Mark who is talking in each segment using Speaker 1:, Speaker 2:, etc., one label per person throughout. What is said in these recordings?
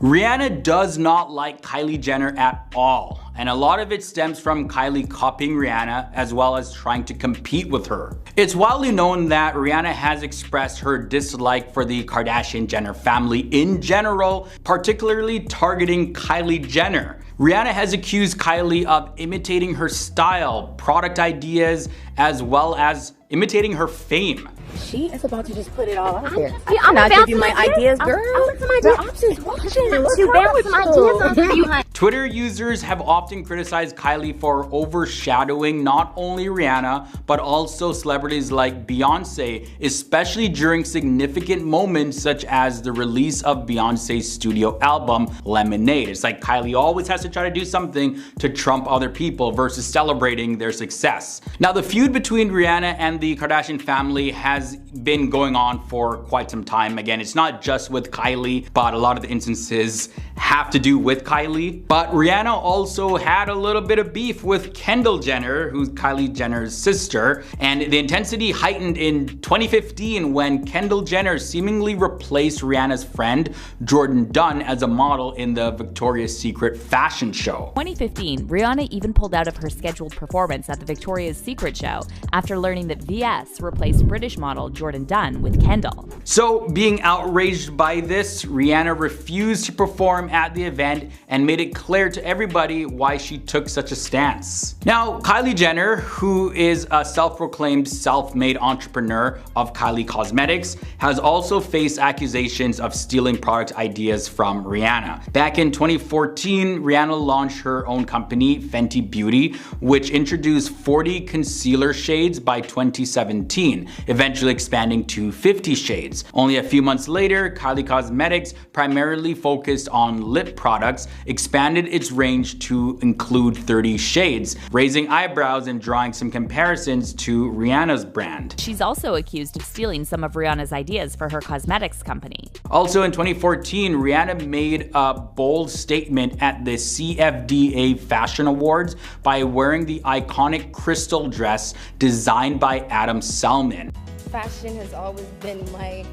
Speaker 1: Rihanna does not like Kylie Jenner at all, and a lot of it stems from Kylie copying Rihanna as well as trying to compete with her. It's widely known that Rihanna has expressed her dislike for the Kardashian-Jenner family in general, particularly targeting Kylie Jenner. Rihanna has accused Kylie of imitating her style, product ideas, as well as imitating her fame.
Speaker 2: She is about to just put it all out there.
Speaker 3: I'm
Speaker 2: not giving you my ideas, girl. The options watching.
Speaker 3: To bounce some ideas off you, honey.
Speaker 1: Twitter users have often criticized Kylie for overshadowing not only Rihanna, but also celebrities like Beyonce, especially during significant moments such as the release of Beyonce's studio album, Lemonade. It's like Kylie always has to try to do something to trump other people versus celebrating their success. Now, the feud between Rihanna and the Kardashian family has been going on for quite some time. Again, it's not just with Kylie, but a lot of the instances have to do with Kylie. But Rihanna also had a little bit of beef with Kendall Jenner, who's Kylie Jenner's sister, and the intensity heightened in 2015 when Kendall Jenner seemingly replaced Rihanna's friend Jordan Dunn as a model in the Victoria's Secret fashion show.
Speaker 4: 2015, Rihanna even pulled out of her scheduled performance at the Victoria's Secret show after learning that VS replaced British model Jordan Dunn with Kendall.
Speaker 1: So, being outraged by this, Rihanna refused to perform at the event and made it clear to everybody why she took such a stance. Now, Kylie Jenner, who is a self-proclaimed self-made entrepreneur of Kylie Cosmetics, has also faced accusations of stealing product ideas from Rihanna. Back in 2014, Rihanna launched her own company, Fenty Beauty, which introduced 40 concealer shades by 2017, eventually expanding to 50 shades. Only a few months later, Kylie Cosmetics, primarily focused on lip products, expanded its range to include 30 shades, raising eyebrows and drawing some comparisons to Rihanna's brand.
Speaker 4: She's also accused of stealing some of Rihanna's ideas for her cosmetics company.
Speaker 1: Also in 2014, Rihanna made a bold statement at the CFDA Fashion Awards by wearing the iconic crystal dress designed by Adam Selman.
Speaker 2: Fashion has always been my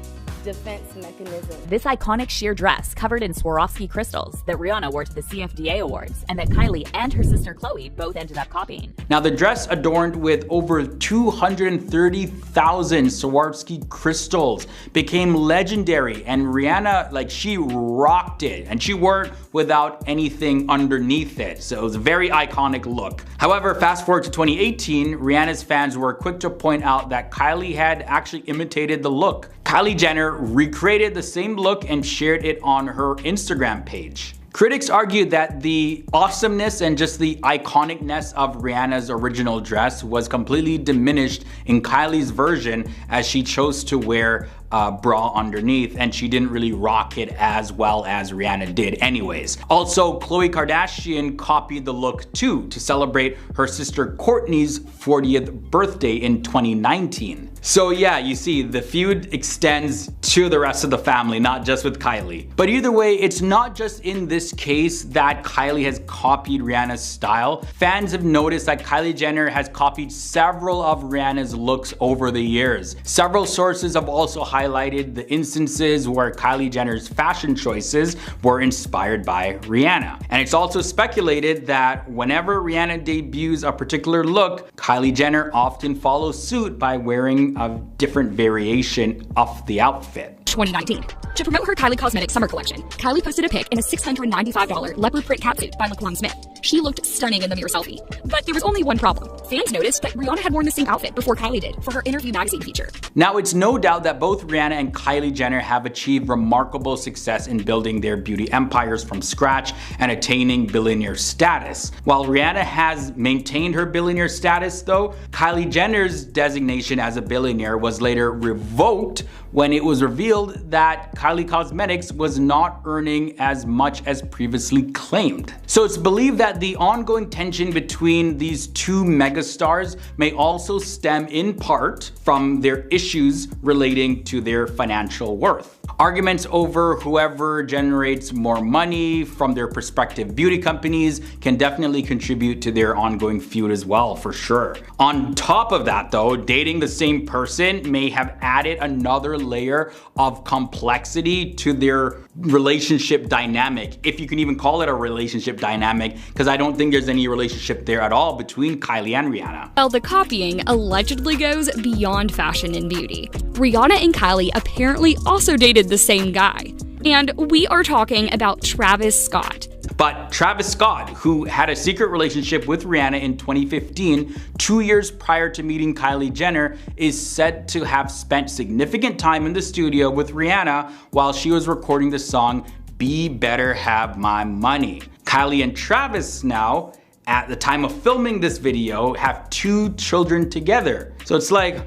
Speaker 2: defense mechanism.
Speaker 4: This iconic sheer dress covered in Swarovski crystals that Rihanna wore to the CFDA Awards and that Kylie and her sister Khloe both ended up copying.
Speaker 1: Now, the dress, adorned with over 230,000 Swarovski crystals, became legendary, and Rihanna, she rocked it, and she wore it without anything underneath it. So it was a very iconic look. However, fast forward to 2018, Rihanna's fans were quick to point out that Kylie had actually imitated the look. Kylie Jenner recreated the same look and shared it on her Instagram page. Critics argued that the awesomeness and just the iconicness of Rihanna's original dress was completely diminished in Kylie's version, as she chose to wear a bra underneath and she didn't really rock it as well as Rihanna did anyways. Also, Khloe Kardashian copied the look too to celebrate her sister Kourtney's 40th birthday in 2019. So yeah, you see, the feud extends to the rest of the family, not just with Kylie. But either way, it's not just in this case that Kylie has copied Rihanna's style. Fans have noticed that Kylie Jenner has copied several of Rihanna's looks over the years. Several sources have also highlighted the instances where Kylie Jenner's fashion choices were inspired by Rihanna. And it's also speculated that whenever Rihanna debuts a particular look, Kylie Jenner often follows suit by wearing a different variation of the outfit.
Speaker 5: 2019. To promote her Kylie Cosmetics summer collection, Kylie posted a pic in a $695 leopard print catsuit by McClung Smith. She looked stunning in the mirror selfie. But there was only one problem. Fans noticed that Rihanna had worn the same outfit before Kylie did for her Interview magazine feature.
Speaker 1: Now, it's no doubt that both Rihanna and Kylie Jenner have achieved remarkable success in building their beauty empires from scratch and attaining billionaire status. While Rihanna has maintained her billionaire status though, Kylie Jenner's designation as a billionaire was later revoked when it was revealed that Kylie Cosmetics was not earning as much as previously claimed. So it's believed that the ongoing tension between these two megastars may also stem in part from their issues relating to their financial worth. Arguments over whoever generates more money from their respective beauty companies can definitely contribute to their ongoing feud as well, for sure. On top of that though, dating the same person may have added another layer of complexity to their relationship dynamic, if you can even call it a relationship dynamic, because I don't think there's any relationship there at all between Kylie and Rihanna.
Speaker 5: Well, the copying allegedly goes beyond fashion and beauty. Rihanna and Kylie apparently also dated the same guy. And we are talking about Travis Scott.
Speaker 1: But Travis Scott, who had a secret relationship with Rihanna in 2015, 2 years prior to meeting Kylie Jenner, is said to have spent significant time in the studio with Rihanna while she was recording the song Be Better Have My Money. Kylie and Travis now, at the time of filming this video, have 2 children together. So it's like,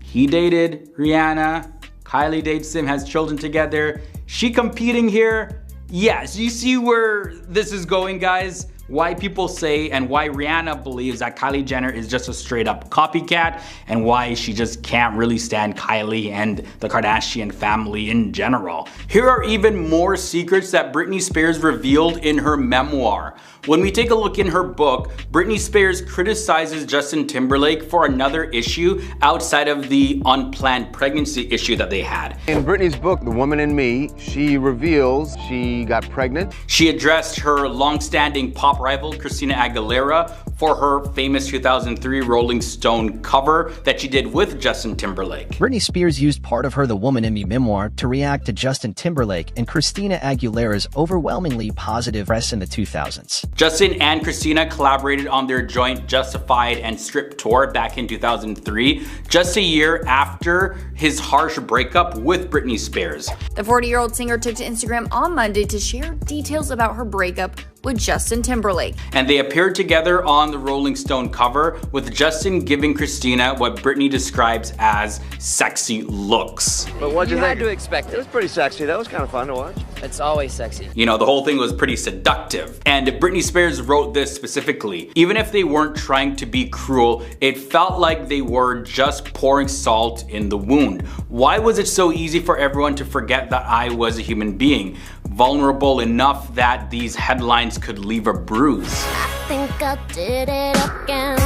Speaker 1: he dated Rihanna, Kylie dates him, has children together. She competing here? Yes, you see where this is going, guys? Why people say and why Rihanna believes that Kylie Jenner is just a straight up copycat, and why she just can't really stand Kylie and the Kardashian family in general. Here are even more secrets that Britney Spears revealed in her memoir. When we take a look in her book, Britney Spears criticizes Justin Timberlake for another issue outside of the unplanned pregnancy issue that they had.
Speaker 6: In Britney's book, The Woman in Me, she reveals she got pregnant.
Speaker 1: She addressed her long-standing pop rival, Christina Aguilera, for her famous 2003 Rolling Stone cover that she did with Justin Timberlake.
Speaker 7: Britney Spears used part of her The Woman in Me memoir to react to Justin Timberlake and Christina Aguilera's overwhelmingly positive press in the 2000s.
Speaker 1: Justin and Christina collaborated on their joint Justified and Strip tour back in 2003, just a year after his harsh breakup with Britney Spears.
Speaker 8: The 40-year-old singer took to Instagram on Monday to share details about her breakup with Justin Timberlake.
Speaker 1: And they appeared together on the Rolling Stone cover, with Justin giving Christina what Britney describes as sexy looks.
Speaker 6: But what'd you think?
Speaker 9: Had to expect
Speaker 6: It
Speaker 9: it.
Speaker 6: was pretty sexy. That was kind of fun to watch.
Speaker 9: It's always sexy.
Speaker 1: You know, the whole thing was pretty seductive. And Britney Spears wrote this specifically. Even if they weren't trying to be cruel, it felt like they were just pouring salt in the wound. Why was it so easy for everyone to forget that I was a human being, vulnerable enough that these headlines could leave a bruise?
Speaker 3: I think I did it again.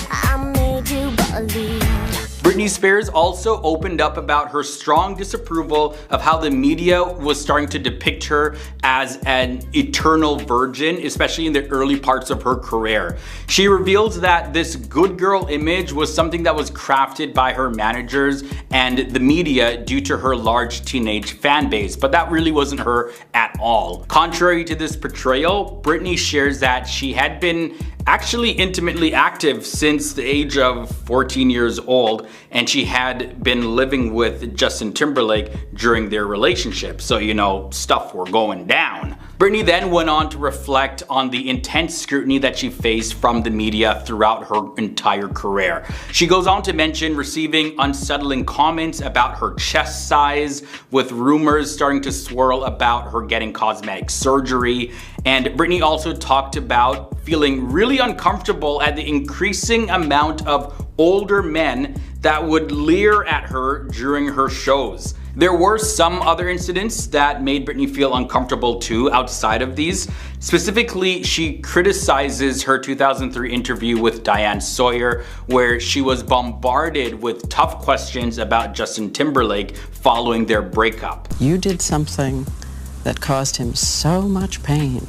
Speaker 3: I made you believe.
Speaker 1: Britney Spears also opened up about her strong disapproval of how the media was starting to depict her as an eternal virgin, especially in the early parts of her career. She reveals that this good girl image was something that was crafted by her managers and the media due to her large teenage fan base, but that really wasn't her at all. Contrary to this portrayal, Britney shares that she had been actually intimately active since the age of 14 years old, and she had been living with Justin Timberlake during their relationship. So, you know, stuff were going down. Britney then went on to reflect on the intense scrutiny that she faced from the media throughout her entire career. She goes on to mention receiving unsettling comments about her chest size, with rumors starting to swirl about her getting cosmetic surgery. And Britney also talked about feeling really uncomfortable at the increasing amount of older men that would leer at her during her shows. There were some other incidents that made Britney feel uncomfortable too outside of these. Specifically, she criticizes her 2003 interview with Diane Sawyer, where she was bombarded with tough questions about Justin Timberlake following their breakup.
Speaker 10: You did something that caused him so much pain.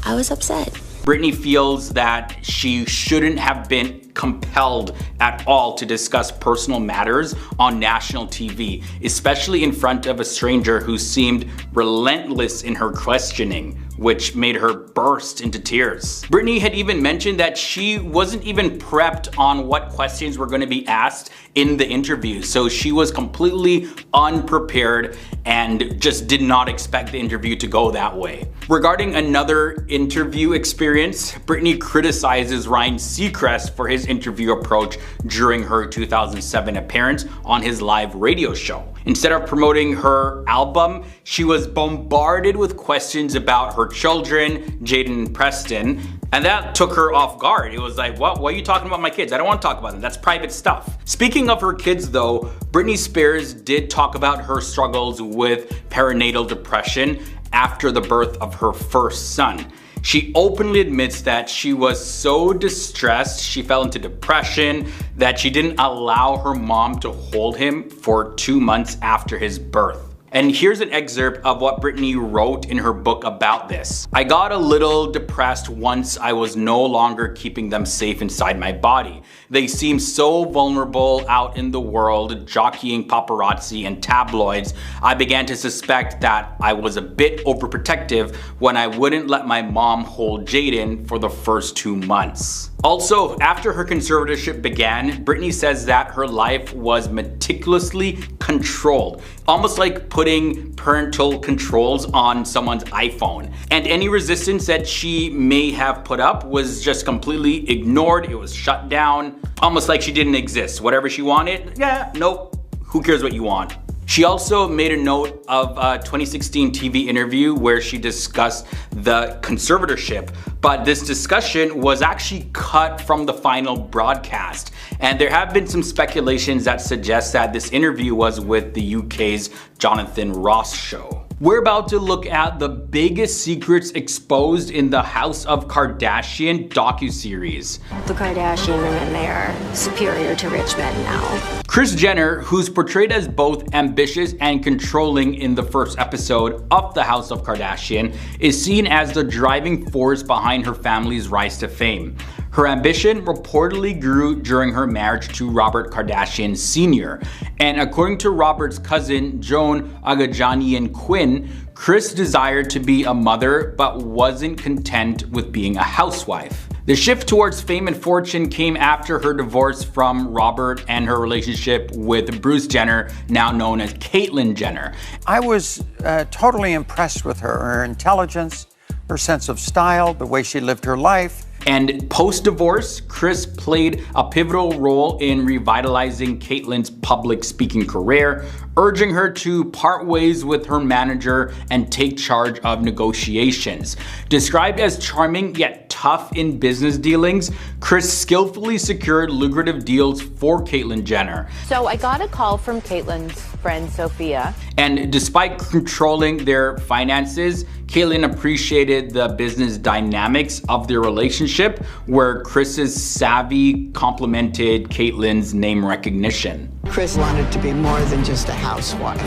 Speaker 3: I was upset.
Speaker 1: Britney feels that she shouldn't have been compelled at all to discuss personal matters on national TV, especially in front of a stranger who seemed relentless in her questioning, which made her burst into tears. Britney had even mentioned that she wasn't even prepped on what questions were going to be asked in the interview, so she was completely unprepared and just did not expect the interview to go that way. Regarding another interview experience, Britney criticizes Ryan Seacrest for his interview approach during her 2007 appearance on his live radio show. Instead of promoting her album, she was bombarded with questions about her children, Jaden and Preston, and that took her off guard. It was like, what? Why are you talking about my kids? I don't want to talk about them. That's private stuff. Speaking of her kids though, Britney Spears did talk about her struggles with perinatal depression after the birth of her first son. She openly admits that she was so distressed, she fell into depression, that she didn't allow her mom to hold him for 2 months after his birth. And here's an excerpt of what Britney wrote in her book about this. "I got a little depressed once I was no longer keeping them safe inside my body. They seemed so vulnerable out in the world, jockeying paparazzi and tabloids. I began to suspect that I was a bit overprotective when I wouldn't let my mom hold Jaden for the first 2 months." Also, after her conservatorship began, Britney says that her life was meticulously controlled, almost like putting parental controls on someone's iPhone. And any resistance that she may have put up was just completely ignored. It was shut down, almost like she didn't exist. Whatever she wanted, yeah, nope, who cares what you want? She also made a note of a 2016 TV interview where she discussed the conservatorship, but this discussion was actually cut from the final broadcast. And there have been some speculations that suggest that this interview was with the UK's Jonathan Ross show. We're about to look at the biggest secrets exposed in the House of Kardashian docuseries.
Speaker 9: The Kardashian women, they are superior to rich men now.
Speaker 1: Kris Jenner, who's portrayed as both ambitious and controlling in the first episode of the House of Kardashian, is seen as the driving force behind her family's rise to fame. Her ambition reportedly grew during her marriage to Robert Kardashian Sr. And according to Robert's cousin, Joan Agajanian Quinn, Kris desired to be a mother but wasn't content with being a housewife. The shift towards fame and fortune came after her divorce from Robert and her relationship with Bruce Jenner, now known as Caitlyn Jenner.
Speaker 11: I was totally impressed with her intelligence, her sense of style, the way she lived her life.
Speaker 1: And post-divorce, Kris played a pivotal role in revitalizing Caitlyn's public speaking career, urging her to part ways with her manager and take charge of negotiations. Described as charming yet tough in business dealings, Kris skillfully secured lucrative deals for Caitlyn Jenner.
Speaker 12: So I got a call from Caitlyn's friend Sophia.
Speaker 1: And despite controlling their finances, Caitlyn appreciated the business dynamics of their relationship, where Kris's savvy complemented Caitlyn's name recognition.
Speaker 13: Kris wanted to be more than just a housewife.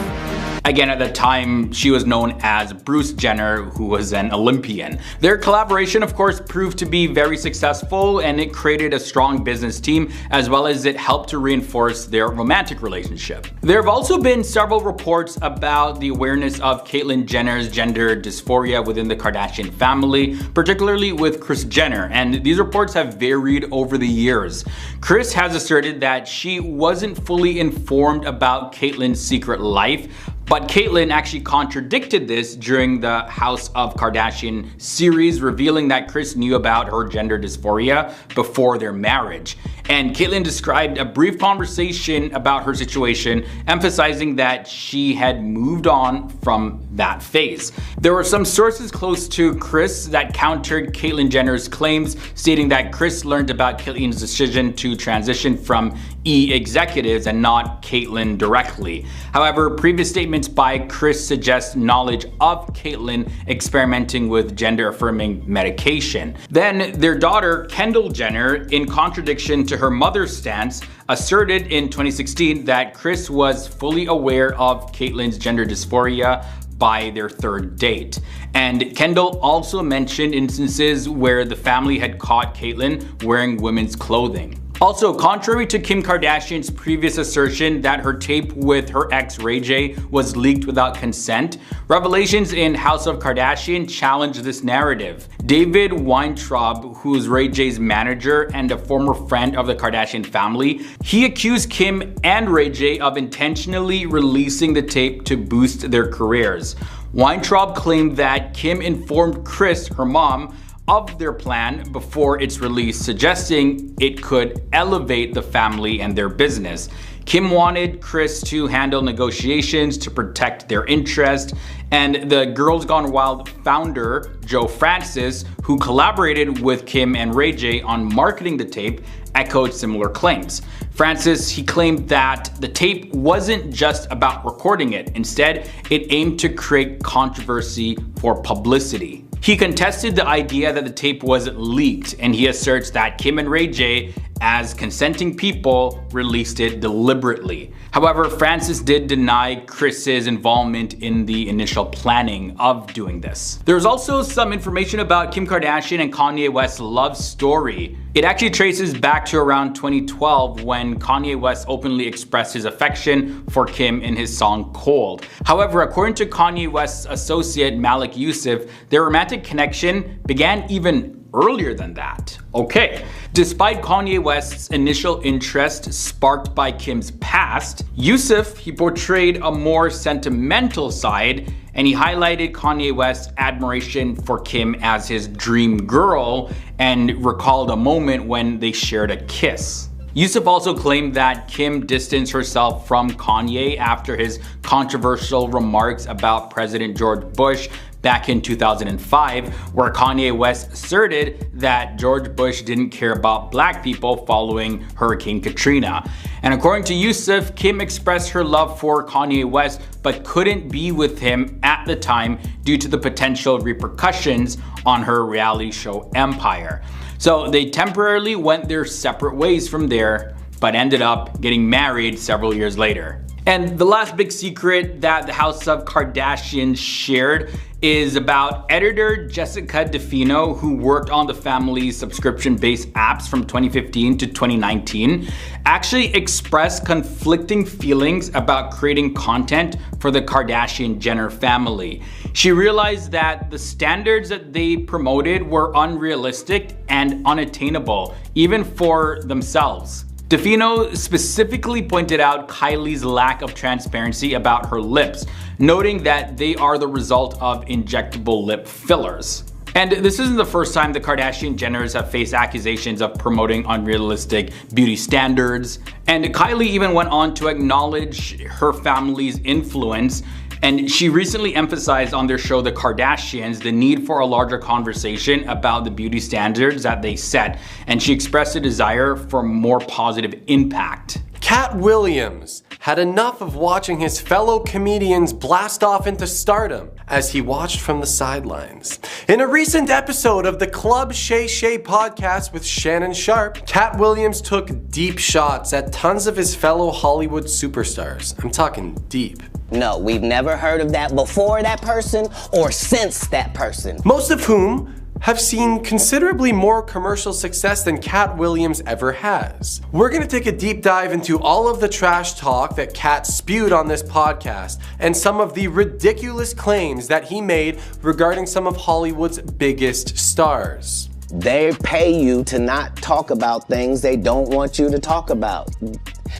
Speaker 1: Again, at the time, she was known as Bruce Jenner, who was an Olympian. Their collaboration, of course, proved to be very successful, and it created a strong business team, as well as it helped to reinforce their romantic relationship. There have also been several reports about the awareness of Caitlyn Jenner's gender dysphoria within the Kardashian family, particularly with Kris Jenner, and these reports have varied over the years. Kris has asserted that she wasn't fully informed about Caitlyn's secret life, but Caitlyn actually contradicted this during the House of Kardashian series, revealing that Kris knew about her gender dysphoria before their marriage. And Caitlyn described a brief conversation about her situation, emphasizing that she had moved on from that phase. There were some sources close to Kris that countered Caitlyn Jenner's claims, stating that Kris learned about Caitlyn's decision to transition from executives and not Caitlyn directly. However, previous statements by Kris suggest knowledge of Caitlyn experimenting with gender-affirming medication. Then their daughter, Kendall Jenner, in contradiction to her mother's stance, asserted in 2016 that Kris was fully aware of Caitlyn's gender dysphoria by their third date. And Kendall also mentioned instances where the family had caught Caitlyn wearing women's clothing. Also, contrary to Kim Kardashian's previous assertion that her tape with her ex Ray J was leaked without consent, revelations in House of Kardashian challenged this narrative. David Weintraub, who is Ray J's manager and a former friend of the Kardashian family, he accused Kim and Ray J of intentionally releasing the tape to boost their careers. Weintraub claimed that Kim informed Kris, her mom, of their plan before its release, suggesting it could elevate the family and their business. Kim wanted Kris to handle negotiations to protect their interest, and the Girls Gone Wild founder, Joe Francis, who collaborated with Kim and Ray J on marketing the tape, echoed similar claims. Francis, he claimed that the tape wasn't just about recording it. Instead, it aimed to create controversy for publicity. He contested the idea that the tape was leaked, and he asserts that Kim and Ray J as consenting people released it deliberately. However, Frances did deny Kris's involvement in the initial planning of doing this. There's also some information about Kim Kardashian and Kanye West's love story. It actually traces back to around 2012 when Kanye West openly expressed his affection for Kim in his song Cold. However, according to Kanye West's associate Malik Yusuf, their romantic connection began even earlier than that. Okay, despite Kanye West's initial interest sparked by Kim's past, Yusuf, he portrayed a more sentimental side, and he highlighted Kanye West's admiration for Kim as his dream girl and recalled a moment when they shared a kiss. Yusuf also claimed that Kim distanced herself from Kanye after his controversial remarks about President George Bush back in 2005, where Kanye West asserted that George Bush didn't care about black people following Hurricane Katrina. And according to Yusuf, Kim expressed her love for Kanye West but couldn't be with him at the time due to the potential repercussions on her reality show empire. So they temporarily went their separate ways from there, but ended up getting married several years later. And the last big secret that the House of Kardashian shared is about editor Jessica DeFino, who worked on the family's subscription-based apps from 2015 to 2019, actually expressed conflicting feelings about creating content for the Kardashian-Jenner family. She realized that the standards that they promoted were unrealistic and unattainable, even for themselves. DeFino specifically pointed out Kylie's lack of transparency about her lips, noting that they are the result of injectable lip fillers. And this isn't the first time the Kardashian-Jenners have faced accusations of promoting unrealistic beauty standards. And Kylie even went on to acknowledge her family's influence, and she recently emphasized on their show The Kardashians the need for a larger conversation about the beauty standards that they set, and she expressed a desire for more positive impact.
Speaker 14: Katt Williams had enough of watching his fellow comedians blast off into stardom as he watched from the sidelines. In a recent episode of the Club Shay Shay podcast with Shannon Sharp, Katt Williams took deep shots at tons of his fellow Hollywood superstars. I'm talking deep.
Speaker 15: No, we've never heard of that before that person or since that person.
Speaker 14: Most of whom have seen considerably more commercial success than Katt Williams ever has. We're gonna take a deep dive into all of the trash talk that Katt spewed on this podcast and some of the ridiculous claims that he made regarding some of Hollywood's biggest stars.
Speaker 15: They pay you to not talk about things they don't want you to talk about.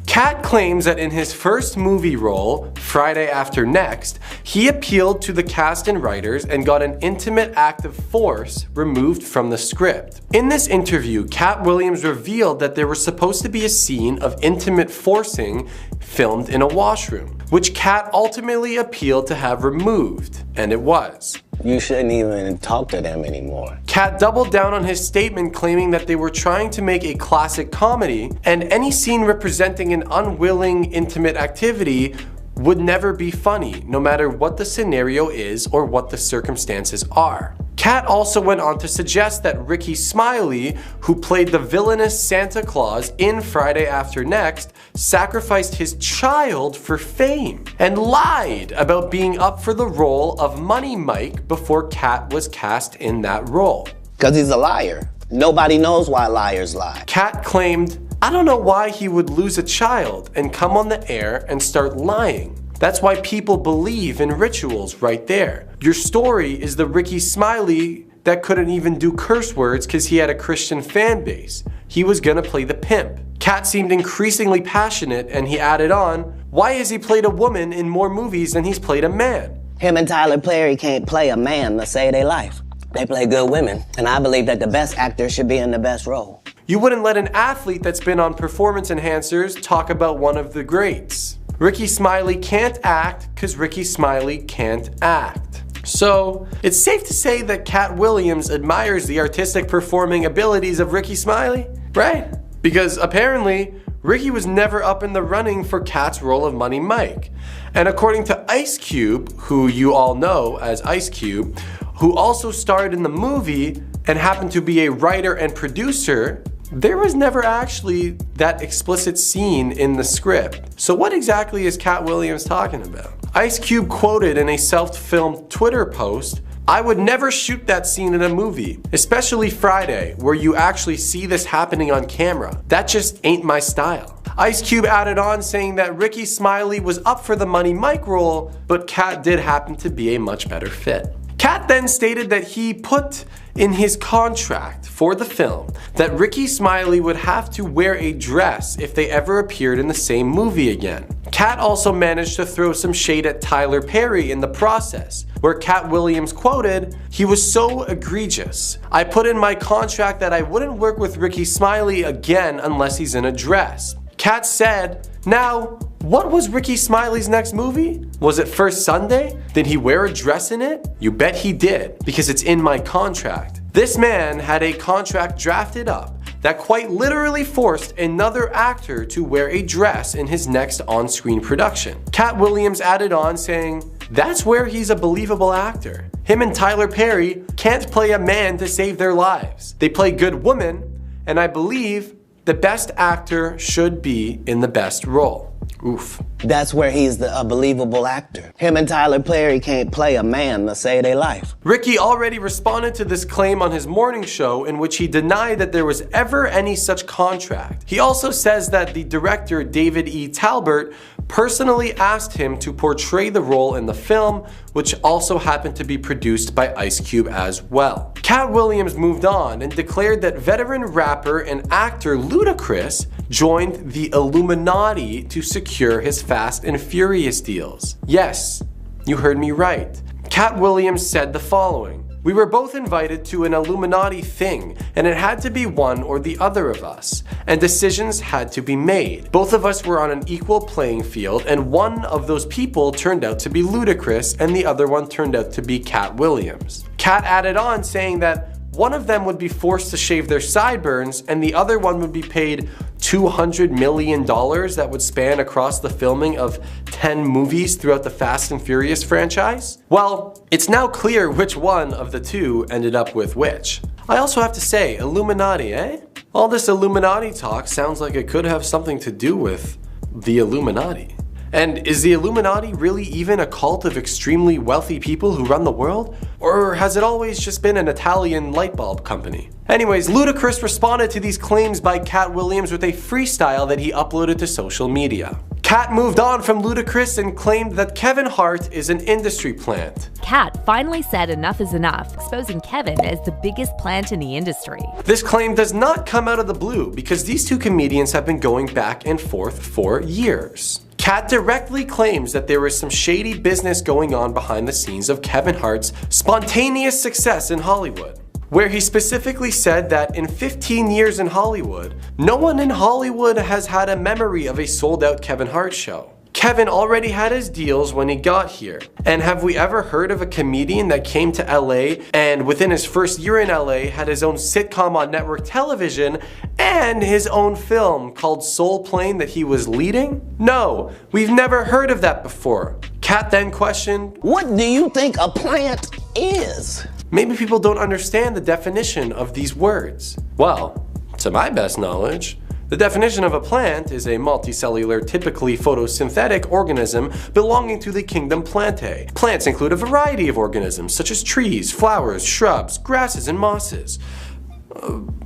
Speaker 14: Katt claims that in his first movie role, Friday After Next, he appealed to the cast and writers and got an intimate act of force removed from the script. In this interview, Katt Williams revealed that there was supposed to be a scene of intimate forcing filmed in a washroom, which Katt ultimately appealed to have removed, and it was.
Speaker 15: You shouldn't even talk to them anymore.
Speaker 14: Katt doubled down on his statement, claiming that they were trying to make a classic comedy, and any scene representing an unwilling intimate activity would never be funny, no matter what the scenario is or what the circumstances are. Katt also went on to suggest that Ricky Smiley, who played the villainous Santa Claus in Friday After Next, sacrificed his child for fame and lied about being up for the role of Money Mike before Katt was cast in that role.
Speaker 15: Because he's a liar. Nobody knows why liars lie.
Speaker 14: Katt claimed, "I don't know why he would lose a child and come on the air and start lying. That's why people believe in rituals right there. Your story is the Ricky Smiley that couldn't even do curse words because he had a Christian fan base. He was gonna play the pimp." Katt seemed increasingly passionate, and he added on, "Why has he played a woman in more movies than he's played a man?"
Speaker 15: Him and Tyler Perry can't play a man to save their life. They play good women, and I believe that the best actor should be in the best role.
Speaker 14: You wouldn't let an athlete that's been on performance enhancers talk about one of the greats. Ricky Smiley can't act because Ricky Smiley can't act. So, it's safe to say that Katt Williams admires the artistic performing abilities of Ricky Smiley, right? Because apparently, Ricky was never up in the running for Katt's role of Money Mike. And according to Ice Cube, who you all know as Ice Cube, who also starred in the movie and happened to be a writer and producer, there was never actually that explicit scene in the script. So what exactly is Katt Williams talking about? Ice Cube quoted in a self-filmed Twitter post, "I would never shoot that scene in a movie, especially Friday, where you actually see this happening on camera. That just ain't my style." Ice Cube added on saying that Ricky Smiley was up for the Money Mike role, but Katt did happen to be a much better fit. Katt then stated that he put in his contract for the film that Ricky Smiley would have to wear a dress if they ever appeared in the same movie again. Katt also managed to throw some shade at Tyler Perry in the process, where Katt Williams quoted, "He was so egregious. I put in my contract that I wouldn't work with Ricky Smiley again unless he's in a dress." Katt said, "Now, what was Ricky Smiley's next movie? Was it First Sunday? Did he wear a dress in it? You bet he did, because it's in my contract." This man had a contract drafted up that quite literally forced another actor to wear a dress in his next on-screen production. Katt Williams added on saying, "That's where he's a believable actor. Him and Tyler Perry can't play a man to save their lives. They play good women, and I believe the best actor should be in the best role." Oof.
Speaker 15: That's where he's a believable actor. Him and Tyler Perry can't play a man to save their life.
Speaker 14: Ricky already responded to this claim on his morning show, in which he denied that there was ever any such contract. He also says that the director David E. Talbert personally asked him to portray the role in the film, which also happened to be produced by Ice Cube as well. Katt Williams moved on and declared that veteran rapper and actor Ludacris joined the Illuminati to secure his Fast and Furious deals. Yes, you heard me right. Katt Williams said the following, "We were both invited to an Illuminati thing, and it had to be one or the other of us, and decisions had to be made. Both of us were on an equal playing field, and one of those people turned out to be Ludacris, and the other one turned out to be Katt Williams." Katt added on saying that one of them would be forced to shave their sideburns, and the other one would be paid $200 million that would span across the filming of 10 movies throughout the Fast and Furious franchise? Well, it's now clear which one of the two ended up with which. I also have to say, Illuminati, eh? All this Illuminati talk sounds like it could have something to do with the Illuminati. And is the Illuminati really even a cult of extremely wealthy people who run the world? Or has it always just been an Italian light bulb company? Anyways, Ludacris responded to these claims by Katt Williams with a freestyle that he uploaded to social media. Katt moved on from Ludacris and claimed that Kevin Hart is an industry plant.
Speaker 4: Katt finally said enough is enough, exposing Kevin as the biggest plant in the industry.
Speaker 14: This claim does not come out of the blue, because these two comedians have been going back and forth for years. Katt directly claims that there is some shady business going on behind the scenes of Kevin Hart's spontaneous success in Hollywood, where he specifically said that in 15 years in Hollywood, no one in Hollywood has had a memory of a sold-out Kevin Hart show. Kevin already had his deals when he got here. And have we ever heard of a comedian that came to LA and within his first year in LA had his own sitcom on network television and his own film called Soul Plane that he was leading? No, we've never heard of that before. Katt then questioned,
Speaker 15: "What do you think a plant is?"
Speaker 14: Maybe people don't understand the definition of these words. Well, to my best knowledge, the definition of a plant is a multicellular, typically photosynthetic organism belonging to the kingdom Plantae. Plants include a variety of organisms, such as trees, flowers, shrubs, grasses, and mosses.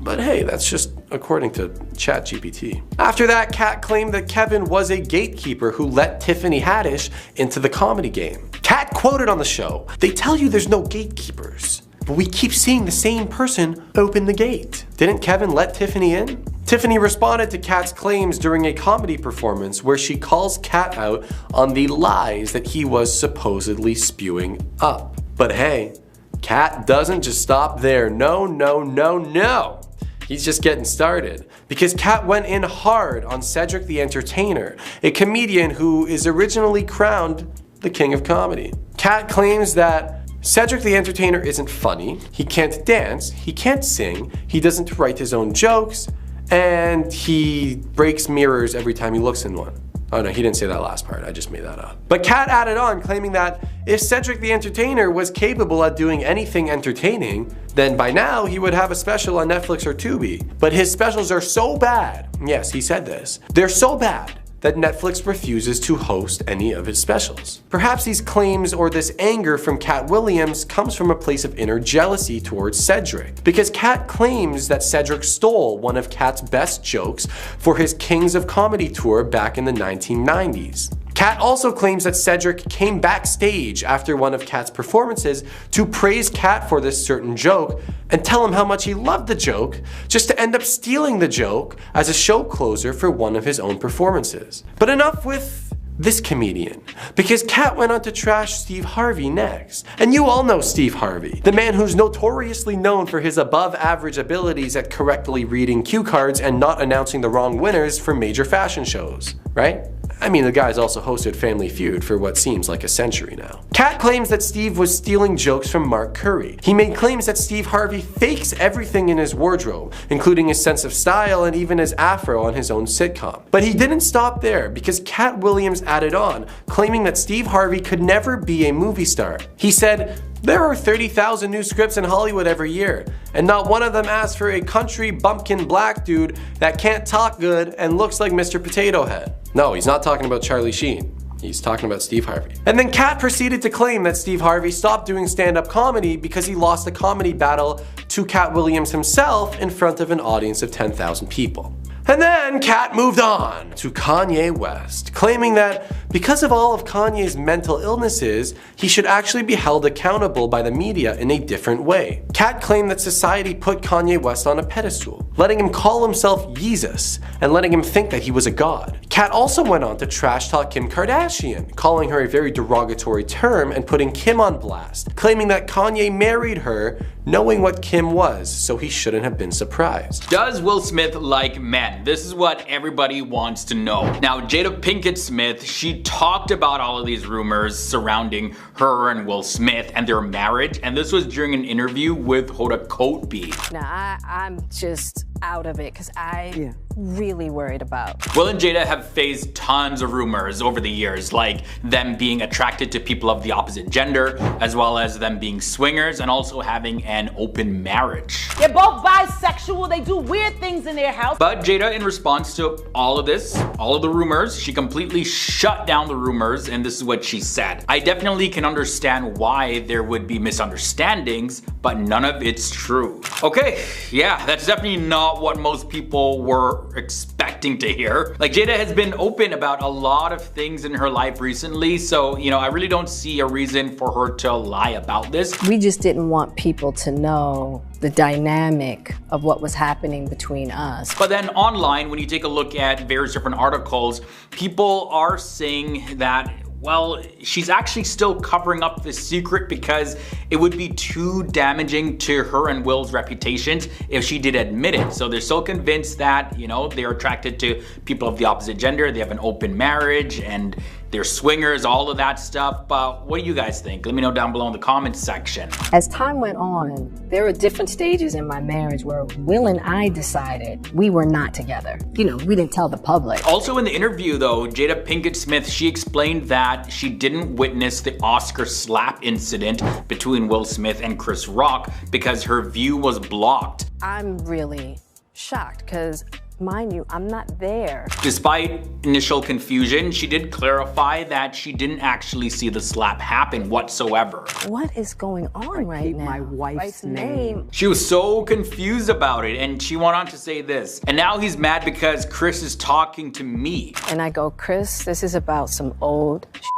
Speaker 14: But hey, that's just according to ChatGPT. After that, Katt claimed that Kevin was a gatekeeper who let Tiffany Haddish into the comedy game. Katt quoted on the show, "They tell you there's no gatekeepers, but we keep seeing the same person open the gate. Didn't Kevin let Tiffany in?" Tiffany responded to Katt's claims during a comedy performance where she calls Katt out on the lies that he was supposedly spewing up. But hey, Katt doesn't just stop there. No, no, no, no. He's just getting started. Because Katt went in hard on Cedric the Entertainer, a comedian who is originally crowned the king of comedy. Katt claims that Cedric the Entertainer isn't funny, he can't dance, he can't sing, he doesn't write his own jokes, and he breaks mirrors every time he looks in one. Oh no, he didn't say that last part, I just made that up. But Katt added on, claiming that if Cedric the Entertainer was capable at doing anything entertaining, then by now he would have a special on Netflix or Tubi. But his specials are so bad, yes, he said this, they're so bad that Netflix refuses to host any of his specials. Perhaps these claims or this anger from Katt Williams comes from a place of inner jealousy towards Cedric, because Katt claims that Cedric stole one of Katt's best jokes for his Kings of Comedy tour back in the 1990s. Katt also claims that Cedric came backstage after one of Katt's performances to praise Katt for this certain joke and tell him how much he loved the joke, just to end up stealing the joke as a show closer for one of his own performances. But enough with this comedian, because Katt went on to trash Steve Harvey next. And you all know Steve Harvey, the man who's notoriously known for his above average abilities at correctly reading cue cards and not announcing the wrong winners for major fashion shows, right? I mean, the guy's also hosted Family Feud for what seems like a century now. Katt claims that Steve was stealing jokes from Mark Curry. He made claims that Steve Harvey fakes everything in his wardrobe, including his sense of style and even his afro on his own sitcom. But he didn't stop there, because Katt Williams added on, claiming that Steve Harvey could never be a movie star. He said, "There are 30,000 new scripts in Hollywood every year, and not one of them asks for a country bumpkin black dude that can't talk good and looks like Mr. Potato Head." No, he's not talking about Charlie Sheen. He's talking about Steve Harvey. And then Katt proceeded to claim that Steve Harvey stopped doing stand-up comedy because he lost a comedy battle to Katt Williams himself in front of an audience of 10,000 people. And then Katt moved on to Kanye West, claiming that because of all of Kanye's mental illnesses, he should actually be held accountable by the media in a different way. Katt claimed that society put Kanye West on a pedestal, letting him call himself Yeezus and letting him think that he was a god. Katt also went on to trash talk Kim Kardashian, calling her a very derogatory term and putting Kim on blast, claiming that Kanye married her knowing what Kim was, so he shouldn't have been surprised.
Speaker 1: Does Will Smith like men? This is what everybody wants to know. Now, Jada Pinkett Smith, she talked about all of these rumors surrounding her and Will Smith and their marriage, and this was during an interview with Hoda Kotb.
Speaker 2: Now, I'm just out of it because I'm really worried about.
Speaker 1: Will and Jada have faced tons of rumors over the years, like them being attracted to people of the opposite gender, as well as them being swingers and also having an open marriage.
Speaker 16: They're both bisexual, they do weird things in their house.
Speaker 1: But Jada, in response to all of this, all of the rumors, she completely shut down the rumors, and this is what she said. "I definitely can understand why there would be misunderstandings, but none of it's true." Okay, yeah, that's definitely not what most people were expecting to hear. Like, Jada has been open about a lot of things in her life recently, so, you know, I really don't see a reason for her to lie about this.
Speaker 2: We just didn't want people to know the dynamic of what was happening between us.
Speaker 1: But then online, when you take a look at various different articles, people are saying that, well, she's actually still covering up this secret because it would be too damaging to her and Will's reputations if she did admit it. So they're so convinced that, you know, they're attracted to people of the opposite gender, they have an open marriage, and they're swingers, all of that stuff. But what do you guys think? Let me know down below in the comments section.
Speaker 2: As time went on, there were different stages in my marriage where Will and I decided we were not together. You know, we didn't tell the public.
Speaker 1: Also in the interview though, Jada Pinkett Smith, she explained that she didn't witness the Oscar slap incident between Will Smith and Chris Rock because her view was blocked.
Speaker 2: I'm really shocked because, mind you, I'm not there.
Speaker 1: Despite initial confusion, she did clarify that she didn't actually see the slap happen whatsoever.
Speaker 2: What is going on right now?
Speaker 13: My wife's name.
Speaker 1: She was so confused about it, and she went on to say this, "And now he's mad because Chris is talking to me."
Speaker 2: And I go, "Chris, this is about some old shit."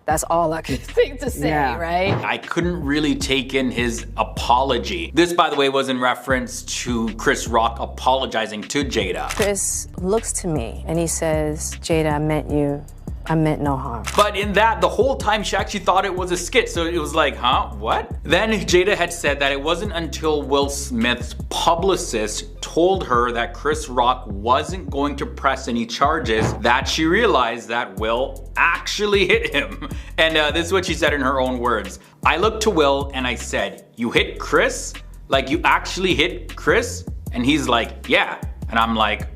Speaker 2: That's all I could think to say, right?
Speaker 1: I couldn't really take in his apology. This, by the way, was in reference to Chris Rock apologizing to Jada.
Speaker 2: Chris looks to me and he says, "Jada, I meant no harm."
Speaker 1: But in that, the whole time she actually thought it was a skit, so it was like, huh, what? Then Jada had said that it wasn't until Will Smith's publicist told her that Chris Rock wasn't going to press any charges that she realized that Will actually hit him. And this is what she said in her own words. "I looked to Will and I said, 'You hit Chris? Like, you actually hit Chris?' And he's like, 'Yeah.' And I'm like,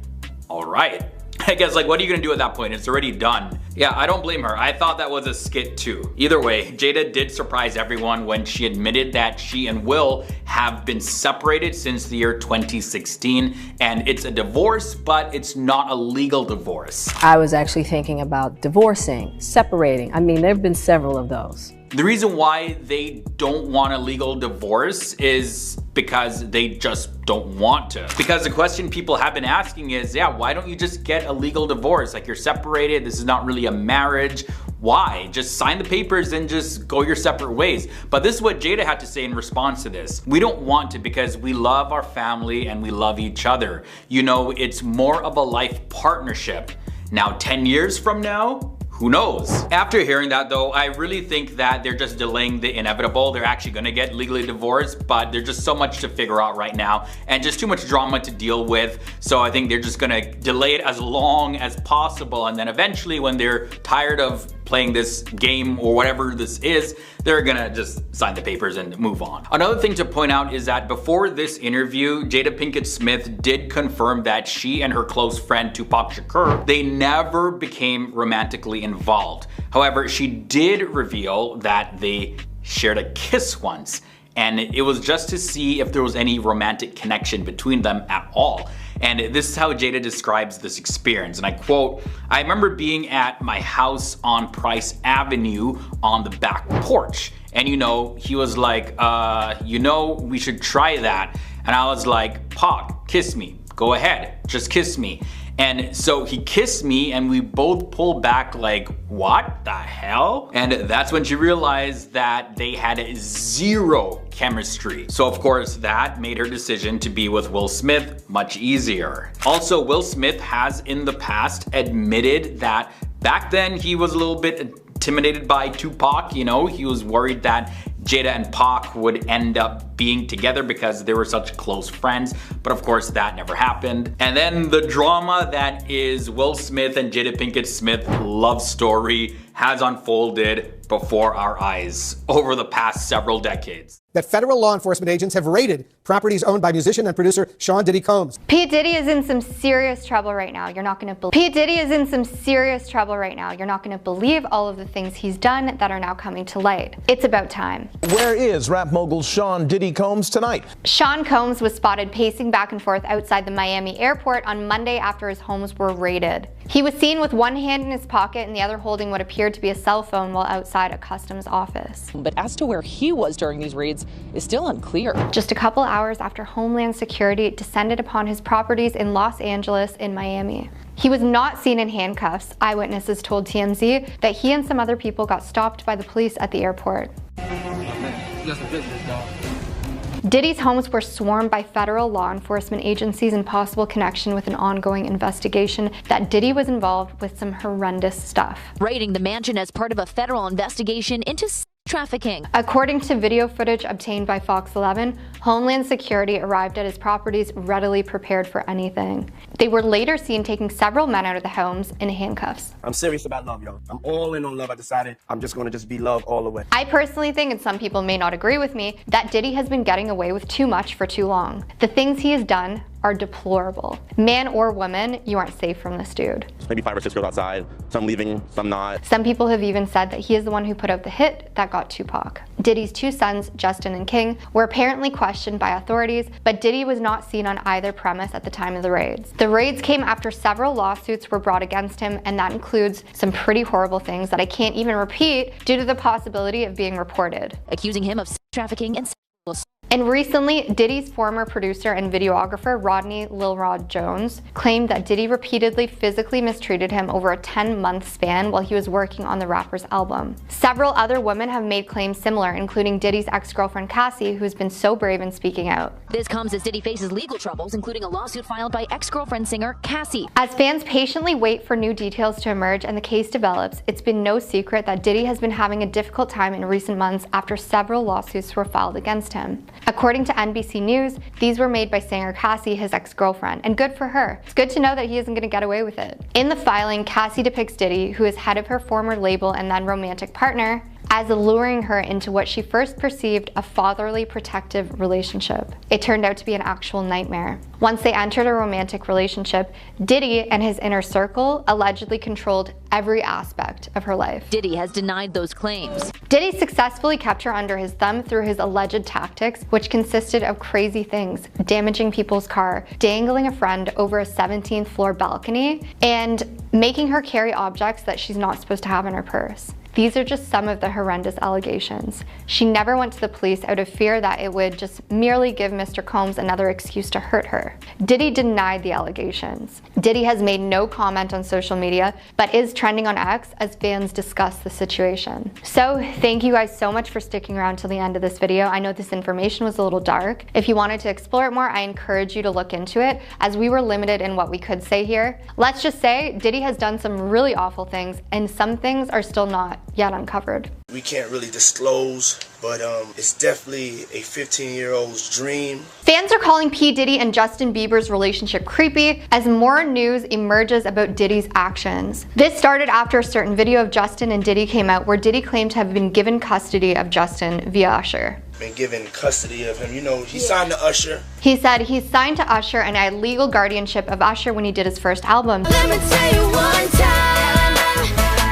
Speaker 1: 'All right.'" I guess, like, what are you gonna do at that point? It's already done. Yeah, I don't blame her. I thought that was a skit too. Either way, Jada did surprise everyone when she admitted that she and Will have been separated since the year 2016, and it's a divorce, but it's not a legal divorce.
Speaker 2: I was actually thinking about divorcing, separating. I mean, there have been several of those.
Speaker 1: The reason why they don't want a legal divorce is because they just don't want to. Because the question people have been asking is, yeah, why don't you just get a legal divorce? Like, you're separated, this is not really a marriage. Why? Just sign the papers and just go your separate ways. But this is what Jada had to say in response to this. We don't want to because we love our family and we love each other. You know, it's more of a life partnership. Now, 10 years from now, who knows? After hearing that though, I really think that they're just delaying the inevitable. They're actually gonna get legally divorced, but there's just so much to figure out right now and just too much drama to deal with. So I think they're just gonna delay it as long as possible, and then eventually when they're tired of playing this game or whatever this is, they're gonna just sign the papers and move on. Another thing to point out is that before this interview, Jada Pinkett Smith did confirm that she and her close friend Tupac Shakur, they never became romantically involved. However, she did reveal that they shared a kiss once, and it was just to see if there was any romantic connection between them at all. And this is how Jada describes this experience, and I quote, "I remember being at my house on Price Avenue on the back porch, and you know, he was like, you know, we should try that." And I was like, "Pac, kiss me, go ahead, just kiss me." And so he kissed me and we both pulled back like, what the hell? And that's when she realized that they had zero chemistry. So of course that made her decision to be with Will Smith much easier. Also, Will Smith has in the past admitted that back then he was a little bit intimidated by Tupac, you know, he was worried that Jada and Pac would end up being together because they were such close friends, but of course that never happened. And then the drama that is Will Smith and Jada Pinkett Smith love story has unfolded before our eyes over the past several decades.
Speaker 17: That federal law enforcement agents have raided properties owned by musician and producer Sean Diddy Combs.
Speaker 18: P. Diddy is in some serious trouble right now. You're not going to believe. P. Diddy is in some serious trouble right now. You're not going to believe all of the things he's done that are now coming to light. It's about time.
Speaker 19: Where is rap mogul Sean Diddy Combs tonight?
Speaker 18: Sean Combs was spotted pacing back and forth outside the Miami airport on Monday after his homes were raided. He was seen with one hand in his pocket and the other holding what appeared to be a cell phone while outside a customs office.
Speaker 20: But as to where he was during these raids is still unclear.
Speaker 18: Just a couple hours after Homeland Security descended upon his properties in Los Angeles and Miami. He was not seen in handcuffs. Eyewitnesses told TMZ that he and some other people got stopped by the police at the airport. Diddy's homes were swarmed by federal law enforcement agencies in possible connection with an ongoing investigation that Diddy was involved with some horrendous stuff.
Speaker 21: Raiding the mansion as part of a federal investigation into trafficking.
Speaker 18: According to video footage obtained by Fox 11, Homeland Security arrived at his properties readily prepared for anything. They were later seen taking several men out of the homes in handcuffs.
Speaker 22: I'm serious about love, y'all. I'm all in on love. I decided I'm just gonna be love all the way.
Speaker 18: I personally think, and some people may not agree with me, that Diddy has been getting away with too much for too long. The things he has done are deplorable. Man or woman, you aren't safe from this dude.
Speaker 23: Maybe 5 or 6 girls outside, some leaving, some not.
Speaker 18: Some people have even said that he is the one who put out the hit that got Tupac. Diddy's two sons, Justin and King, were apparently questioned by authorities, but Diddy was not seen on either premise at the time of the raids. The raids came after several lawsuits were brought against him, and that includes some pretty horrible things that I can't even repeat due to the possibility of being reported.
Speaker 21: Accusing him of trafficking and sexual assault.
Speaker 18: And recently, Diddy's former producer and videographer, Rodney Lil Rod Jones, claimed that Diddy repeatedly physically mistreated him over a 10-month span while he was working on the rapper's album. Several other women have made claims similar, including Diddy's ex-girlfriend Cassie, who's been so brave in speaking out.
Speaker 21: This comes as Diddy faces legal troubles, including a lawsuit filed by ex-girlfriend singer Cassie.
Speaker 18: As fans patiently wait for new details to emerge and the case develops, it's been no secret that Diddy has been having a difficult time in recent months after several lawsuits were filed against him. According to NBC News, these were made by singer Cassie, his ex-girlfriend, and good for her. It's good to know that he isn't going to get away with it. In the filing, Cassie depicts Diddy, who is head of her former label and then romantic partner, as luring her into what she first perceived a fatherly protective relationship. It turned out to be an actual nightmare. Once they entered a romantic relationship, Diddy and his inner circle allegedly controlled every aspect of her life.
Speaker 21: Diddy has denied those claims.
Speaker 18: Diddy successfully kept her under his thumb through his alleged tactics, which consisted of crazy things: damaging people's car, dangling a friend over a 17th floor balcony, and making her carry objects that she's not supposed to have in her purse. These are just some of the horrendous allegations. She never went to the police out of fear that it would just merely give Mr. Combs another excuse to hurt her. Diddy denied the allegations. Diddy has made no comment on social media, but is trending on X as fans discuss the situation. So thank you guys so much for sticking around till the end of this video. I know this information was a little dark. If you wanted to explore it more, I encourage you to look into it, as we were limited in what we could say here. Let's just say Diddy has done some really awful things, and some things are still not yet uncovered.
Speaker 22: We can't really disclose, but it's definitely a 15-year-old's dream.
Speaker 18: Fans are calling P. Diddy and Justin Bieber's relationship creepy as more news emerges about Diddy's actions. This started after a certain video of Justin and Diddy came out where Diddy claimed to have been given custody of Justin via Usher.
Speaker 22: Been given custody of him. You know, he signed to Usher.
Speaker 18: He said he signed to Usher and had legal guardianship of Usher when he did his first album.
Speaker 3: Let me tell you one time.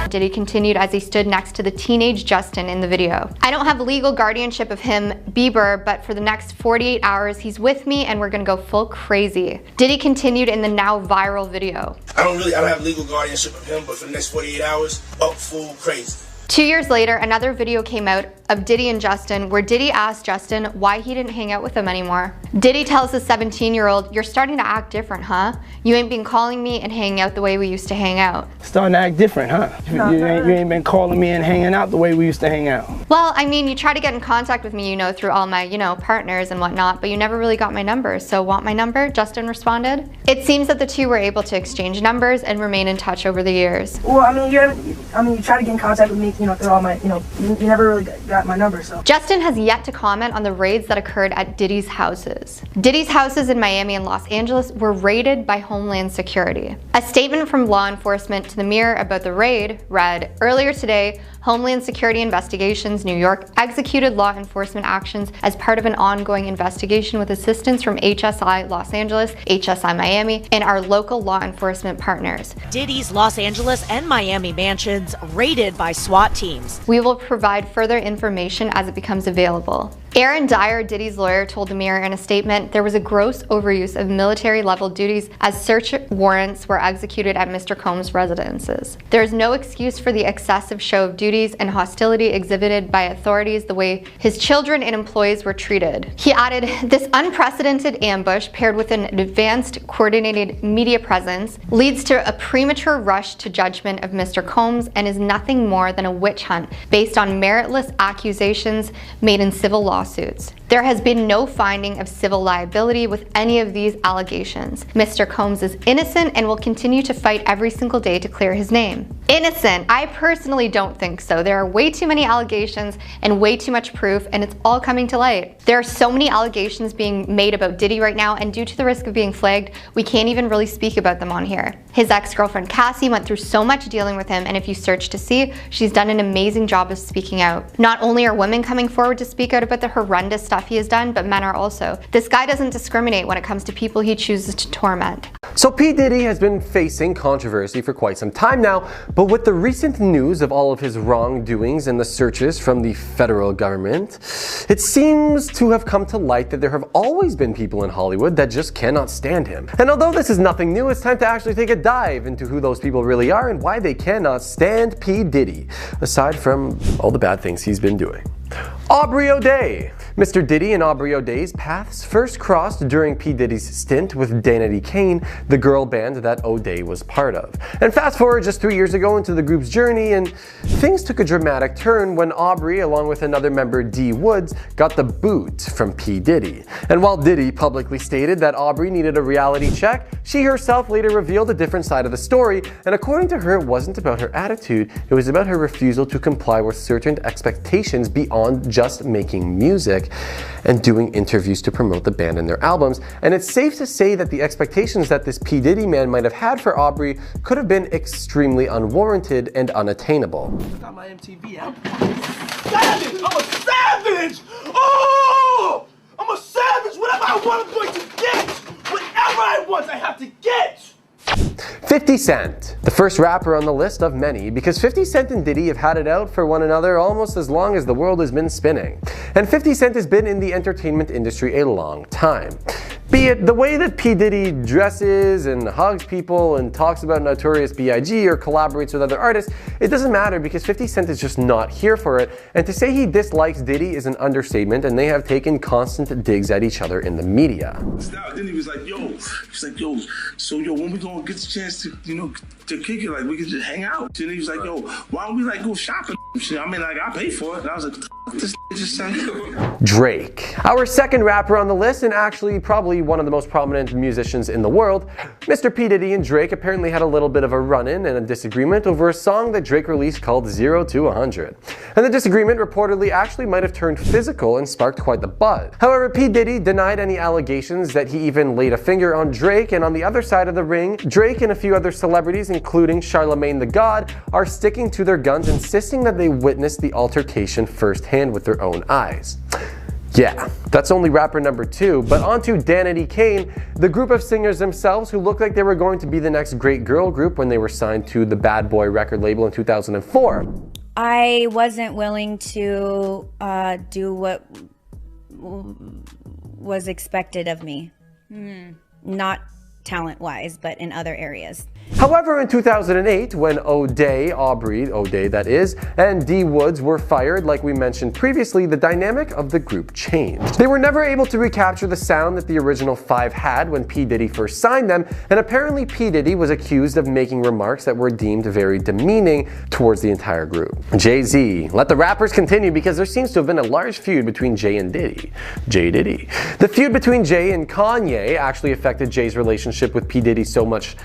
Speaker 18: Diddy continued as he stood next to the teenage Justin in the video. I don't have legal guardianship of him, Bieber, but for the next 48 hours he's with me and we're gonna go full crazy. Diddy continued in the now viral video.
Speaker 22: I don't have legal guardianship of him, but for the next 48 hours, up full crazy.
Speaker 18: 2 years later, another video came out of Diddy and Justin where Diddy asked Justin why he didn't hang out with him anymore. Diddy tells the 17-year-old, "You're starting to act different, huh? You ain't been calling me and hanging out the way we used to hang out."
Speaker 5: Starting to act different, huh? You ain't been calling me and hanging out the way we used to hang out.
Speaker 18: Well, I mean, you try to get in contact with me, through all my, partners and whatnot, but you never really got my number. So want my number? Justin responded. It seems that the two were able to exchange numbers and remain in touch over the years.
Speaker 7: Well, you try to get in contact with me, through all my, you never really got my number, so.
Speaker 18: Justin has yet to comment on the raids that occurred at Diddy's houses. Diddy's houses in Miami and Los Angeles were raided by Homeland Security. A statement from law enforcement to the Mirror about the raid read, "Earlier today, Homeland Security Investigations New York executed law enforcement actions as part of an ongoing investigation with assistance from HSI Los Angeles, HSI Miami, and our local law enforcement partners."
Speaker 8: Diddy's Los Angeles and Miami mansions raided by SWAT teams.
Speaker 18: We will provide further information as it becomes available. Aaron Dyer, Diddy's lawyer, told the Mirror in a statement there was a gross overuse of military-level duties as search warrants were executed at Mr. Combs' residences. There is no excuse for the excessive show of duties and hostility exhibited by authorities the way his children and employees were treated. He added, "This unprecedented ambush paired with an advanced coordinated media presence leads to a premature rush to judgment of Mr. Combs and is nothing more than a witch hunt based on meritless accusations made in civil lawsuits. There has been no finding of civil liability with any of these allegations. Mr. Combs is innocent and will continue to fight every single day to clear his name." Innocent? I personally don't think so. There are way too many allegations and way too much proof, and it's all coming to light. There are so many allegations being made about Diddy right now, and due to the risk of being flagged, we can't even really speak about them on here. His ex-girlfriend Cassie went through so much dealing with him, and if you search to see, she's done an amazing job of speaking out. Not only are women coming forward to speak out about the horrendous stuff he has done, but men are also. This guy doesn't discriminate when it comes to people he chooses to torment.
Speaker 14: So P. Diddy has been facing controversy for quite some time now, but with the recent news of all of his wrongdoings and the searches from the federal government, it seems to have come to light that there have always been people in Hollywood that just cannot stand him. And although this is nothing new, it's time to actually take a dive into who those people really are and why they cannot stand P. Diddy, aside from all the bad things he's been doing. Aubrey O'Day. Mr. Diddy and Aubrey O'Day's paths first crossed during P. Diddy's stint with Danity Kane, the girl band that O'Day was part of. And fast forward just 3 years ago into the group's journey, and things took a dramatic turn when Aubrey, along with another member D. Woods, got the boot from P. Diddy. And while Diddy publicly stated that Aubrey needed a reality check, she herself later revealed a different side of the story, and according to her, it wasn't about her attitude, it was about her refusal to comply with certain expectations beyond just making music and doing interviews to promote the band and their albums. And it's safe to say that the expectations that this P. Diddy man might have had for Aubrey could have been extremely unwarranted and unattainable.
Speaker 7: Got my MTV out.
Speaker 5: savage! I'm a savage! Oh! I'm a savage! Whatever I want, I'm going to get! Whatever I want, I have to get!
Speaker 14: 50 Cent, the first rapper on the list of many, because 50 Cent and Diddy have had it out for one another almost as long as the world has been spinning. And 50 Cent has been in the entertainment industry a long time. Be it the way that P. Diddy dresses and hugs people and talks about Notorious B.I.G. or collaborates with other artists, it doesn't matter because 50 Cent is just not here for it. And to say he dislikes Diddy is an understatement, and they have taken constant digs at each other in the media.
Speaker 6: Then he was like, so when we gonna get the chance to, to kick it, like we could just hang out. And he was like, why don't we like go shopping? I mean, like I pay for it. And I was like, what this just say?
Speaker 14: Drake, our second rapper on the list, and actually probably one of the most prominent musicians in the world. Mr. P. Diddy and Drake apparently had a little bit of a run-in and a disagreement over a song that Drake released called 0 to 100. And the disagreement reportedly actually might have turned physical and sparked quite the buzz. However, P. Diddy denied any allegations that he even laid a finger on Drake, and on the other side of the ring, Drake and a few other celebrities, including Charlemagne the God, are sticking to their guns, insisting that they witnessed the altercation firsthand with their own eyes. Yeah, that's only rapper number 2, but on to Danity Kane, the group of singers themselves who looked like they were going to be the next great girl group when they were signed to the Bad Boy record label in 2004.
Speaker 9: I wasn't willing to do what was expected of me. Not talent-wise, but in other areas.
Speaker 14: However, in 2008, when Aubrey O'Day that is, and D Woods were fired, like we mentioned previously, the dynamic of the group changed. They were never able to recapture the sound that the original 5 had when P. Diddy first signed them, and apparently P. Diddy was accused of making remarks that were deemed very demeaning towards the entire group. Jay-Z, let the rappers continue because there seems to have been a large feud between Jay and Diddy. Jay Diddy. The feud between Jay and Kanye actually affected Jay's relationship with P. Diddy so much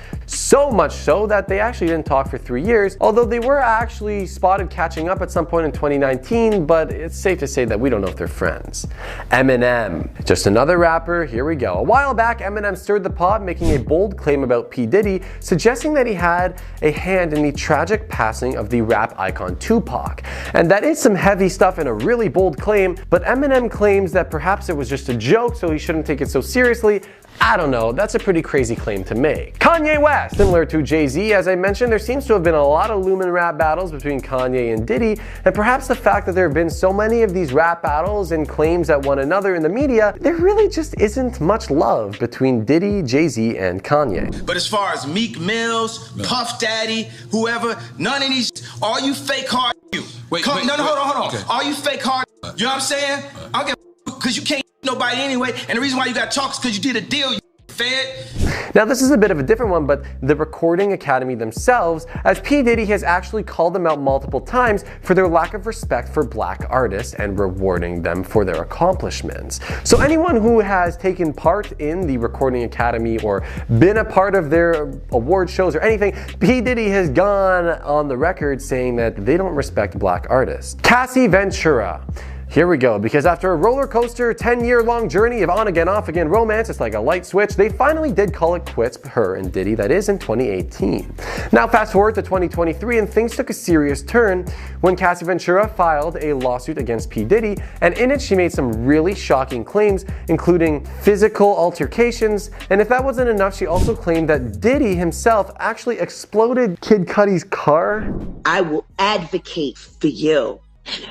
Speaker 14: so that they actually didn't talk for 3 years, although they were actually spotted catching up at some point in 2019, but it's safe to say that we don't know if they're friends. Eminem, just another rapper, here we go. A while back, Eminem stirred the pot, making a bold claim about P. Diddy, suggesting that he had a hand in the tragic passing of the rap icon Tupac. And that is some heavy stuff and a really bold claim, but Eminem claims that perhaps it was just a joke, so he shouldn't take it so seriously. I don't know, that's a pretty crazy claim to make. Kanye West, similar to Jay-Z, as I mentioned, there seems to have been a lot of lumen rap battles between Kanye and Diddy, and perhaps the fact that there have been so many of these rap battles and claims at one another in the media, there really just isn't much love between Diddy, Jay-Z, and Kanye.
Speaker 10: But as far as Meek Mills, Puff Daddy, whoever, none of these, all you fake hard you. Hold on. Okay. All you fake hard, you know what I'm saying? I don't give a because you can't nobody anyway, and the reason why you got talk is because you did a deal, you fed.
Speaker 14: Now this is a bit of a different one, but the Recording Academy themselves, as P. Diddy has actually called them out multiple times for their lack of respect for black artists and rewarding them for their accomplishments. So anyone who has taken part in the Recording Academy or been a part of their award shows or anything, P. Diddy has gone on the record saying that they don't respect black artists. Cassie Ventura. Here we go, because after a roller coaster 10-year-long journey of on-again, off-again romance, it's like a light switch, they finally did call it quits, her and Diddy, that is in 2018. Now fast forward to 2023 and things took a serious turn when Cassie Ventura filed a lawsuit against P. Diddy, and in it she made some really shocking claims, including physical altercations, and if that wasn't enough, she also claimed that Diddy himself actually exploded Kid Cudi's car.
Speaker 24: I will advocate for you.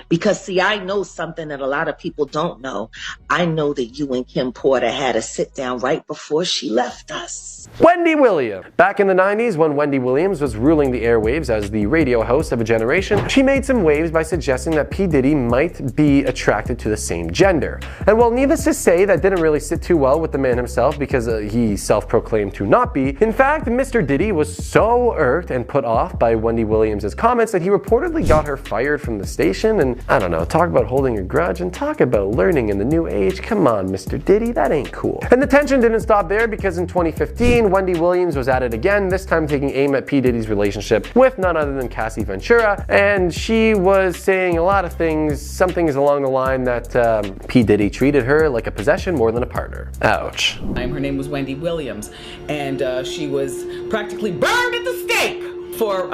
Speaker 24: Because see, I know something that a lot of people don't know. I know that you and Kim Porter had a sit down right before she left us.
Speaker 14: Wendy Williams. Back in the 90s, when Wendy Williams was ruling the airwaves as the radio host of a generation, she made some waves by suggesting that P. Diddy might be attracted to the same gender. And while needless to say, that didn't really sit too well with the man himself because he self-proclaimed to not be. In fact, Mr. Diddy was so irked and put off by Wendy Williams' comments that he reportedly got her fired from the station. And I don't know, talk about holding a grudge and talk about learning in the new age. Come on, Mr. Diddy, that ain't cool. And the tension didn't stop there because in 2015, Wendy Williams was at it again, this time taking aim at P. Diddy's relationship with none other than Cassie Ventura. And she was saying a lot of things, some things along the line that P. Diddy treated her like a possession more than a partner. Ouch.
Speaker 25: Her name was Wendy Williams, and she was practically burned at the stake
Speaker 4: for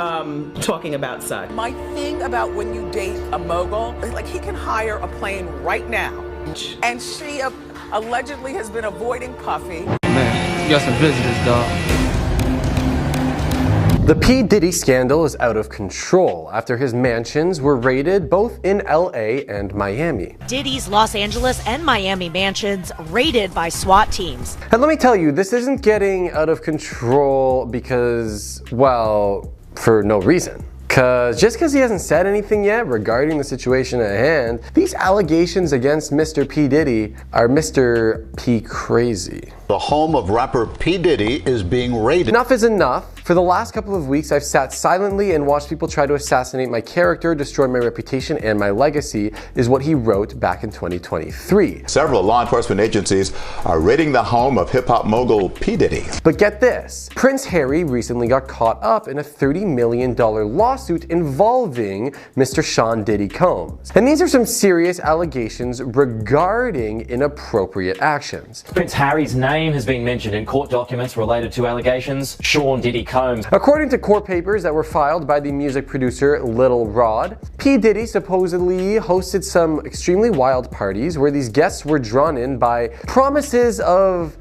Speaker 4: talking about sex.
Speaker 11: My thing about when you date a mogul is like he can hire a plane right now. And she allegedly has been avoiding Puffy.
Speaker 12: Man, you got some visitors, dog.
Speaker 14: The P. Diddy scandal is out of control after his mansions were raided both in LA and Miami.
Speaker 8: Diddy's Los Angeles and Miami mansions raided by SWAT teams.
Speaker 14: And let me tell you, this isn't getting out of control because, well, for no reason. Just because he hasn't said anything yet regarding the situation at hand, these allegations against Mr. P. Diddy are Mr. P. Crazy.
Speaker 15: The home of rapper P. Diddy is being raided.
Speaker 14: Enough is enough. For the last couple of weeks, I've sat silently and watched people try to assassinate my character, destroy my reputation and my legacy, is what he wrote back in 2023.
Speaker 15: Several law enforcement agencies are raiding the home of hip-hop mogul P. Diddy.
Speaker 14: But get this, Prince Harry recently got caught up in a $30 million lawsuit involving Mr. Sean Diddy Combs. And these are some serious allegations regarding inappropriate actions.
Speaker 25: Prince Harry's name has been mentioned in court documents related to allegations. Sean Diddy Combs.
Speaker 14: According to court papers that were filed by the music producer Lil Rod, P. Diddy supposedly hosted some extremely wild parties where these guests were drawn in by promises of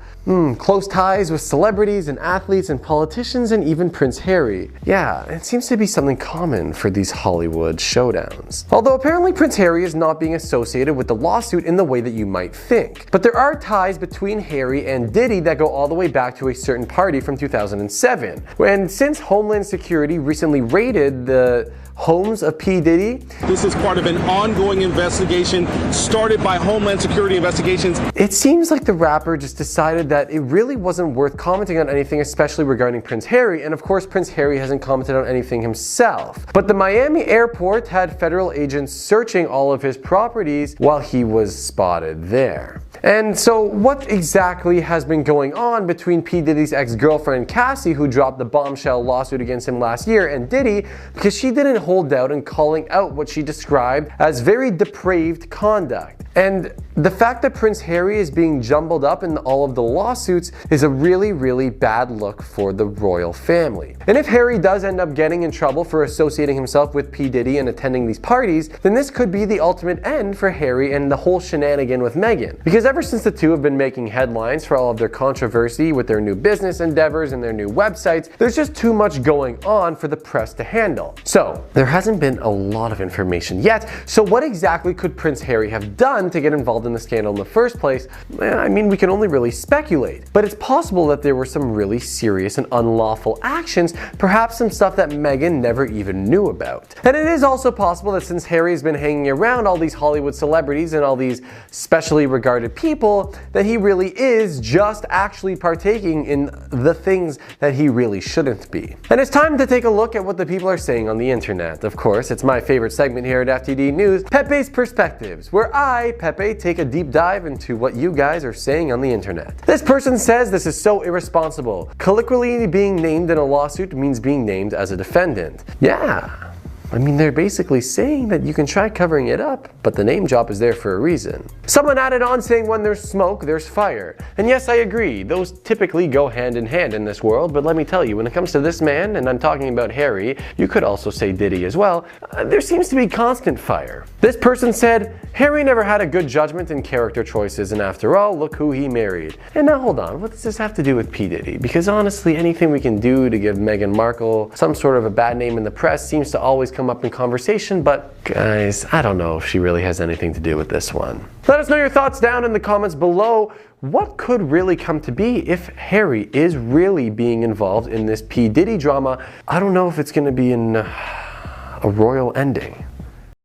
Speaker 14: close ties with celebrities and athletes and politicians and even Prince Harry. Yeah, it seems to be something common for these Hollywood showdowns. Although apparently Prince Harry is not being associated with the lawsuit in the way that you might think. But there are ties between Harry and Diddy that go all the way back to a certain party from 2007. And since Homeland Security recently raided the homes of P. Diddy.
Speaker 26: This is part of an ongoing investigation started by Homeland Security Investigations.
Speaker 14: It seems like the rapper just decided that it really wasn't worth commenting on anything, especially regarding Prince Harry, and of course Prince Harry hasn't commented on anything himself. But the Miami airport had federal agents searching all of his properties while he was spotted there. And so what exactly has been going on between P. Diddy's ex-girlfriend Cassie, who dropped the bombshell lawsuit against him last year, and Diddy, because she didn't hold out in calling out what she described as very depraved conduct. And the fact that Prince Harry is being jumbled up in all of the lawsuits is a really, really bad look for the royal family. And if Harry does end up getting in trouble for associating himself with P. Diddy and attending these parties, then this could be the ultimate end for Harry and the whole shenanigan with Meghan. Because ever since the two have been making headlines for all of their controversy with their new business endeavors and their new websites, there's just too much going on for the press to handle. So there hasn't been a lot of information yet. So what exactly could Prince Harry have done to get involved in the scandal in the first place? I mean, we can only really speculate. But it's possible that there were some really serious and unlawful actions, perhaps some stuff that Meghan never even knew about. And it is also possible that since Harry's been hanging around all these Hollywood celebrities and all these specially regarded people, that he really is just actually partaking in the things that he really shouldn't be. And it's time to take a look at what the people are saying on the internet. Of course, it's my favorite segment here at FTD News, Pepe's Perspectives, where I, Pepe, take a deep dive into what you guys are saying on the internet. This person says this is so irresponsible. Colloquially being named in a lawsuit means being named as a defendant. Yeah. I mean, they're basically saying that you can try covering it up, but the name drop is there for a reason. Someone added on saying when there's smoke, there's fire. And yes, I agree, those typically go hand in hand in this world, but let me tell you, when it comes to this man, and I'm talking about Harry, you could also say Diddy as well, there seems to be constant fire. This person said, Harry never had a good judgment in character choices, and after all, look who he married. And now hold on, what does this have to do with P. Diddy? Because honestly, anything we can do to give Meghan Markle some sort of a bad name in the press seems to always come up in conversation, but guys, I don't know if she really has anything to do with this one. Let us know your thoughts down in the comments below. What could really come to be if Harry is really being involved in this P. Diddy drama? I don't know if it's going to be in a royal ending.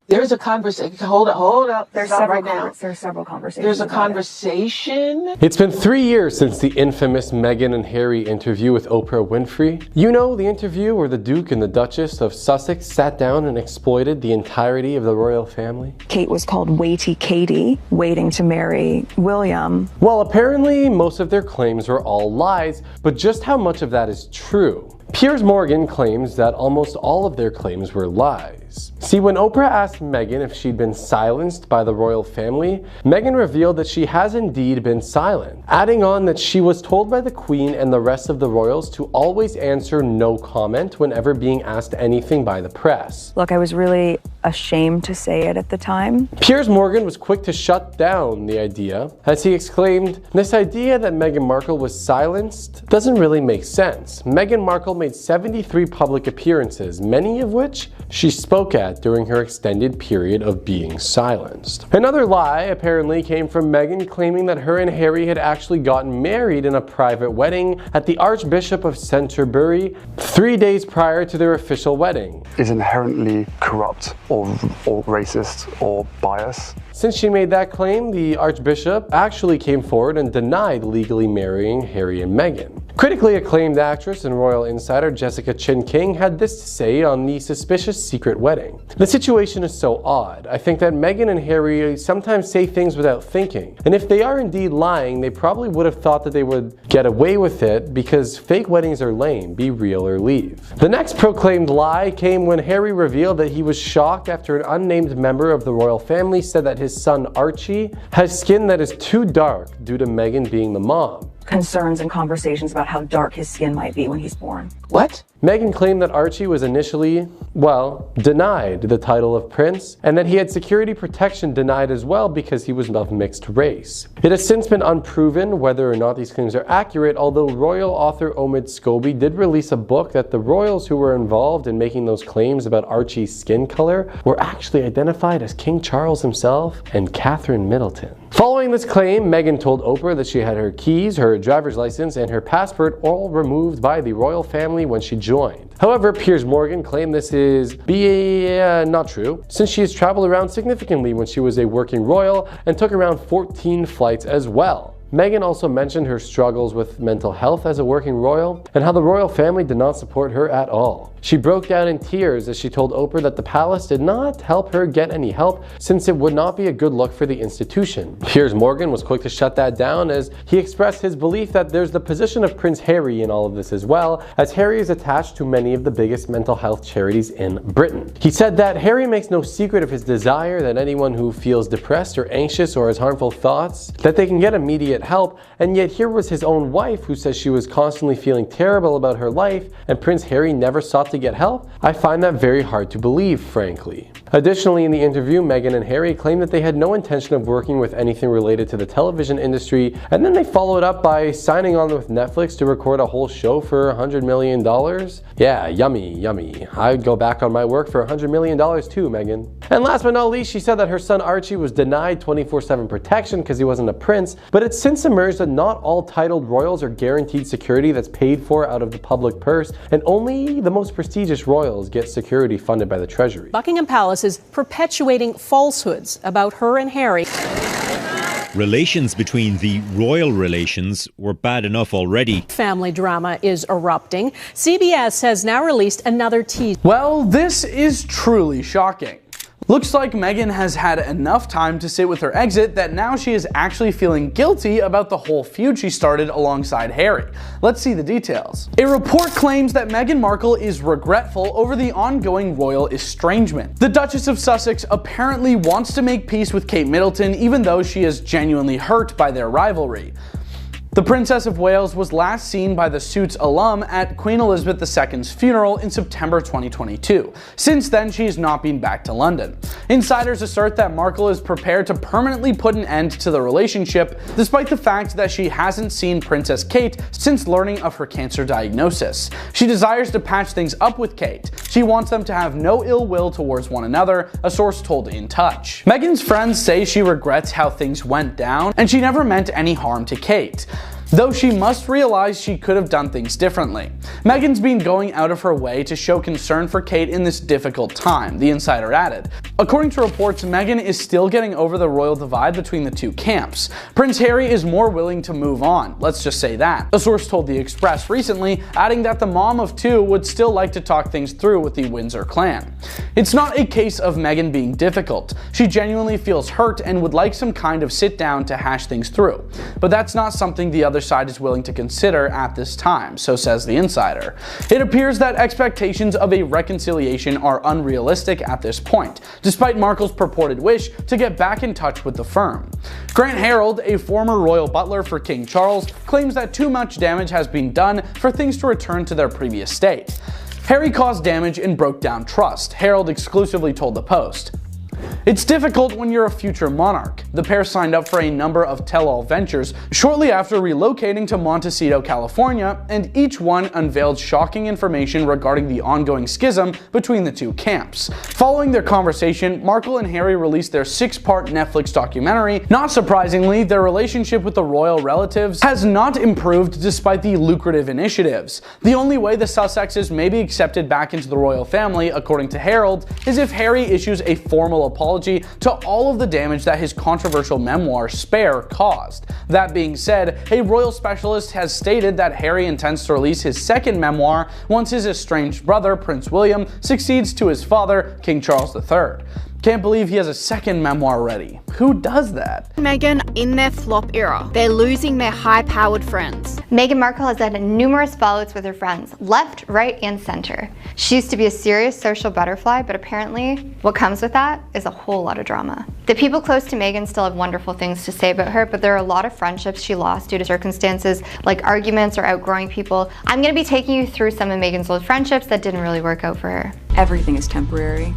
Speaker 27: There's a conversation. Hold up.
Speaker 7: There's
Speaker 27: several
Speaker 7: conversations.
Speaker 27: There's a conversation.
Speaker 14: It's been 3 years since the infamous Meghan and Harry interview with Oprah Winfrey. You know, the interview where the Duke and the Duchess of Sussex sat down and exploited the entirety of the royal family.
Speaker 28: Kate was called Waity Katie, waiting to marry William.
Speaker 14: Well, apparently most of their claims were all lies, but just how much of that is true? Piers Morgan claims that almost all of their claims were lies. lies. See, when Oprah asked Meghan if she'd been silenced by the royal family, Meghan revealed that she has indeed been silent, adding on that she was told by the Queen and the rest of the royals to always answer no comment whenever being asked anything by the press.
Speaker 28: Look, I was really ashamed to say it at the time.
Speaker 14: Piers Morgan was quick to shut down the idea, as he exclaimed, "This idea that Meghan Markle was silenced doesn't really make sense. Meghan Markle made 73 public appearances, many of which she spoke at during her extended period of being silenced." Another lie apparently came from Meghan claiming that her and Harry had actually gotten married in a private wedding at the Archbishop of Canterbury 3 days prior to their official wedding.
Speaker 1: Is inherently corrupt or racist or biased.
Speaker 14: Since she made that claim, the Archbishop actually came forward and denied legally marrying Harry and Meghan. Critically acclaimed actress and royal insider Jessica Chin King had this to say on the suspicious secret wedding. "The situation is so odd. I think that Meghan and Harry sometimes say things without thinking. And if they are indeed lying, they probably would have thought that they would get away with it because fake weddings are lame. Be real or leave." The next proclaimed lie came when Harry revealed that he was shocked after an unnamed member of the royal family said that his son Archie has skin that is too dark due to Meghan being the mom.
Speaker 28: Concerns and conversations about how dark his skin might be when he's born.
Speaker 14: What? Meghan claimed that Archie was initially, denied the title of prince, and that he had security protection denied as well because he was of mixed race. It has since been unproven whether or not these claims are accurate, although royal author Omid Scobie did release a book that the royals who were involved in making those claims about Archie's skin color were actually identified as King Charles himself and Catherine Middleton. Following this claim, Meghan told Oprah that she had her keys, her driver's license, and her passport all removed by the royal family when she joined. However, Piers Morgan claimed this is not true, since she has traveled around significantly when she was a working royal and took around 14 flights as well. Meghan also mentioned her struggles with mental health as a working royal and how the royal family did not support her at all. She broke down in tears as she told Oprah that the palace did not help her get any help since it would not be a good look for the institution. Piers Morgan was quick to shut that down as he expressed his belief that there's the position of Prince Harry in all of this as well, as Harry is attached to many of the biggest mental health charities in Britain. He said that Harry makes no secret of his desire that anyone who feels depressed or anxious or has harmful thoughts, that they can get immediate help, and yet here was his own wife who says she was constantly feeling terrible about her life and Prince Harry never sought to get help? I find that very hard to believe, frankly. Additionally, in the interview, Meghan and Harry claimed that they had no intention of working with anything related to the television industry, and then they followed up by signing on with Netflix to record a whole show for $100 million. Yeah, yummy, yummy. I'd go back on my work for $100 million too, Meghan. And last but not least, she said that her son Archie was denied 24/7 protection because he wasn't a prince, but it's since emerged that not all titled royals are guaranteed security that's paid for out of the public purse, and only the most prestigious royals get security funded by the Treasury.
Speaker 2: Buckingham Palace is perpetuating falsehoods about her and Harry.
Speaker 13: Relations between the royal relations were bad enough already.
Speaker 2: Family drama is erupting. CBS has now released another teaser.
Speaker 16: Well, this is truly shocking. Looks like Meghan has had enough time to sit with her exit that now she is actually feeling guilty about the whole feud she started alongside Harry. Let's see the details. A report claims that Meghan Markle is regretful over the ongoing royal estrangement. The Duchess of Sussex apparently wants to make peace with Kate Middleton even though she is genuinely hurt by their rivalry. The Princess of Wales was last seen by the Suits alum at Queen Elizabeth II's funeral in September 2022. Since then, she has not been back to London. Insiders assert that Markle is prepared to permanently put an end to the relationship, despite the fact that she hasn't seen Princess Kate since learning of her cancer diagnosis. She desires to patch things up with Kate. She wants them to have no ill will towards one another, a source told In Touch. Meghan's friends say she regrets how things went down, and she never meant any harm to Kate, though she must realize she could have done things differently. Meghan's been going out of her way to show concern for Kate in this difficult time, the insider added. According to reports, Meghan is still getting over the royal divide between the two camps. Prince Harry is more willing to move on, let's just say that. A source told The Express recently, adding that the mom of two would still like to talk things through with the Windsor clan. It's not a case of Meghan being difficult. She genuinely feels hurt and would like some kind of sit down to hash things through. But that's not something the other side is willing to consider at this time, so says the insider. It appears that expectations of a reconciliation are unrealistic at this point, despite Markle's purported wish to get back in touch with the firm. Grant Harold, a former royal butler for King Charles, claims that too much damage has been done for things to return to their previous state. Harry caused damage and broke down trust, Harold exclusively told the Post. It's difficult when you're a future monarch. The pair signed up for a number of tell-all ventures shortly after relocating to Montecito, California, and each one unveiled shocking information regarding the ongoing schism between the two camps. Following their conversation, Markle and Harry released their 6-part Netflix documentary. Not surprisingly, their relationship with the royal relatives has not improved despite the lucrative initiatives. The only way the Sussexes may be accepted back into the royal family, according to Harold, is if Harry issues a formal apology to all of the damage that his controversial memoir, Spare, caused. That being said, a royal specialist has stated that Harry intends to release his second memoir once his estranged brother, Prince William, succeeds to his father, King Charles III. Can't believe he has a second memoir ready. Who does that?
Speaker 3: Meghan in their flop era. They're losing their high-powered friends.
Speaker 17: Meghan Markle has had numerous fallouts with her friends, left, right, and center. She used to be a serious social butterfly, but apparently what comes with that is a whole lot of drama. The people close to Meghan still have wonderful things to say about her, but there are a lot of friendships she lost due to circumstances like arguments or outgrowing people. I'm going to be taking you through some of Meghan's old friendships that didn't really work out for her.
Speaker 18: Everything is temporary.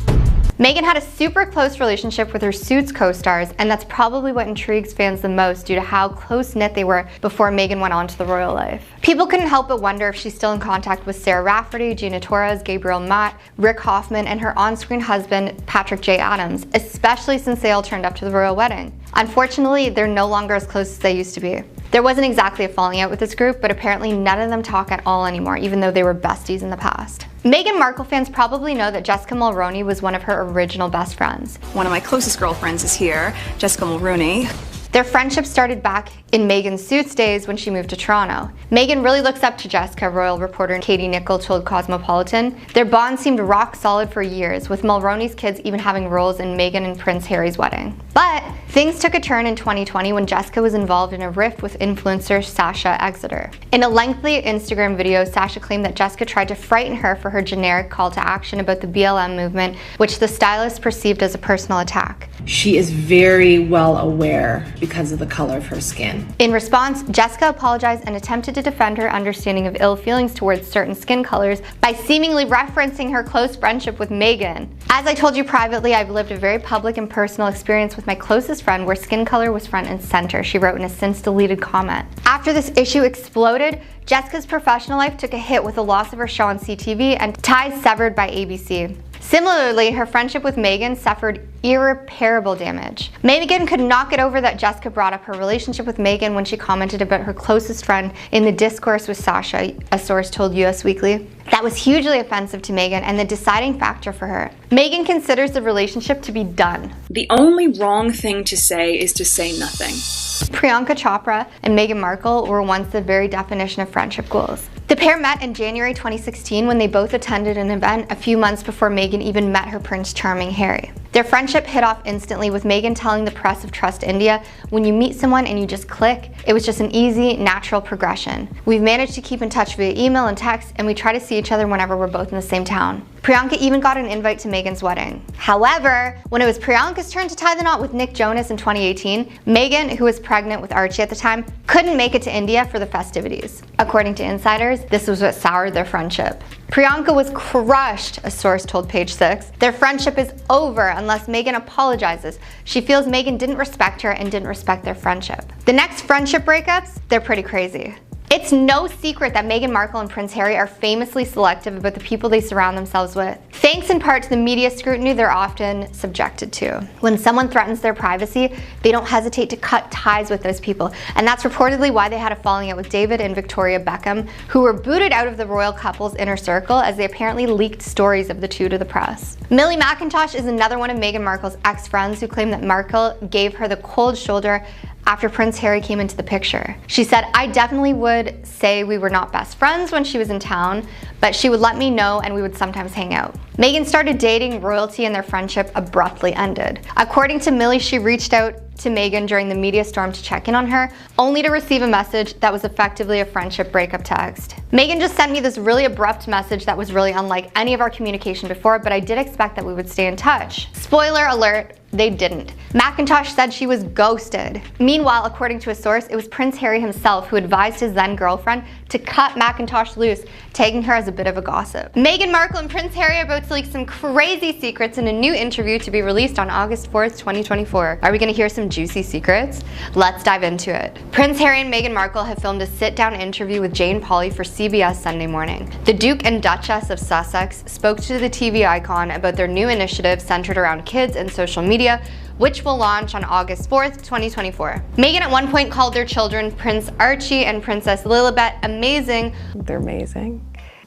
Speaker 17: Meghan had a super close relationship with her Suits co-stars, and that's probably what intrigues fans the most due to how close-knit they were before Meghan went on to the royal life. People couldn't help but wonder if she's still in contact with Sarah Rafferty, Gina Torres, Gabriel Matt, Rick Hoffman, and her on-screen husband, Patrick J. Adams, especially since they all turned up to the royal wedding. Unfortunately, they're no longer as close as they used to be. There wasn't exactly a falling out with this group, but apparently none of them talk at all anymore, even though they were besties in the past. Meghan Markle fans probably know that Jessica Mulroney was one of her original best friends.
Speaker 18: One of my closest girlfriends is here, Jessica Mulroney.
Speaker 17: Their friendship started back in Meghan's Suits days when she moved to Toronto. Meghan really looks up to Jessica, royal reporter Katie Nichol told Cosmopolitan. Their bond seemed rock solid for years, with Mulroney's kids even having roles in Meghan and Prince Harry's wedding. But things took a turn in 2020 when Jessica was involved in a rift with influencer Sasha Exeter. In a lengthy Instagram video, Sasha claimed that Jessica tried to frighten her for her generic call to action about the BLM movement, which the stylist perceived as a personal attack.
Speaker 19: She is very well aware because of the color of her skin.
Speaker 17: In response, Jessica apologized and attempted to defend her understanding of ill feelings towards certain skin colors by seemingly referencing her close friendship with Meghan. As I told you privately, I've lived a very public and personal experience with my closest friend where skin color was front and center, she wrote in a since-deleted comment. After this issue exploded, Jessica's professional life took a hit with the loss of her show on CTV and ties severed by ABC. Similarly, her friendship with Meghan suffered irreparable damage. Meghan could not get over that Jessica brought up her relationship with Meghan when she commented about her closest friend in the discourse with Sasha, a source told Us Weekly. That was hugely offensive to Meghan and the deciding factor for her. Meghan considers the relationship to be done.
Speaker 18: The only wrong thing to say is to say nothing.
Speaker 17: Priyanka Chopra and Meghan Markle were once the very definition of friendship goals. The pair met in January 2016 when they both attended an event a few months before Meghan even met her Prince Charming Harry. Their friendship hit off instantly, with Meghan telling the press of Trust India, "When you meet someone and you just click, it was just an easy, natural progression. We've managed to keep in touch via email and text, and we try to see each other whenever we're both in the same town." Priyanka even got an invite to Meghan's wedding. However, when it was Priyanka's turn to tie the knot with Nick Jonas in 2018, Meghan, who was pregnant with Archie at the time, couldn't make it to India for the festivities. According to insiders, this was what soured their friendship. Priyanka was crushed, a source told Page Six. Their friendship is over unless Meghan apologizes. She feels Meghan didn't respect her and didn't respect their friendship. The next friendship breakups, they're pretty crazy. It It's no secret that Meghan Markle and Prince Harry are famously selective about the people they surround themselves with, thanks in part to the media scrutiny they're often subjected to. When someone threatens their privacy, they don't hesitate to cut ties with those people, and that's reportedly why they had a falling out with David and Victoria Beckham, who were booted out of the royal couple's inner circle as they apparently leaked stories of the two to the press. Millie McIntosh is another one of Meghan Markle's ex-friends who claimed that Markle gave her the cold shoulder after Prince Harry came into the picture. She said, "I definitely would say we were not best friends when she was in town, but she would let me know and we would sometimes hang out." Meghan started dating royalty and their friendship abruptly ended. According to Millie, she reached out to Meghan during the media storm to check in on her, only to receive a message that was effectively a friendship breakup text. "Meghan just sent me this really abrupt message that was really unlike any of our communication before, but I did expect that we would stay in touch." Spoiler alert, they didn't. McIntosh said she was ghosted. Meanwhile, according to a source, it was Prince Harry himself who advised his then girlfriend to cut McIntosh loose, tagging her as a bit of a gossip. Meghan Markle and Prince Harry are about to leak some crazy secrets in a new interview to be released on August 4th, 2024. Are we going to hear some juicy secrets? Let's dive into it. Prince Harry and Meghan Markle have filmed a sit-down interview with Jane Pauley for CBS Sunday Morning. The Duke and Duchess of Sussex spoke to the TV icon about their new initiative centered around kids and social media, which will launch on August 4th, 2024. Meghan at one point called their children Prince Archie and Princess Lilibet amazing.
Speaker 28: They're amazing.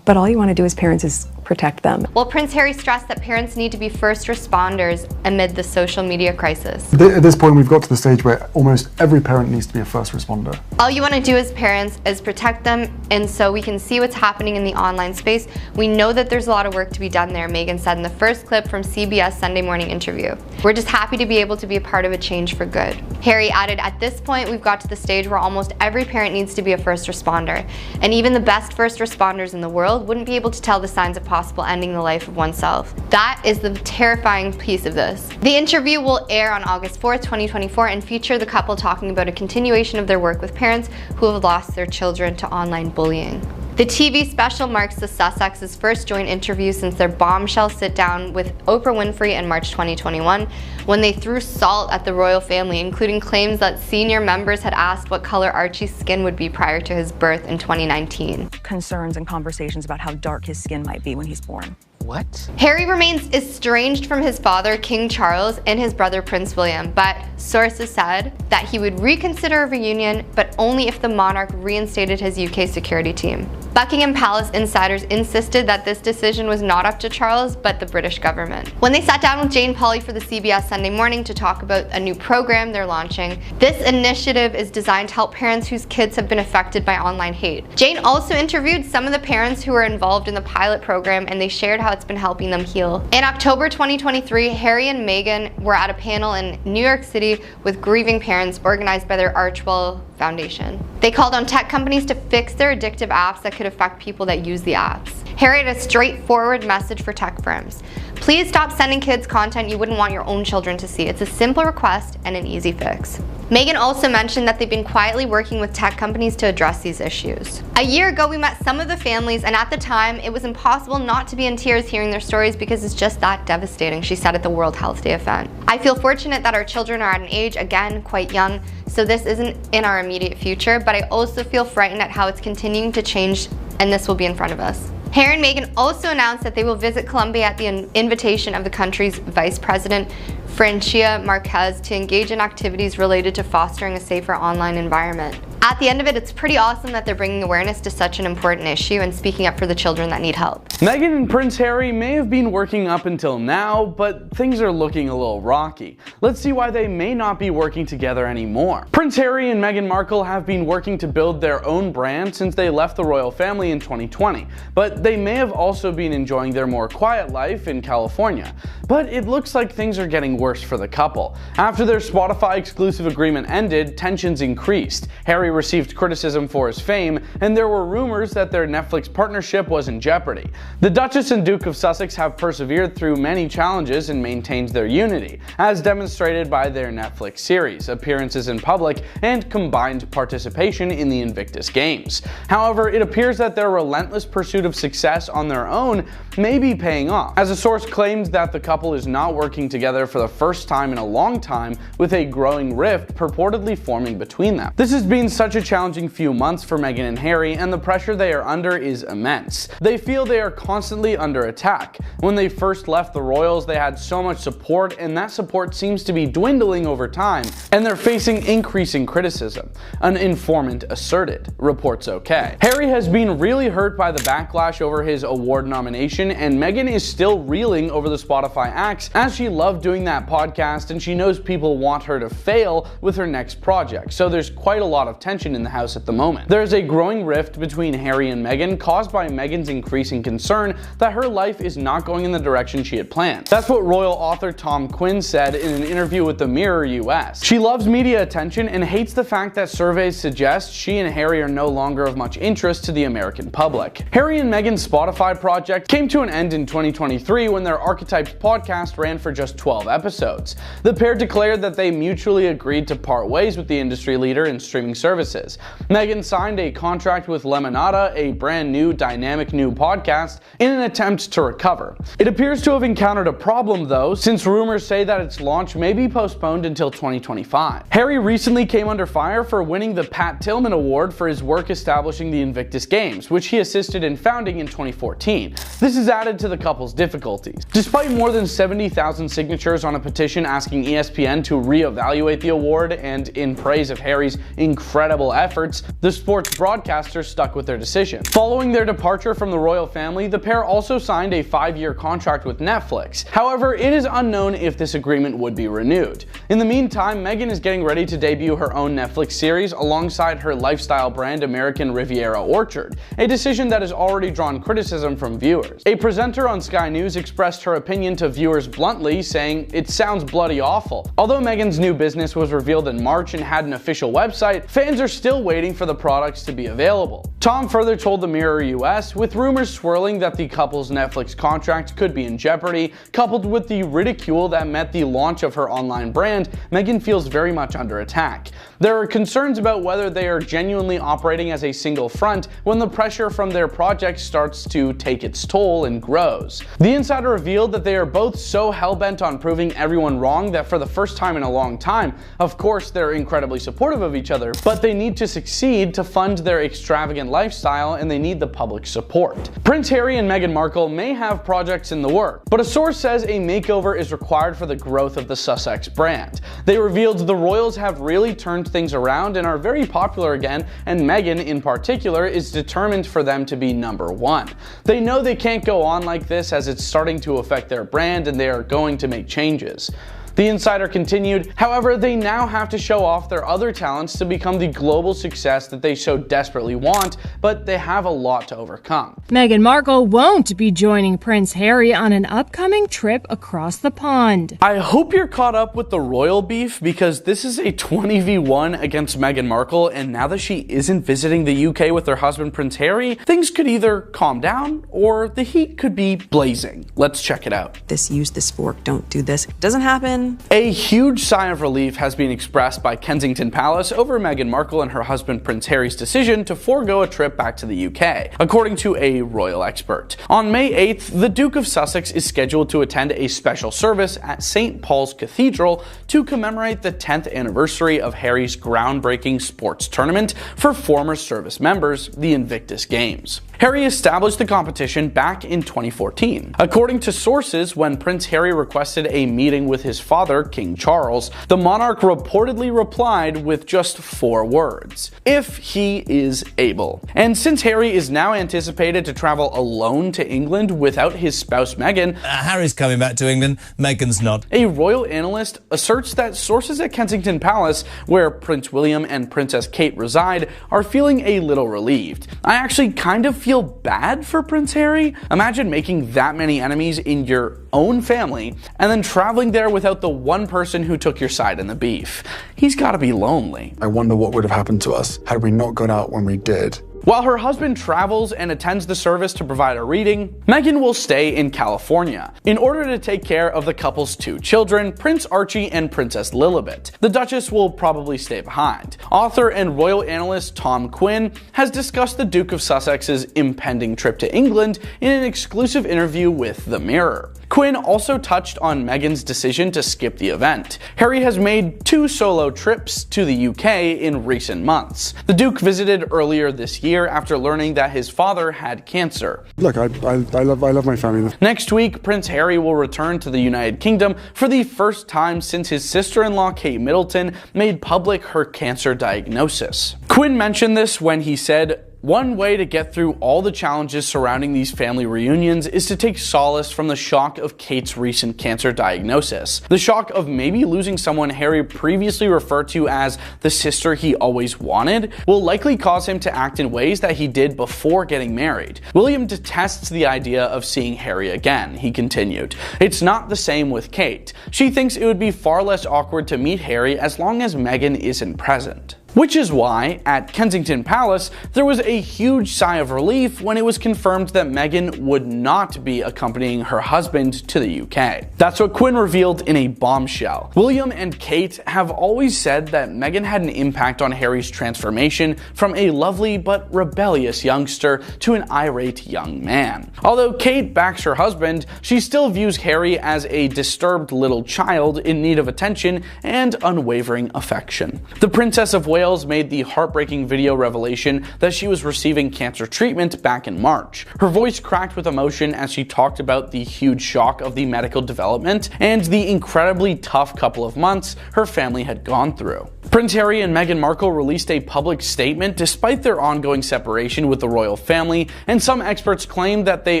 Speaker 28: But all you want to do as parents is protect them.
Speaker 17: While Prince Harry stressed that parents need to be first responders amid the social media crisis.
Speaker 1: At this point, we've got to the stage where almost every parent needs to be a first responder.
Speaker 17: All you want to do as parents is protect them, and so we can see what's happening in the online space. We know that there's a lot of work to be done there, Meghan said in the first clip from CBS Sunday Morning interview. "We're just happy to be able to be a part of a change for good." Harry added, "At this point, we've got to the stage where almost every parent needs to be a first responder, and even the best first responders in the world wouldn't be able to tell the signs of possible ending the life of oneself." That is the terrifying piece of this. The interview will air on August 4th, 2024 and feature the couple talking about a continuation of their work with parents who have lost their children to online bullying. The TV special marks the Sussexes' first joint interview since their bombshell sit-down with Oprah Winfrey in March 2021, when they threw salt at the royal family, including claims that senior members had asked what color Archie's skin would be prior to his birth in 2019.
Speaker 28: Concerns and conversations about how dark his skin might be when he's born.
Speaker 16: What?
Speaker 17: Harry remains estranged from his father, King Charles, and his brother, Prince William, but sources said that he would reconsider a reunion, but only if the monarch reinstated his UK security team. Buckingham Palace insiders insisted that this decision was not up to Charles, but the British government. When they sat down with Jane Pauley for the CBS Sunday Morning to talk about a new program they're launching, this initiative is designed to help parents whose kids have been affected by online hate. Jane also interviewed some of the parents who were involved in the pilot program, and they shared how it's been helping them heal. In October 2023, Harry and Meghan were at a panel in New York City with grieving parents organized by their Archwell Foundation. They called on tech companies to fix their addictive apps that could affect people that use the apps. Harry had a straightforward message for tech firms. "Please stop sending kids content you wouldn't want your own children to see. It's a simple request and an easy fix." Meghan also mentioned that they've been quietly working with tech companies to address these issues. A year ago, we met some of the families, and at the time, it was impossible not to be in tears hearing their stories because it's just that devastating, she said at the World Health Day event. "I feel fortunate that our children are at an age, again, quite young, so this isn't in our immediate future, but I also feel frightened at how it's continuing to change, and this will be in front of us." Harry and Meghan also announced that they will visit Colombia at the invitation of the country's Vice President, Francia Marquez, to engage in activities related to fostering a safer online environment. At the end of it, it's pretty awesome that they're bringing awareness to such an important issue and speaking up for the children that need help.
Speaker 16: Meghan and Prince Harry may have been working up until now, but things are looking a little rocky. Let's see why they may not be working together anymore. Prince Harry and Meghan Markle have been working to build their own brand since they left the royal family in 2020, but they may have also been enjoying their more quiet life in California. But it looks like things are getting worse for the couple. After their Spotify exclusive agreement ended, tensions increased. Harry received criticism for his fame, and there were rumors that their Netflix partnership was in jeopardy. The Duchess and Duke of Sussex have persevered through many challenges and maintained their unity, as demonstrated by their Netflix series, appearances in public, and combined participation in the Invictus Games. However, it appears that their relentless pursuit of success on their own may be paying off, as a source claimed that the couple is not working together for the first time in a long time, with a growing rift purportedly forming between them. This has been such a challenging few months for Meghan and Harry, and the pressure they are under is immense. They feel they are constantly under attack. When they first left the royals, they had so much support, and that support seems to be dwindling over time, and they're facing increasing criticism, an informant asserted, reports OK. Harry has been really hurt by the backlash over his award nomination, and Meghan is still reeling over the Spotify axe, as she loved doing that podcast and she knows people want her to fail with her next project, so there's quite a lot of tension in the house at the moment. There's a growing rift between Harry and Meghan, caused by Meghan's increasing concern that her life is not going in the direction she had planned. That's what royal author Tom Quinn said in an interview with the Mirror US. She loves media attention and hates the fact that surveys suggest she and Harry are no longer of much interest to the American public. Harry and Meghan's Spotify project came to an end in 2023 when their Archetypes podcast ran for just 12 episodes. The pair declared that they mutually agreed to part ways with the industry leader in streaming services. Meghan signed a contract with Lemonada, a brand new, dynamic new podcast, in an attempt to recover. It appears to have encountered a problem though, since rumors say that its launch may be postponed until 2025. Harry recently came under fire for winning the Pat Tillman Award for his work establishing the Invictus Games, which he assisted in founding in 2014. This has added to the couple's difficulties. Despite more than 70,000 signatures on a petition asking ESPN to reevaluate the award and in praise of Harry's incredible efforts, the sports broadcaster stuck with their decision. Following their departure from the royal family, the pair also signed a 5-year contract with Netflix. However, it is unknown if this agreement would be renewed. In the meantime, Meghan is getting ready to debut her own Netflix series alongside her lifestyle brand American Riviera Orchard, a decision that has already drawn criticism from viewers. A presenter on Sky News expressed her opinion to viewers bluntly, saying, "It sounds bloody awful." Although Meghan's new business was revealed in March and had an official website, fans are still waiting for the products to be available. Tom further told the Mirror US, with rumors swirling that the couple's Netflix contract could be in jeopardy, coupled with the ridicule that met the launch of her online brand, Meghan feels very much under attack. There are concerns about whether they are genuinely operating as a single front when the pressure from their project starts to take its toll and grows. The insider revealed that they are both so hell-bent on proving everyone wrong that for the first time in a long time, of course they're incredibly supportive of each other, but they need to succeed to fund their extravagant lifestyle and they need the public support. Prince Harry and Meghan Markle may have projects in the works, but a source says a makeover is required for the growth of the Sussex brand. They revealed the royals have really turned things around and are very popular again, and Meghan in particular is determined for them to be number one. They know they can't go on like this as it's starting to affect their brand and they are going to make changes. The insider continued, however, they now have to show off their other talents to become the global success that they so desperately want, but they have a lot to overcome.
Speaker 5: Meghan Markle won't be joining Prince Harry on an upcoming trip across the pond.
Speaker 16: I hope you're caught up with the royal beef, because this is a 20v1 against Meghan Markle, and now that she isn't visiting the UK with her husband Prince Harry, things could either calm down or the heat could be blazing. Let's check it out.
Speaker 6: Use this fork, don't do this. Doesn't happen.
Speaker 16: A huge sigh of relief has been expressed by Kensington Palace over Meghan Markle and her husband Prince Harry's decision to forego a trip back to the UK, according to a royal expert. On May 8th, the Duke of Sussex is scheduled to attend a special service at St. Paul's Cathedral to commemorate the 10th anniversary of Harry's groundbreaking sports tournament for former service members, the Invictus Games. Harry established the competition back in 2014. According to sources, when Prince Harry requested a meeting with his father, King Charles, the monarch reportedly replied with just 4 words: "If he is able." And since Harry is now anticipated to travel alone to England without his spouse Meghan,
Speaker 9: Harry's coming back to England, Meghan's not.
Speaker 16: A royal analyst asserts that sources at Kensington Palace, where Prince William and Princess Kate reside, are feeling a little relieved. I actually kind of feel bad for Prince Harry. Imagine making that many enemies in your own family and then traveling there without the one person who took your side in the beef. He's gotta be lonely.
Speaker 1: I wonder what would have happened to us had we not gone out when we did.
Speaker 16: While her husband travels and attends the service to provide a reading, Meghan will stay in California in order to take care of the couple's 2 children, Prince Archie and Princess Lilibet. The Duchess will probably stay behind. Author and royal analyst Tom Quinn has discussed the Duke of Sussex's impending trip to England in an exclusive interview with The Mirror. Quinn also touched on Meghan's decision to skip the event. Harry has made 2 solo trips to the UK in recent months. The Duke visited earlier this year after learning that his father had cancer.
Speaker 4: Look, I love my family.
Speaker 16: Next week, Prince Harry will return to the United Kingdom for the first time since his sister-in-law Kate Middleton made public her cancer diagnosis. Quinn mentioned this when he said, "One way to get through all the challenges surrounding these family reunions is to take solace from the shock of Kate's recent cancer diagnosis. The shock of maybe losing someone Harry previously referred to as the sister he always wanted will likely cause him to act in ways that he did before getting married. William detests the idea of seeing Harry again," he continued. "It's not the same with Kate. She thinks it would be far less awkward to meet Harry as long as Meghan isn't present." Which is why, at Kensington Palace, there was a huge sigh of relief when it was confirmed that Meghan would not be accompanying her husband to the UK. That's what Quinn revealed in a bombshell. William and Kate have always said that Meghan had an impact on Harry's transformation from a lovely but rebellious youngster to an irate young man. Although Kate backs her husband, she still views Harry as a disturbed little child in need of attention and unwavering affection. The Princess of Wales made the heartbreaking video revelation that she was receiving cancer treatment back in March. Her voice cracked with emotion as she talked about the huge shock of the medical development and the incredibly tough couple of months her family had gone through. Prince Harry and Meghan Markle released a public statement despite their ongoing separation with the royal family, and some experts claim that they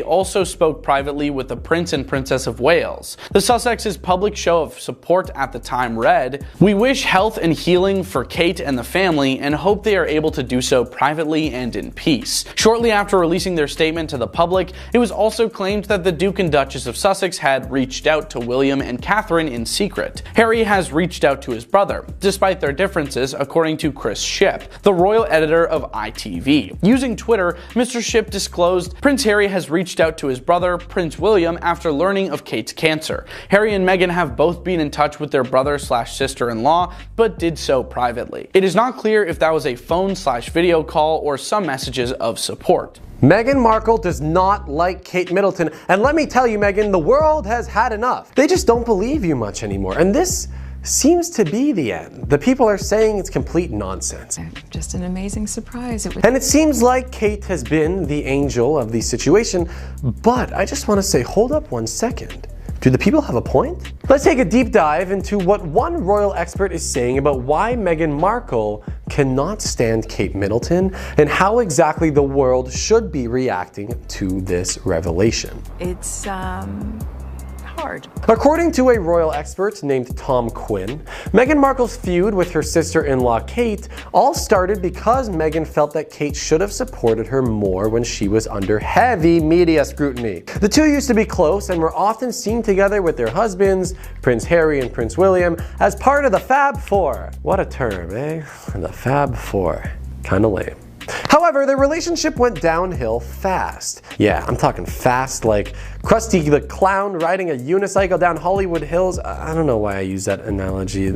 Speaker 16: also spoke privately with the Prince and Princess of Wales. The Sussexes' public show of support at the time read, "We wish health and healing for Kate and the family and hope they are able to do so privately and in peace." Shortly after releasing their statement to the public, it was also claimed that the Duke and Duchess of Sussex had reached out to William and Catherine in secret. Harry has reached out to his brother, despite their differences, according to Chris Shipp, the royal editor of ITV. Using Twitter, Mr. Shipp disclosed Prince Harry has reached out to his brother, Prince William, after learning of Kate's cancer. Harry and Meghan have both been in touch with their brother/sister-in-law, but did so privately. It is not clear if that was a phone/video call or some messages of support.
Speaker 14: Meghan Markle does not like Kate Middleton, and let me tell you, Meghan, the world has had enough. They just don't believe you much anymore, and this seems to be the end. The people are saying it's complete nonsense.
Speaker 6: Just an amazing surprise.
Speaker 14: And it seems like Kate has been the angel of the situation, but I just want to say, hold up one second. Do the people have a point? Let's take a deep dive into what one royal expert is saying about why Meghan Markle cannot stand Kate Middleton and how exactly the world should be reacting to this revelation.
Speaker 6: It's hard.
Speaker 14: According to a royal expert named Tom Quinn, Meghan Markle's feud with her sister-in-law Kate all started because Meghan felt that Kate should have supported her more when she was under heavy media scrutiny. The two used to be close and were often seen together with their husbands, Prince Harry and Prince William, as part of the Fab Four. What a term, eh? The Fab Four. Kinda lame. However, their relationship went downhill fast. Yeah, I'm talking fast, like Krusty the Clown riding a unicycle down Hollywood Hills. I don't know why I use that analogy,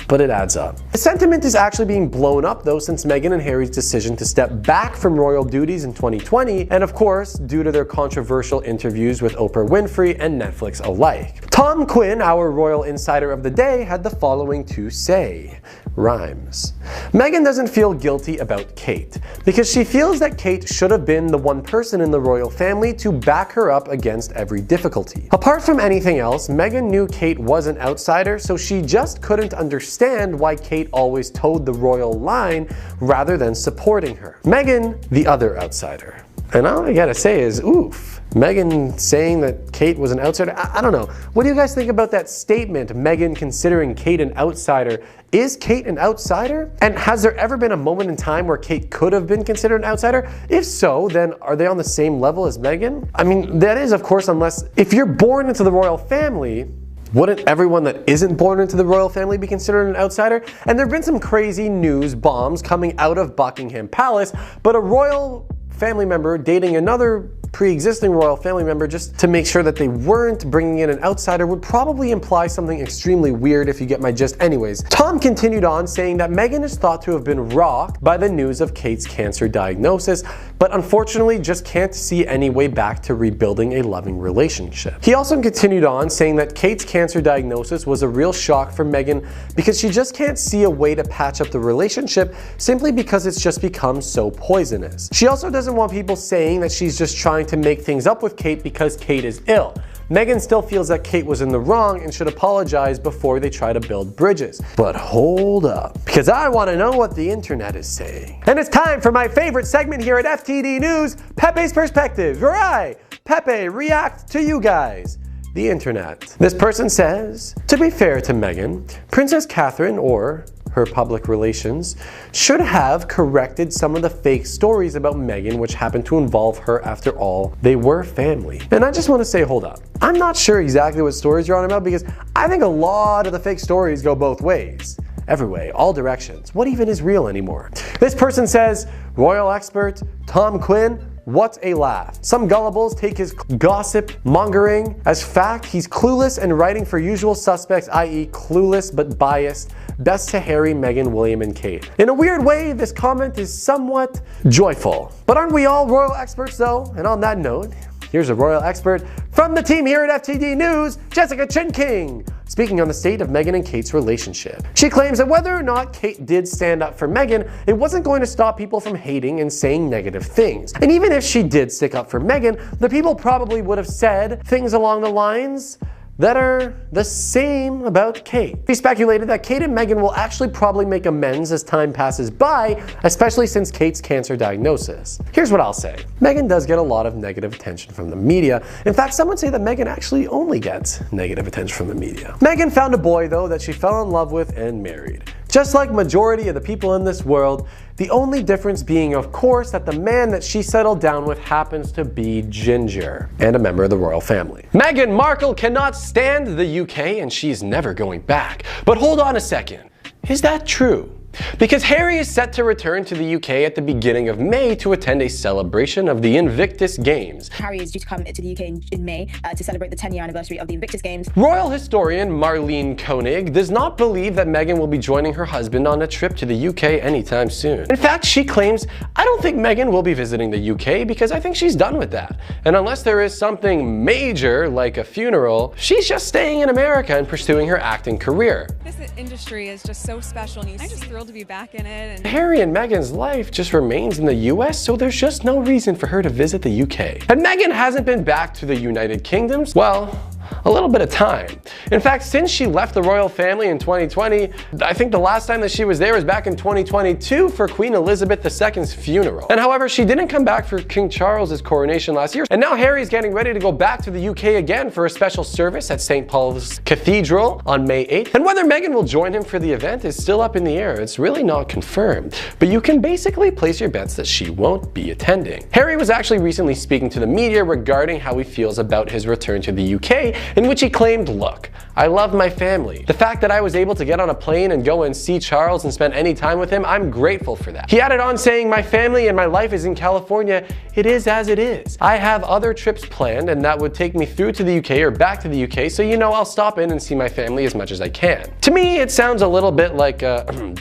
Speaker 14: but it adds up. The sentiment is actually being blown up though since Meghan and Harry's decision to step back from royal duties in 2020, and of course, due to their controversial interviews with Oprah Winfrey and Netflix alike. Tom Quinn, our royal insider of the day, had the following to say. Rhymes. Meghan doesn't feel guilty about Kate because she feels that Kate should have been the one person in the royal family to back her up against every difficulty. Apart from anything else, Meghan knew Kate was an outsider, so she just couldn't understand why Kate always toed the royal line rather than supporting her. Meghan, the other outsider. And all I gotta say is, oof. Meghan saying that Kate was an outsider, I don't know. What do you guys think about that statement, Meghan considering Kate an outsider? Is Kate an outsider? And has there ever been a moment in time where Kate could have been considered an outsider? If so, then are they on the same level as Meghan? I mean, that is, of course, unless if you're born into the royal family, wouldn't everyone that isn't born into the royal family be considered an outsider? And there have been some crazy news bombs coming out of Buckingham Palace, but a royal family member dating another pre-existing royal family member just to make sure that they weren't bringing in an outsider would probably imply something extremely weird, if you get my gist. Anyways, Tom continued on saying that Meghan is thought to have been rocked by the news of Kate's cancer diagnosis, but unfortunately just can't see any way back to rebuilding a loving relationship. He also continued on saying that Kate's cancer diagnosis was a real shock for Meghan because she just can't see a way to patch up the relationship simply because it's just become so poisonous. She also doesn't want people saying that she's just trying to make things up with Kate because Kate is ill. Meghan still feels that Kate was in the wrong and should apologize before they try to build bridges. But hold up, because I want to know what the internet is saying. And it's time for my favorite segment here at FTD News, Pepe's Perspectives, where I, Pepe, react to you guys, the internet. This person says, to be fair to Meghan, Princess Catherine, or her public relations, should have corrected some of the fake stories about Meghan which happened to involve her. After all, they were family. And I just want to say, hold up. I'm not sure exactly what stories you're on about because I think a lot of the fake stories go both ways. Every way, all directions. What even is real anymore? This person says, royal expert Tom Quinn, what a laugh. Some gullibles take his gossip mongering as fact. He's clueless and writing for usual suspects, i.e. clueless but biased. Best to Harry, Meghan, William, and Kate. In a weird way, this comment is somewhat joyful. But aren't we all royal experts though? And on that note, here's a royal expert from the team here at FTD News, Jessica Chin King, speaking on the state of Meghan and Kate's relationship. She claims that whether or not Kate did stand up for Meghan, it wasn't going to stop people from hating and saying negative things. And even if she did stick up for Meghan, the people probably would have said things along the lines that are the same about Kate. He speculated that Kate and Meghan will actually probably make amends as time passes by, especially since Kate's cancer diagnosis. Here's what I'll say. Meghan does get a lot of negative attention from the media. In fact, some would say that Meghan actually only gets negative attention from the media. Meghan found a boy, though, that she fell in love with and married. Just like majority of the people in this world, the only difference being, of course, that the man that she settled down with happens to be ginger and a member of the royal family. Meghan Markle cannot stand the UK and she's never going back. But hold on a second, is that true? Because Harry is set to return to the UK at the beginning of May to attend a celebration of the Invictus Games.
Speaker 10: Harry is due to come to the UK in May to celebrate the 10-year anniversary of the Invictus Games.
Speaker 14: Royal historian Marlene Koenig does not believe that Meghan will be joining her husband on a trip to the UK anytime soon. In fact, she claims, I don't think Meghan will be visiting the UK because I think she's done with that. And unless there is something major like a funeral, she's just staying in America and pursuing her acting career.
Speaker 11: This industry is just so special and I'm just thrilled to be back in it. And
Speaker 14: Harry and Meghan's life just remains in the US, so there's just no reason for her to visit the UK. And Meghan hasn't been back to the United Kingdom, well, a little bit of time. In fact, since she left the royal family in 2020, I think the last time that she was there was back in 2022 for Queen Elizabeth II's funeral. And however, she didn't come back for King Charles's coronation last year. And now Harry's getting ready to go back to the UK again for a special service at St. Paul's Cathedral on May 8th. And whether Meghan will join him for the event is still up in the air. It's really not confirmed. But you can basically place your bets that she won't be attending. Harry was actually recently speaking to the media regarding how he feels about his return to the UK, in which he claimed, look, I love my family. The fact that I was able to get on a plane and go and see Charles and spend any time with him, I'm grateful for that. He added on saying, my family and my life is in California. It is as it is. I have other trips planned and that would take me through to the UK or back to the UK, so you know I'll stop in and see my family as much as I can. To me, it sounds a little bit like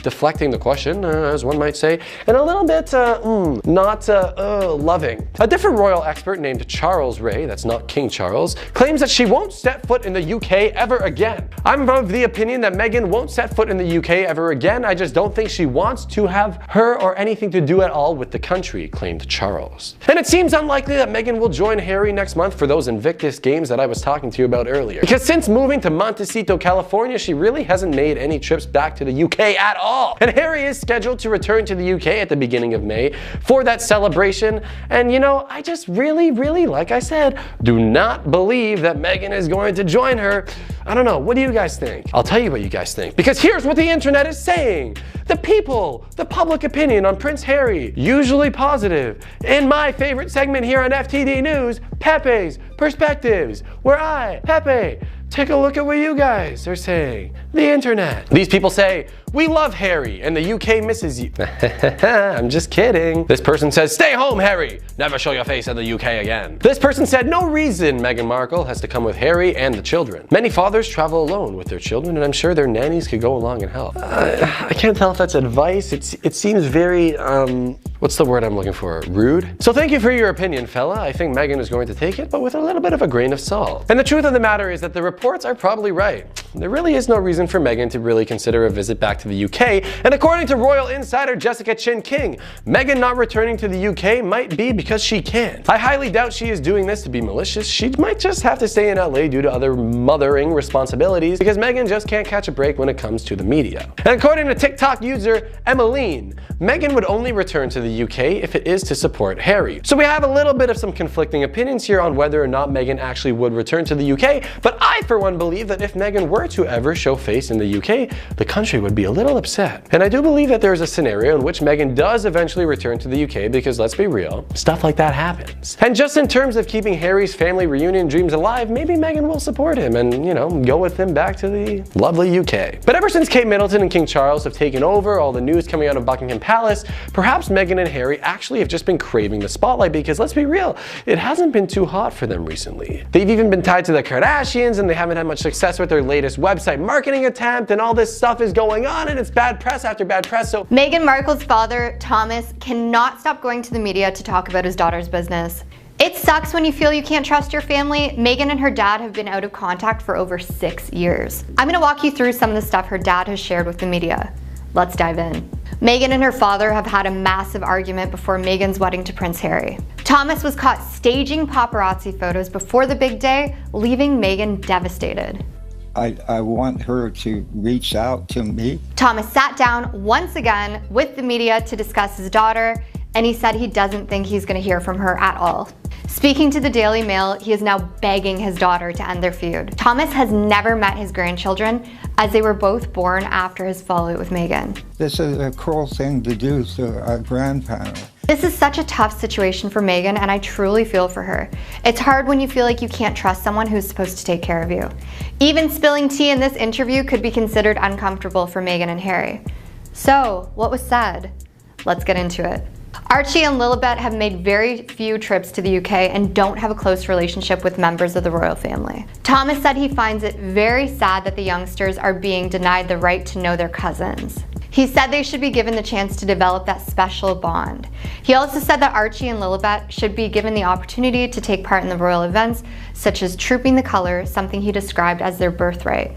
Speaker 14: deflecting the question, as one might say, and a little bit not loving. A different royal expert named Charles Ray, that's not King Charles, claims that she won't set foot in the UK ever again. I'm of the opinion that Meghan won't set foot in the UK ever again. I just don't think she wants to have her or anything to do at all with the country, claimed Charles. And it seems unlikely that Meghan will join Harry next month for those Invictus Games that I was talking to you about earlier. Because since moving to Montecito, California, she really hasn't made any trips back to the UK at all. And Harry is scheduled to return to the UK at the beginning of May for that celebration. And you know, I just really, like I said, do not believe that Meghan is going to join her. I don't know, what do you guys think? I'll tell you what you guys think, because here's what the internet is saying. The people, the public opinion on Prince Harry, usually positive. In my favorite segment here on FTD News, Pepe's Perspectives, where I, Pepe, take a look at what you guys are saying. The internet. These people say, We love Harry, and the UK misses you. I'm just kidding. This person says, stay home, Harry. Never show your face in the UK again. This person said, no reason Meghan Markle has to come with Harry and the children. Many fathers travel alone with their children, and I'm sure their nannies could go along and help. I can't tell if that's advice. It seems very, what's the word I'm looking for? Rude? So thank you for your opinion, fella. I think Meghan is going to take it, but with a little bit of a grain of salt. And the truth of the matter is that the reports are probably right. There really is no reason for Meghan to really consider a visit back to the UK, and according to royal insider Jessica Chin King, Meghan not returning to the UK might be because she can't. I highly doubt she is doing this to be malicious. She might just have to stay in LA due to other mothering responsibilities because Meghan just can't catch a break when it comes to the media. And according to TikTok user Emmeline, Meghan would only return to the UK if it is to support Harry. So we have a little bit of some conflicting opinions here on whether or not Meghan actually would return to the UK, but I for one believe that if Meghan were to ever show face in the UK, the country would be a little upset. And I do believe that there is a scenario in which Meghan does eventually return to the UK because let's be real, stuff like that happens. And just in terms of keeping Harry's family reunion dreams alive, maybe Meghan will support him and, you know, go with him back to the lovely UK. But ever since Kate Middleton and King Charles have taken over all the news coming out of Buckingham Palace, perhaps Meghan and Harry actually have just been craving the spotlight because let's be real, it hasn't been too hot for them recently. They've even been tied to the Kardashians and they haven't had much success with their latest website marketing attempt, and all this stuff is going on and it's bad press after bad press. So
Speaker 17: Meghan Markle's father, Thomas, cannot stop going to the media to talk about his daughter's business. It sucks when you feel you can't trust your family. Meghan and her dad have been out of contact for over 6 years. I'm gonna walk you through some of the stuff her dad has shared with the media. Let's dive in. Meghan and her father have had a massive argument before Meghan's wedding to Prince Harry. Thomas was caught staging paparazzi photos before the big day, leaving Meghan devastated.
Speaker 8: I want her to reach out to me.
Speaker 17: Thomas sat down once again with the media to discuss his daughter, and he said he doesn't think he's going to hear from her at all. Speaking to the Daily Mail, he is now begging his daughter to end their feud. Thomas has never met his grandchildren, as they were both born after his fallout with Meghan.
Speaker 8: This is a cruel thing to do to a grandparent.
Speaker 17: This is such a tough situation for Meghan, and I truly feel for her. It's hard when you feel like you can't trust someone who's supposed to take care of you. Even spilling tea in this interview could be considered uncomfortable for Meghan and Harry. So, what was said? Let's get into it. Archie and Lilibet have made very few trips to the UK and don't have a close relationship with members of the royal family. Thomas said he finds it very sad that the youngsters are being denied the right to know their cousins. He said they should be given the chance to develop that special bond. He also said that Archie and Lilibet should be given the opportunity to take part in the royal events, such as trooping the colour, something he described as their birthright.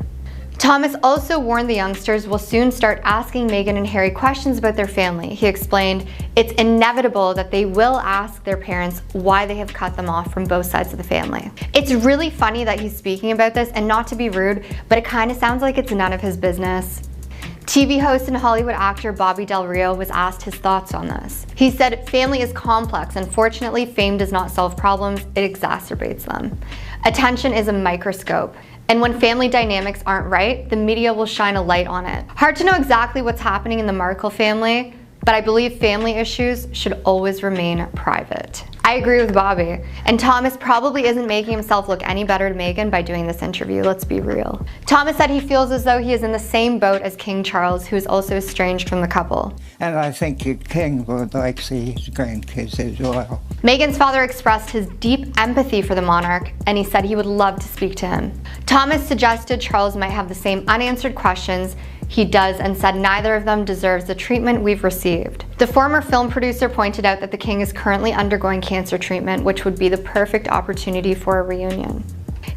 Speaker 17: Thomas also warned the youngsters will soon start asking Meghan and Harry questions about their family. He explained, it's inevitable that they will ask their parents why they have cut them off from both sides of the family. It's really funny that he's speaking about this, and not to be rude, but it kind of sounds like it's none of his business. TV host and Hollywood actor Bobby Del Rio was asked his thoughts on this. He said, family is complex. Unfortunately, fame does not solve problems, it exacerbates them. Attention is a microscope. And when family dynamics aren't right, the media will shine a light on it. Hard to know exactly what's happening in the Markle family, but I believe family issues should always remain private. I agree with Bobby. And Thomas probably isn't making himself look any better to Meghan by doing this interview, let's be real. Thomas said he feels as though he is in the same boat as King Charles, who is also estranged from the couple.
Speaker 8: And I think the king would like to see his grandkids as well.
Speaker 17: Meghan's father expressed his deep empathy for the monarch, and he said he would love to speak to him. Thomas suggested Charles might have the same unanswered questions he does, and said neither of them deserves the treatment we've received. The former film producer pointed out that the king is currently undergoing cancer treatment, which would be the perfect opportunity for a reunion.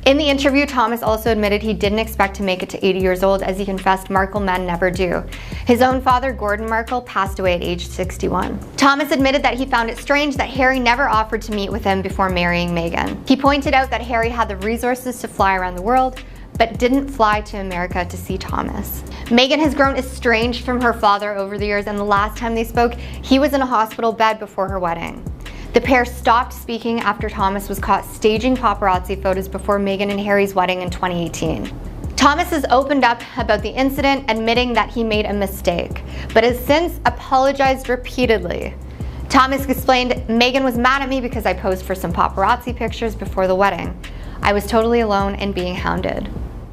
Speaker 17: In the interview, Thomas also admitted he didn't expect to make it to 80 years old, as he confessed Markle men never do. His own father, Gordon Markle, passed away at age 61. Thomas admitted that he found it strange that Harry never offered to meet with him before marrying Meghan. He pointed out that Harry had the resources to fly around the world, but didn't fly to America to see Thomas. Meghan has grown estranged from her father over the years, and the last time they spoke, he was in a hospital bed before her wedding. The pair stopped speaking after Thomas was caught staging paparazzi photos before Meghan and Harry's wedding in 2018. Thomas has opened up about the incident, admitting that he made a mistake, but has since apologized repeatedly. Thomas explained, Meghan was mad at me because I posed for some paparazzi pictures before the wedding. I was totally alone and being hounded.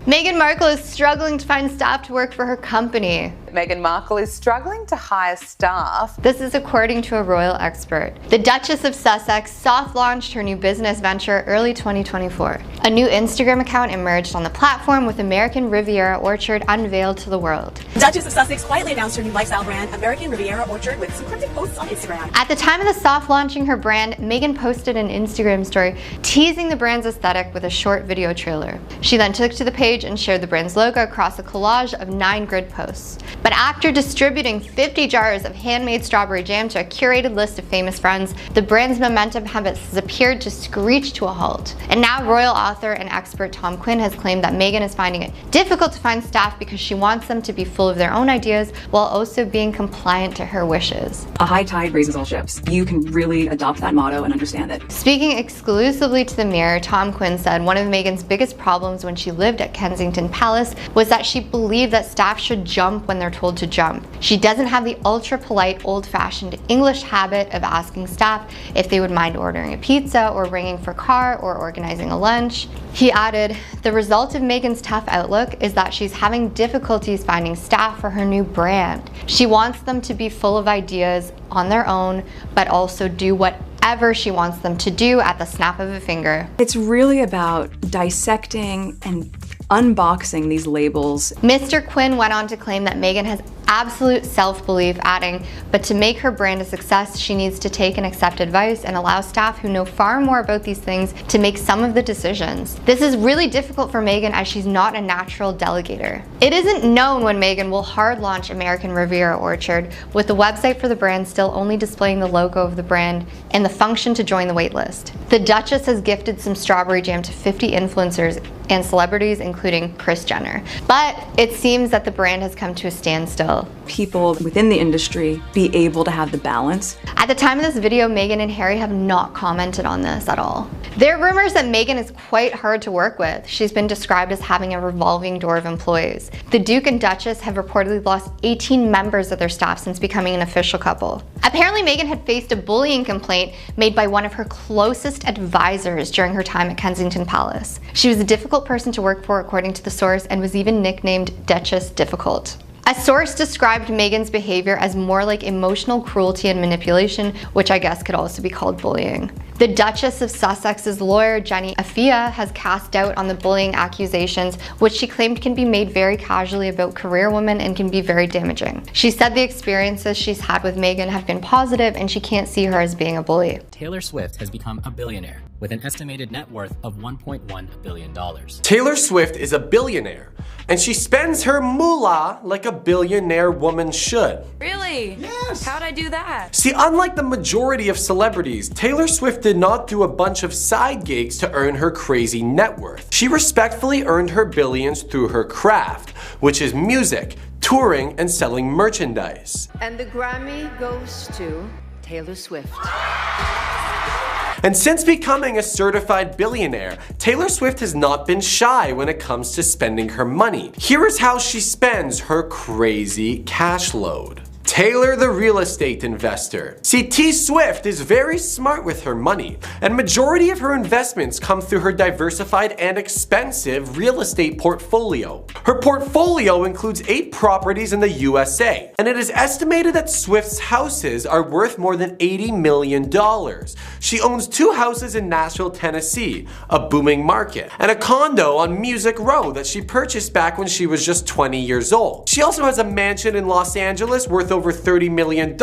Speaker 17: Meghan Markle is struggling to find staff to work for her company.
Speaker 12: Meghan Markle is struggling to hire staff.
Speaker 17: This is according to a royal expert. The Duchess of Sussex soft launched her new business venture early 2024. A new Instagram account emerged on the platform with American Riviera Orchard unveiled to the world.
Speaker 15: Duchess of Sussex quietly announced her new lifestyle brand, American Riviera Orchard, with some cryptic posts on Instagram.
Speaker 17: At the time of the soft launching her brand, Meghan posted an Instagram story teasing the brand's aesthetic with a short video trailer. She then took to the page and shared the brand's logo across a collage of 9 grid posts. But after distributing 50 jars of handmade strawberry jam to a curated list of famous friends, the brand's momentum has appeared to screech to a halt. And now royal author and expert Tom Quinn has claimed that Meghan is finding it difficult to find staff because she wants them to be full of their own ideas while also being compliant to her wishes.
Speaker 15: A high tide raises all ships. You can really adopt that motto and understand it.
Speaker 17: Speaking exclusively to the Mirror, Tom Quinn said one of Meghan's biggest problems when she lived at Kensington Palace was that she believed that staff should jump when they're told to jump. She doesn't have the ultra-polite, old-fashioned English habit of asking staff if they would mind ordering a pizza or ringing for car or organizing a lunch. He added, the result of Meghan's tough outlook is that she's having difficulties finding staff for her new brand. She wants them to be full of ideas on their own, but also do whatever she wants them to do at the snap of a finger.
Speaker 15: It's really about dissecting and unboxing these labels.
Speaker 17: Mr. Quinn went on to claim that Meghan has absolute self-belief, adding, but to make her brand a success, she needs to take and accept advice and allow staff who know far more about these things to make some of the decisions. This is really difficult for Meghan as she's not a natural delegator. It isn't known when Meghan will hard launch American Riviera Orchard, with the website for the brand still only displaying the logo of the brand and the function to join the waitlist. The Duchess has gifted some strawberry jam to 50 influencers and celebrities, including Kris Jenner. But it seems that the brand has come to a standstill.
Speaker 15: People within the industry be able to have the balance.
Speaker 17: At the time of this video, Meghan and Harry have not commented on this at all. There are rumors that Meghan is quite hard to work with. She's been described as having a revolving door of employees. The Duke and Duchess have reportedly lost 18 members of their staff since becoming an official couple. Apparently, Meghan had faced a bullying complaint made by one of her closest advisors during her time at Kensington Palace. She was a difficult person to work for, according to the source, and was even nicknamed Duchess Difficult. A source described Meghan's behavior as more like emotional cruelty and manipulation, which I guess could also be called bullying. The Duchess of Sussex's lawyer, Jenny Afia, has cast doubt on the bullying accusations, which she claimed can be made very casually about career women and can be very damaging. She said the experiences she's had with Meghan have been positive and she can't see her as being a bully.
Speaker 20: Taylor Swift has become a billionaire with an estimated net worth of $1.1 billion.
Speaker 14: Taylor Swift is a billionaire, and she spends her moolah like a billionaire woman should.
Speaker 11: Really? Yes. How'd I do that?
Speaker 14: See, unlike the majority of celebrities, Taylor Swift did not do a bunch of side gigs to earn her crazy net worth. She respectfully earned her billions through her craft, which is music, touring, and selling merchandise.
Speaker 21: And the Grammy goes to Taylor Swift.
Speaker 14: And since becoming a certified billionaire, Taylor Swift has not been shy when it comes to spending her money. Here is how she spends her crazy cash load. Taylor the real estate investor. See, T Swift is very smart with her money, and majority of her investments come through her diversified and expensive real estate portfolio. Her portfolio includes 8 properties in the USA, and it is estimated that Swift's houses are worth more than $80 million. She owns 2 houses in Nashville, Tennessee, a booming market, and a condo on Music Row that she purchased back when she was just 20 years old. She also has a mansion in Los Angeles worth over $30 million,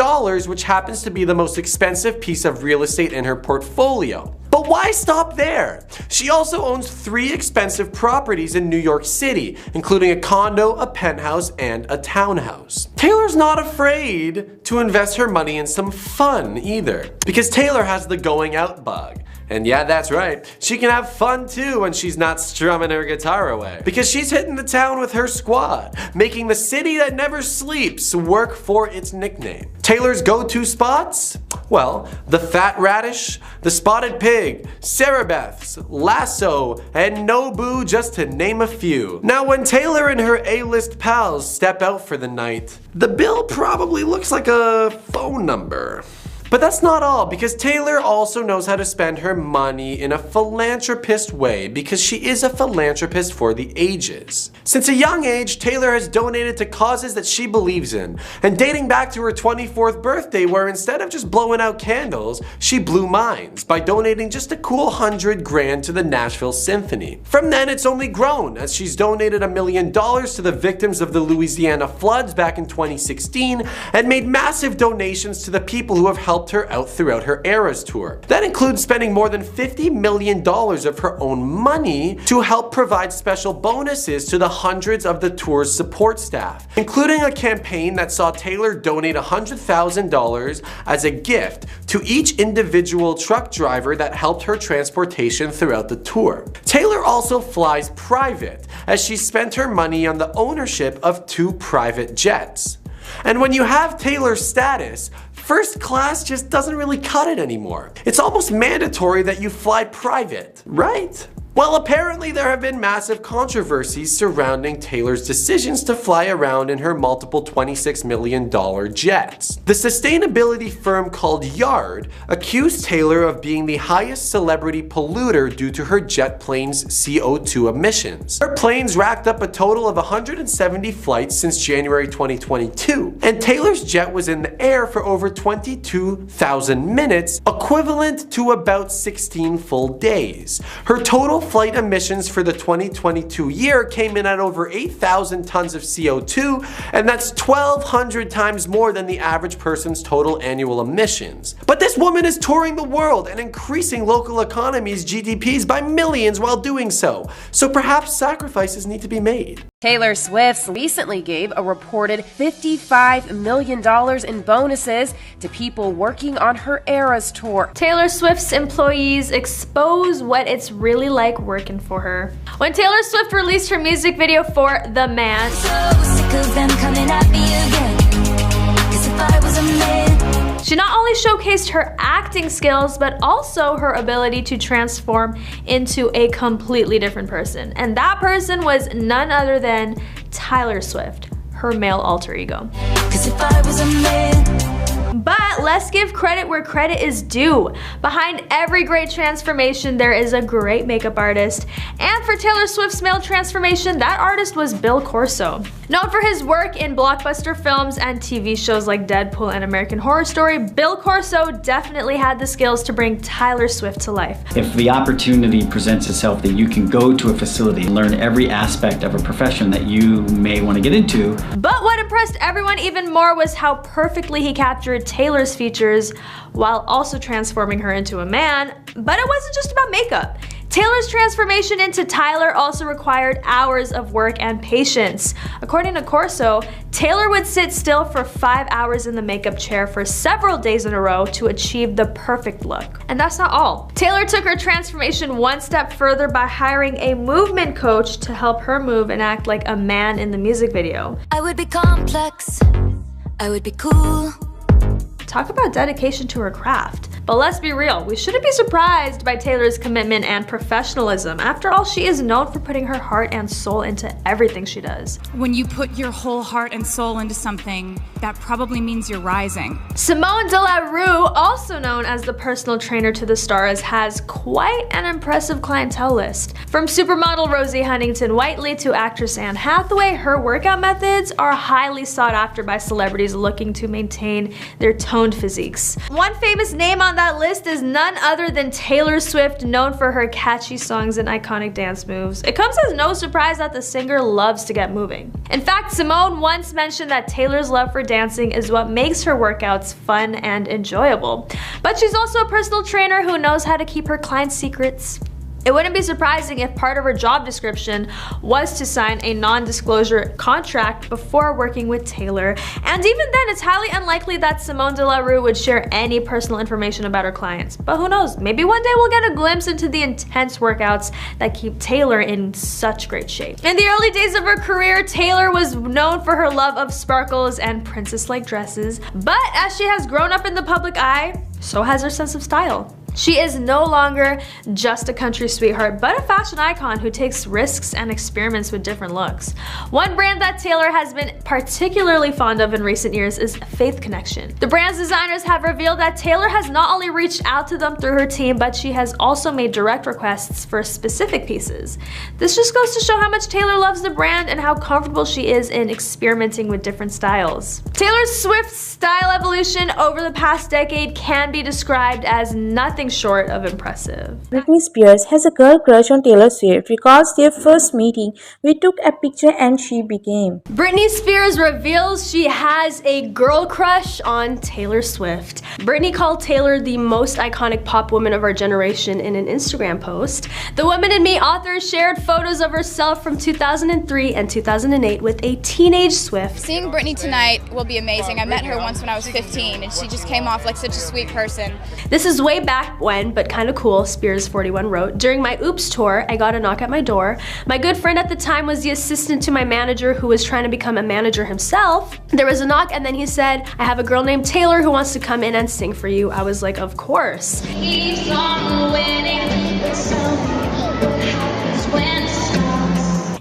Speaker 14: which happens to be the most expensive piece of real estate in her portfolio. But why stop there? She also owns 3 expensive properties in New York City, including a condo, a penthouse, and a townhouse. Taylor's not afraid to invest her money in some fun either, because Taylor has the going out bug. And yeah, that's right, she can have fun too when she's not strumming her guitar away. Because she's hitting the town with her squad, making the city that never sleeps work for its nickname. Taylor's go-to spots? Well, the Fat Radish, the Spotted Pig, Sarah Beth's, Lasso, and Nobu, just to name a few. Now when Taylor and her A-list pals step out for the night, the bill probably looks like a phone number. But that's not all, because Taylor also knows how to spend her money in a philanthropist way, because she is a philanthropist for the ages. Since a young age, Taylor has donated to causes that she believes in, and dating back to her 24th birthday, where instead of just blowing out candles, she blew minds by donating just a cool $100 grand to the Nashville Symphony. From then, it's only grown, as she's donated $1 million to the victims of the Louisiana floods back in 2016, and made massive donations to the people who have helped her out throughout her Eras tour. That includes spending more than $50 million of her own money to help provide special bonuses to the hundreds of the tour's support staff, including a campaign that saw Taylor donate $100,000 as a gift to each individual truck driver that helped her transportation throughout the tour. Taylor also flies private, as she spent her money on the ownership of 2 private jets. And when you have Taylor's status, first class just doesn't really cut it anymore. It's almost mandatory that you fly private, right? Well, apparently there have been massive controversies surrounding Taylor's decisions to fly around in her multiple $26 million jets. The sustainability firm called Yard accused Taylor of being the highest celebrity polluter due to her jet plane's CO2 emissions. Her planes racked up a total of 170 flights since January 2022, and Taylor's jet was in the air for over 22,000 minutes, equivalent to about 16 full days. Her total flight emissions for the 2022 year came in at over 8,000 tons of CO2, and that's 1,200 times more than the average person's total annual emissions. But this woman is touring the world and increasing local economies' GDPs by millions while doing so perhaps sacrifices need to be made.
Speaker 7: Taylor Swift recently gave a reported $55 million in bonuses to people working on her Eras tour.
Speaker 13: Taylor Swift's employees expose what it's really like working for her. When Taylor Swift released her music video for The Man, she not only showcased her acting skills, but also her ability to transform into a completely different person. And that person was none other than Taylor Swift, her male alter ego. But let's give credit where credit is due. Behind every great transformation, there is a great makeup artist. And for Taylor Swift's male transformation, that artist was Bill Corso. Known for his work in blockbuster films and TV shows like Deadpool and American Horror Story, Bill Corso definitely had the skills to bring Taylor Swift to life.
Speaker 22: If the opportunity presents itself that you can go to a facility and learn every aspect of a profession that you may want to get into.
Speaker 13: But what impressed everyone even more was how perfectly he captured Taylor's features while also transforming her into a man. But it wasn't just about makeup. Taylor's transformation into Tyler also required hours of work and patience. According to Corso, Taylor would sit still for 5 hours in the makeup chair for several days in a row to achieve the perfect look. And that's not all. Taylor took her transformation one step further by hiring a movement coach to help her move and act like a man in the music video.
Speaker 23: I would be complex, I would be cool.
Speaker 13: Talk about dedication to her craft. But let's be real, we shouldn't be surprised by Taylor's commitment and professionalism. After all, she is known for putting her heart and soul into everything she does.
Speaker 24: When you put your whole heart and soul into something, that probably means you're rising.
Speaker 13: Simone de la Rue, also known as the personal trainer to the stars, has quite an impressive clientele list. From supermodel Rosie Huntington-Whiteley to actress Anne Hathaway, her workout methods are highly sought after by celebrities looking to maintain their toned physiques. One famous name on that list is none other than Taylor Swift, known for her catchy songs and iconic dance moves. It comes as no surprise that the singer loves to get moving. In fact, Simone once mentioned that Taylor's love for dancing is what makes her workouts fun and enjoyable. But she's also a personal trainer who knows how to keep her clients' secrets. It wouldn't be surprising if part of her job description was to sign a non-disclosure contract before working with Taylor. And even then, it's highly unlikely that Simone de la Rue would share any personal information about her clients. But who knows, maybe one day we'll get a glimpse into the intense workouts that keep Taylor in such great shape. In the early days of her career, Taylor was known for her love of sparkles and princess-like dresses. But as she has grown up in the public eye, so has her sense of style. She is no longer just a country sweetheart, but a fashion icon who takes risks and experiments with different looks. One brand that Taylor has been particularly fond of in recent years is Faith Connection. The brand's designers have revealed that Taylor has not only reached out to them through her team, but she has also made direct requests for specific pieces. This just goes to show how much Taylor loves the brand and how comfortable she is in experimenting with different styles. Taylor Swift's style evolution over the past decade can be described as nothing short of impressive.
Speaker 2: Britney Spears has a girl crush on Taylor Swift. Records their first meeting. We took a picture and she became.
Speaker 13: Britney Spears reveals she has a girl crush on Taylor Swift. Britney called Taylor the most iconic pop woman of our generation in an Instagram post. The Woman in Me author shared photos of herself from 2003 and 2008 with a teenage Swift.
Speaker 3: Seeing Britney tonight will be amazing. I met her once when I was 15 and she just came off like such a sweet person.
Speaker 13: This is way back when, but kinda cool, Spears 41 wrote, "During my Oops tour, I got a knock at my door. My good friend at the time was the assistant to my manager who was trying to become a manager himself. There was a knock and then he said, I have a girl named Taylor who wants to come in and sing for you." I was like, of course. Keeps on winning,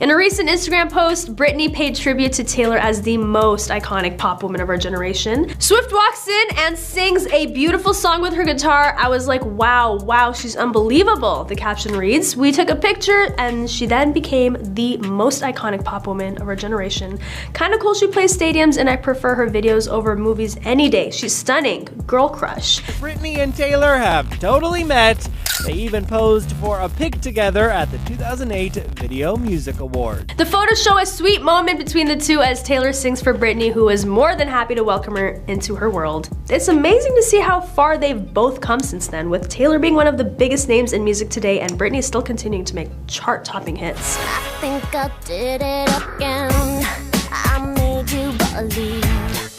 Speaker 13: in a recent Instagram post, Britney paid tribute to Taylor as the most iconic pop woman of our generation. Swift walks in and sings a beautiful song with her guitar. I was like, wow, she's unbelievable. The caption reads, "We took a picture and she then became the most iconic pop woman of our generation. Kinda cool she plays stadiums and I prefer her videos over movies any day. She's stunning. Girl crush."
Speaker 18: Britney and Taylor have totally met. They even posed for a pic together at the 2008 Video Music Award.
Speaker 13: The photos show a sweet moment between the two as Taylor sings for Britney, who is more than happy to welcome her into her world. It's amazing to see how far they've both come since then, with Taylor being one of the biggest names in music today and Britney still continuing to make chart-topping hits.
Speaker 23: I think I did it again. I made you believe.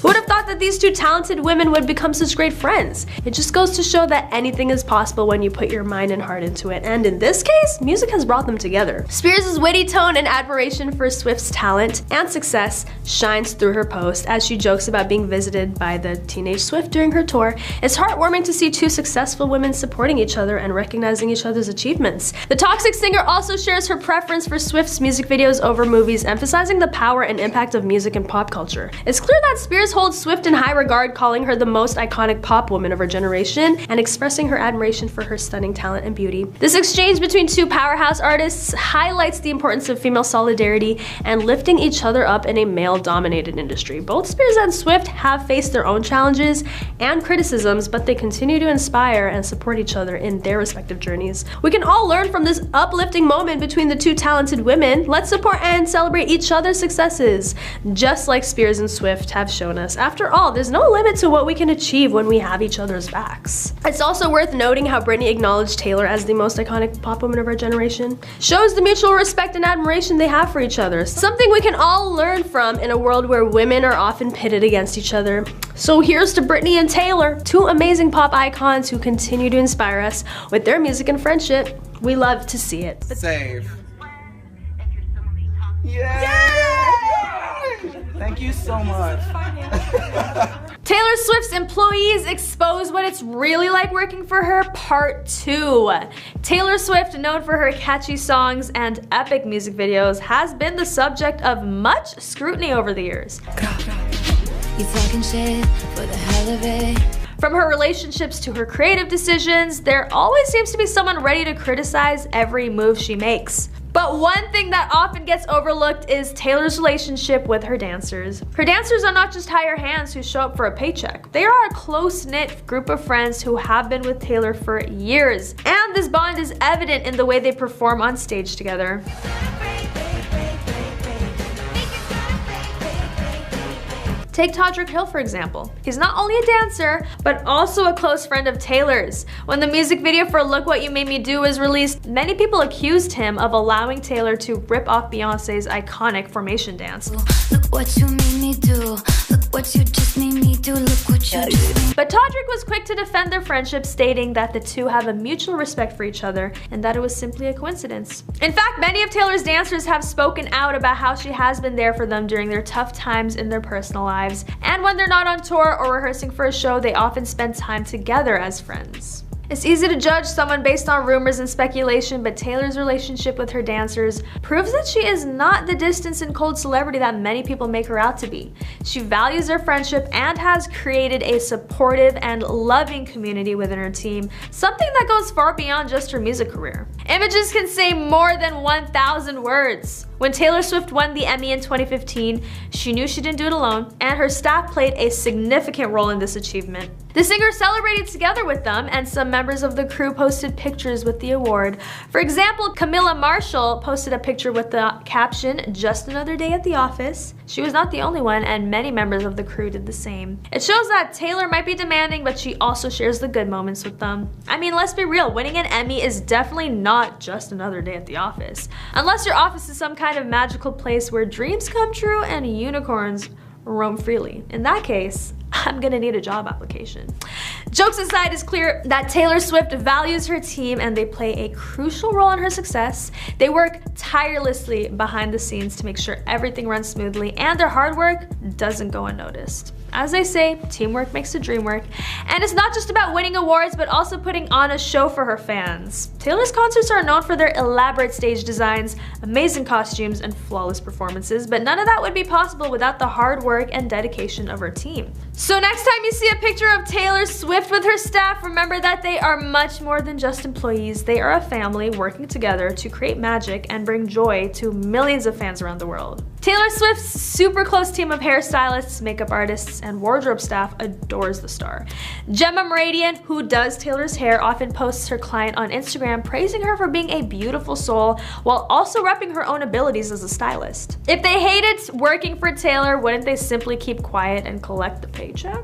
Speaker 13: Who would have thought that these two talented women would become such great friends? It just goes to show that anything is possible when you put your mind and heart into it, and in this case, music has brought them together. Spears' witty tone and admiration for Swift's talent and success shines through her post as she jokes about being visited by the teenage Swift during her tour. It's heartwarming to see two successful women supporting each other and recognizing each other's achievements. The Toxic singer also shares her preference for Swift's music videos over movies, emphasizing the power and impact of music in pop culture. It's clear that Spears holds Swift in high regard, calling her the most iconic pop woman of her generation and expressing her admiration for her stunning talent and beauty. This exchange between two powerhouse artists highlights the importance of female solidarity and lifting each other up in a male-dominated industry. Both Spears and Swift have faced their own challenges and criticisms, but they continue to inspire and support each other in their respective journeys. We can all learn from this uplifting moment between the two talented women. Let's support and celebrate each other's successes, just like Spears and Swift have shown us. After all, there's no limit to what we can achieve when we have each other's backs. It's also worth noting how Britney acknowledged Taylor as the most iconic pop woman of our generation. Shows the mutual respect and admiration they have for each other. Something we can all learn from in a world where women are often pitted against each other. So here's to Britney and Taylor, two amazing pop icons who continue to inspire us with their music and friendship. We love to see it.
Speaker 19: Save. Yeah! Thank you so much.
Speaker 13: Taylor Swift's employees expose what it's really like working for her, Part 2. Taylor Swift, known for her catchy songs and epic music videos, has been the subject of much scrutiny over the years.
Speaker 23: You talking shit for the hell of it.
Speaker 13: From her relationships to her creative decisions, there always seems to be someone ready to criticize every move she makes. But one thing that often gets overlooked is Taylor's relationship with her dancers. Her dancers are not just hired hands who show up for a paycheck. They are a close-knit group of friends who have been with Taylor for years. And this bond is evident in the way they perform on stage together. Take Todrick Hill, for example. He's not only a dancer, but also a close friend of Taylor's. When the music video for Look What You Made Me Do was released, many people accused him of allowing Taylor to rip off Beyonce's iconic formation dance.
Speaker 23: Look what you made me do. Look what you just made me do. Look what you just made me do.
Speaker 13: But Todrick was quick to defend their friendship, stating that the two have a mutual respect for each other and that it was simply a coincidence. In fact, many of Taylor's dancers have spoken out about how she has been there for them during their tough times in their personal lives. And when they're not on tour or rehearsing for a show, they often spend time together as friends. It's easy to judge someone based on rumors and speculation, but Taylor's relationship with her dancers proves that she is not the distant and cold celebrity that many people make her out to be. She values their friendship and has created a supportive and loving community within her team, something that goes far beyond just her music career. Images can say more than 1,000 words. When Taylor Swift won the Emmy in 2015, she knew she didn't do it alone, and her staff played a significant role in this achievement. The singer celebrated together with them, and some members of the crew posted pictures with the award. For example, Camilla Marshall posted a picture with the caption, "Just another day at the office." She was not the only one, and many members of the crew did the same. It shows that Taylor might be demanding, but she also shares the good moments with them. I mean, let's be real, winning an Emmy is definitely not just another day at the office. Unless your office is some kind of magical place where dreams come true and unicorns roam freely. In that case, I'm gonna need a job application. Jokes aside, it's clear that Taylor Swift values her team and they play a crucial role in her success. They work tirelessly behind the scenes to make sure everything runs smoothly, and their hard work doesn't go unnoticed. As they say, teamwork makes the dream work, and it's not just about winning awards, but also putting on a show for her fans. Taylor's concerts are known for their elaborate stage designs, amazing costumes, and flawless performances, but none of that would be possible without the hard work and dedication of her team. So next time you see a picture of Taylor Swift with her staff, remember that they are much more than just employees. They are a family working together to create magic and bring joy to millions of fans around the world. Taylor Swift's super close team of hairstylists, makeup artists, and wardrobe staff adores the star. Gemma Meridian, who does Taylor's hair, often posts her client on Instagram praising her for being a beautiful soul while also repping her own abilities as a stylist. If they hated working for Taylor, wouldn't they simply keep quiet and collect the paycheck?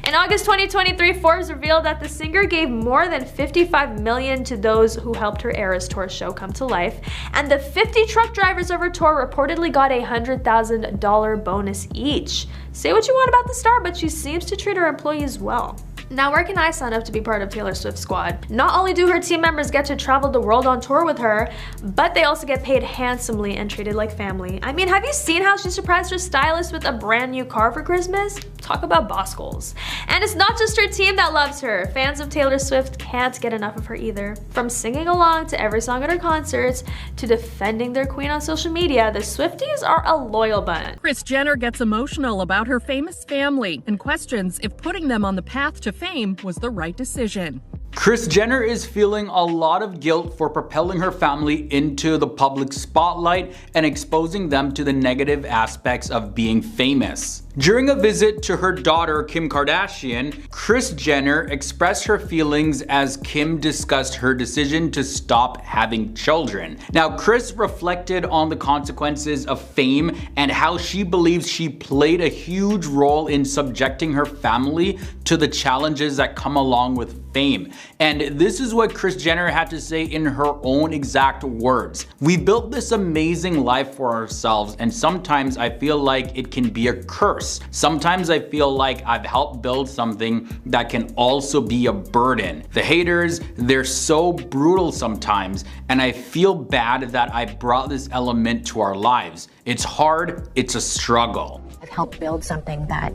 Speaker 13: In August 2023, Forbes revealed that the singer gave more than $55 million to those who helped her Eras Tour show come to life, and the 50 truck drivers of her tour reportedly got a $100,000 bonus each. Say what you want about the star, but she seems to treat her employees well. Now, where can I sign up to be part of Taylor Swift's squad? Not only do her team members get to travel the world on tour with her, but they also get paid handsomely and treated like family. I mean, have you seen how she surprised her stylist with a brand new car for Christmas? Talk about boss goals. And it's not just her team that loves her. Fans of Taylor Swift can't get enough of her either. From singing along to every song at her concerts, to defending their queen on social media, the Swifties are a loyal bunch.
Speaker 1: Kris Jenner gets emotional about her famous family and questions if putting them on the path to fame was the right decision.
Speaker 4: Kris Jenner is feeling a lot of guilt for propelling her family into the public spotlight and exposing them to the negative aspects of being famous. During a visit to her daughter Kim Kardashian, Kris Jenner expressed her feelings as Kim discussed her decision to stop having children. Now, Kris reflected on the consequences of fame and how she believes she played a huge role in subjecting her family to the challenges that come along with fame. And this is what Kris Jenner had to say in her own exact words. "We built this amazing life for ourselves, and sometimes I feel like it can be a curse. Sometimes I feel like I've helped build something that can also be a burden. The haters, they're so brutal sometimes, and I feel bad that I brought this element to our lives. It's hard, it's a struggle."
Speaker 5: I've helped build something that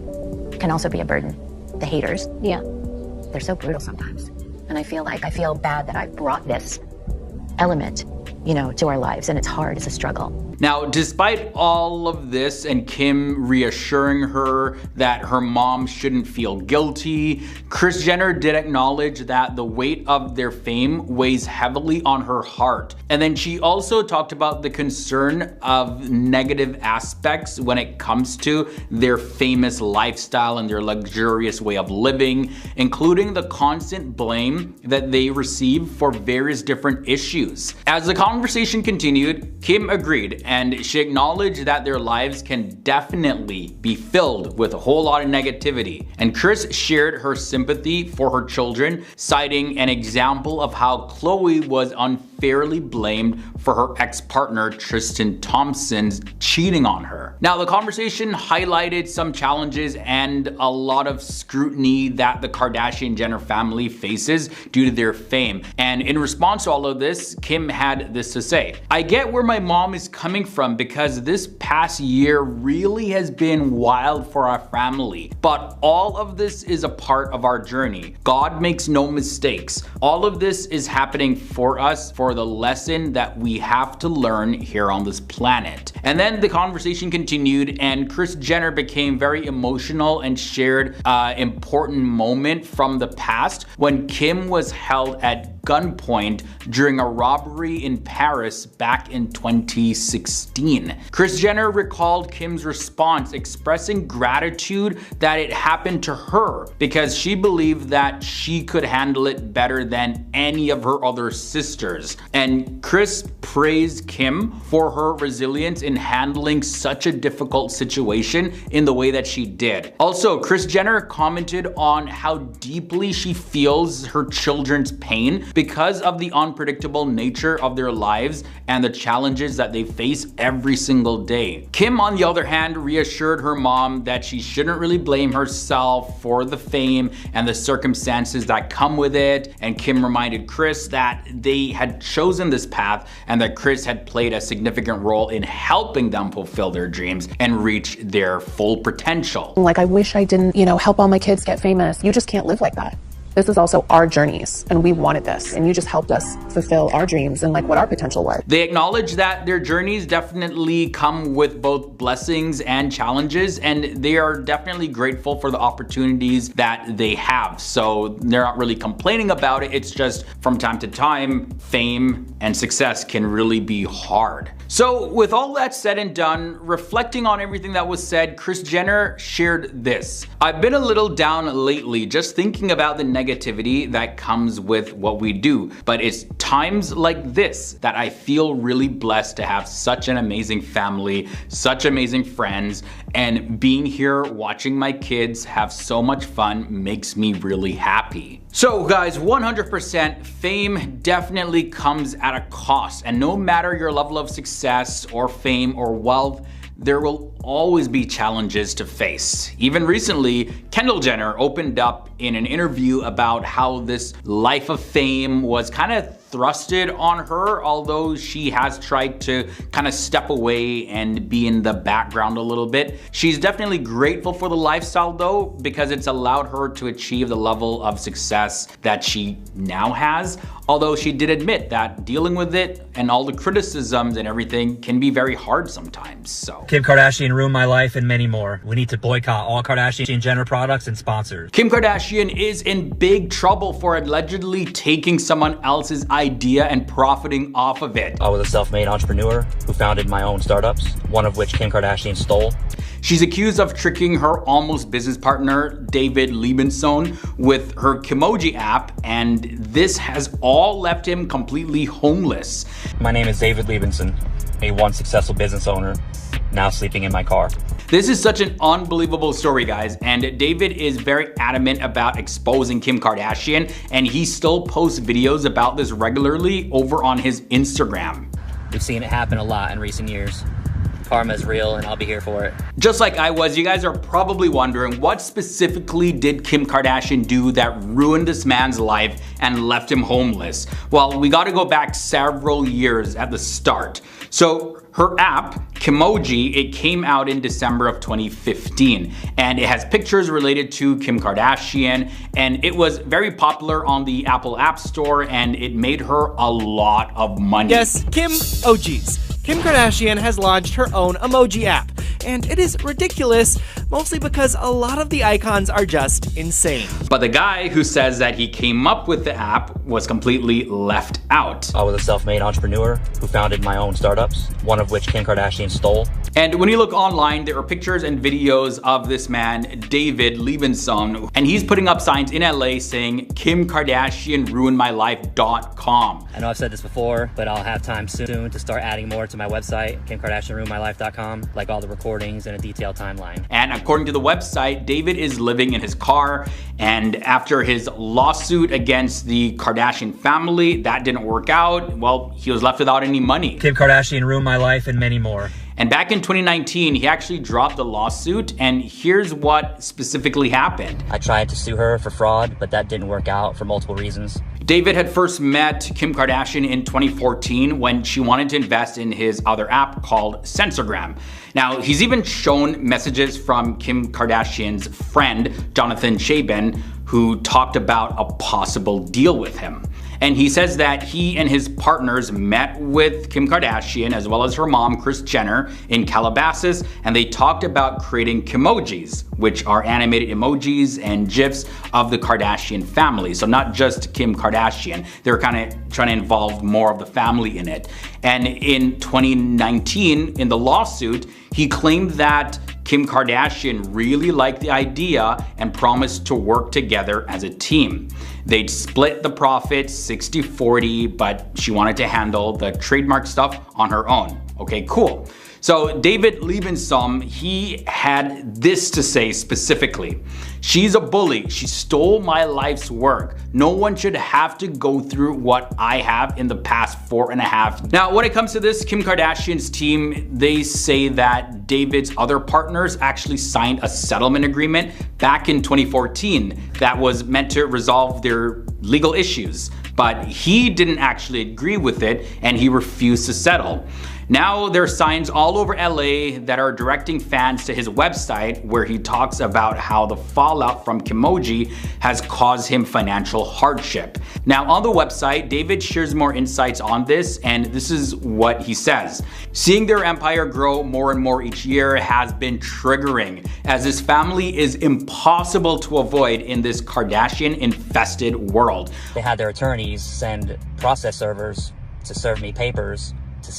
Speaker 5: can also be a burden. The haters, they're so brutal sometimes. And I feel bad that I brought this element, to our lives, and it's hard, it's a struggle.
Speaker 4: Now, despite all of this and Kim reassuring her that her mom shouldn't feel guilty, Kris Jenner did acknowledge that the weight of their fame weighs heavily on her heart. And then she also talked about the concern of negative aspects when it comes to their famous lifestyle and their luxurious way of living, including the constant blame that they receive for various different issues. As the conversation continued, Kim agreed, and she acknowledged that their lives can definitely be filled with a whole lot of negativity. And Kris shared her sympathy for her children, citing an example of how Khloe was unfairly blamed for her ex-partner Tristan Thompson's cheating on her. Now, the conversation highlighted some challenges and a lot of scrutiny that the Kardashian-Jenner family faces due to their fame. And in response to all of this, Kim had this to say: "I get where my mom is coming coming from because this past year really has been wild for our family. But all of this is a part of our journey. God makes no mistakes. All of this is happening for us for the lesson that we have to learn here on this planet. And then the conversation continued and Kris Jenner became very emotional and shared an important moment from the past when Kim was held at gunpoint during a robbery in Paris back in 2016. Kris Jenner recalled Kim's response, expressing gratitude that it happened to her because she believed that she could handle it better than any of her other sisters. And Kris praised Kim for her resilience in handling such a difficult situation in the way that she did. Also, Kris Jenner commented on how deeply she feels her children's pain because of the unpredictable nature of their lives and the challenges that they face every single day. Kim, on the other hand, reassured her mom that she shouldn't really blame herself for the fame and the circumstances that come with it. And Kim reminded Kris that they had chosen this path and that Kris had played a significant role in helping them fulfill their dreams and reach their full potential.
Speaker 6: Like, I wish I didn't, help all my kids get famous. You just can't live like that. This is also our journeys and we wanted this and you just helped us fulfill our dreams and like what our potential was.
Speaker 4: They acknowledge that their journeys definitely come with both blessings and challenges, and they are definitely grateful for the opportunities that they have. So they're not really complaining about it. It's just from time to time, fame and success can really be hard. So with all that said and done, reflecting on everything that was said, Kris Jenner shared this. I've been a little down lately just thinking about the negativity that comes with what we do. But it's times like this that I feel really blessed to have such an amazing family, such amazing friends, and being here watching my kids have so much fun makes me really happy. So guys, 100% fame definitely comes at a cost, and no matter your level of success or fame or wealth, there will always be challenges to face. Even recently, Kendall Jenner opened up in an interview about how this life of fame was kind of thrusted on her, although she has tried to kind of step away and be in the background a little bit. She's definitely grateful for the lifestyle though, because it's allowed her to achieve the level of success that she now has. Although she did admit that dealing with it and all the criticisms and everything can be very hard sometimes, so.
Speaker 9: Kim Kardashian ruined my life and many more. We need to boycott all Kardashian Jenner products and sponsors.
Speaker 4: Kim Kardashian is in big trouble for allegedly taking someone else's idea and profiting off of it.
Speaker 9: I was a self-made entrepreneur who founded my own startups, one of which Kim Kardashian stole.
Speaker 4: She's accused of tricking her almost business partner, David Liebenson, with her Kimoji app, and this has all left him completely homeless.
Speaker 9: My name is David Liebenson, a once successful business owner, now sleeping in my car.
Speaker 4: This is such an unbelievable story, guys, and David is very adamant about exposing Kim Kardashian, and he still posts videos about this regularly over on his Instagram.
Speaker 20: We've seen it happen a lot in recent years. Karma is real and I'll be here for it.
Speaker 4: Just like I was, you guys are probably wondering what specifically did Kim Kardashian do that ruined this man's life and left him homeless? Well, we gotta go back several years at the start. So her app, Kimoji, it came out in December of 2015, and it has pictures related to Kim Kardashian, and it was very popular on the Apple App Store, and it made her a lot of money.
Speaker 18: Yes, Kim OGs. Kim Kardashian has launched her own emoji app, and it is ridiculous, mostly because a lot of the icons are just insane.
Speaker 4: But the guy who says that he came up with the app was completely left out.
Speaker 9: I was a self-made entrepreneur who founded my own startups, one of which Kim Kardashian stole.
Speaker 4: And when you look online, there are pictures and videos of this man, David Liebenson, and he's putting up signs in LA saying, Kim Kardashian ruined my life.com.
Speaker 20: I know I've said this before, but I'll have time soon to start adding more to my website, KimKardashianRuinedMyLife.com, like all the recordings and a detailed timeline.
Speaker 4: And according to the website, David is living in his car, and after his lawsuit against the Kardashian family, that didn't work out. Well, he was left without any money.
Speaker 9: Kim Kardashian ruined my life and many more.
Speaker 4: And back in 2019, he actually dropped a lawsuit, and here's what specifically happened.
Speaker 20: I tried to sue her for fraud, but that didn't work out for multiple reasons.
Speaker 4: David had first met Kim Kardashian in 2014 when she wanted to invest in his other app called Sensorgram. Now, he's even shown messages from Kim Kardashian's friend, Jonathan Chabin, who talked about a possible deal with him. And he says that he and his partners met with Kim Kardashian as well as her mom, Kris Jenner, in Calabasas, and they talked about creating Kimojis, which are animated emojis and GIFs of the Kardashian family. So not just Kim Kardashian, they're kind of trying to involve more of the family in it. And in 2019, in the lawsuit, he claimed that Kim Kardashian really liked the idea and promised to work together as a team. They'd split the profits 60-40, but she wanted to handle the trademark stuff on her own. Okay, cool. So David Liebensom, he had this to say specifically. She's a bully. She stole my life's work. No one should have to go through what I have in the past 4.5. Now, when it comes to this, Kim Kardashian's team, they say that David's other partners actually signed a settlement agreement back in 2014 that was meant to resolve their legal issues. But he didn't actually agree with it, and he refused to settle. Now there are signs all over LA that are directing fans to his website where he talks about how the fallout from Kimoji has caused him financial hardship. Now on the website, David shares more insights on this, and this is what he says. Seeing their empire grow more and more each year has been triggering, as his family is impossible to avoid in this Kardashian-infested world.
Speaker 20: They had their attorneys send process servers to serve me papers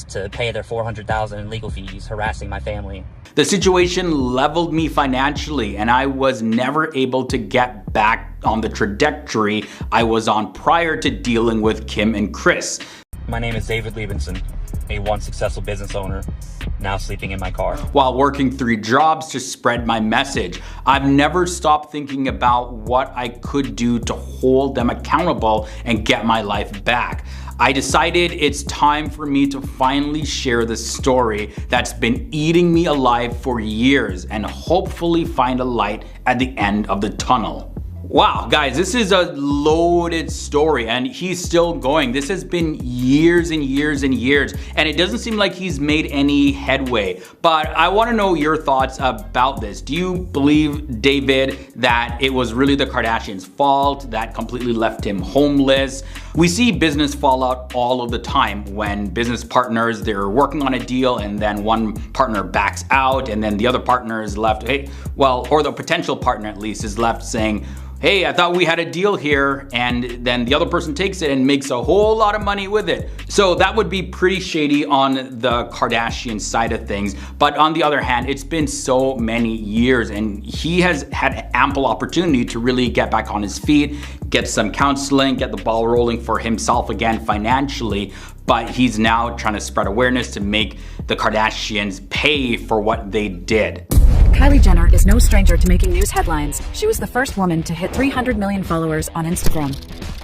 Speaker 20: to pay their $400,000 in legal fees, harassing my family.
Speaker 4: The situation leveled me financially, and I was never able to get back on the trajectory I was on prior to dealing with Kim and Kris.
Speaker 9: My name is David Liebenson, a once successful business owner, now sleeping in my car.
Speaker 4: While working 3 jobs to spread my message, I've never stopped thinking about what I could do to hold them accountable and get my life back. I decided it's time for me to finally share the story that's been eating me alive for years and hopefully find a light at the end of the tunnel. Wow, guys, this is a loaded story, and he's still going. This has been years and years and years, and it doesn't seem like he's made any headway. But I want to know your thoughts about this. Do you believe, David, that it was really the Kardashians' fault that completely left him homeless? We see business fallout all of the time when business partners, they're working on a deal and then one partner backs out and then the other partner is left, hey, well, or the potential partner at least is left saying, hey, I thought we had a deal here, and then the other person takes it and makes a whole lot of money with it. So that would be pretty shady on the Kardashian side of things. But on the other hand, it's been so many years and he has had ample opportunity to really get back on his feet, get some counseling, get the ball rolling for himself again financially. But he's now trying to spread awareness to make the Kardashians pay for what they did.
Speaker 8: Kylie Jenner is no stranger to making news headlines. She was the first woman to hit 300 million followers on Instagram.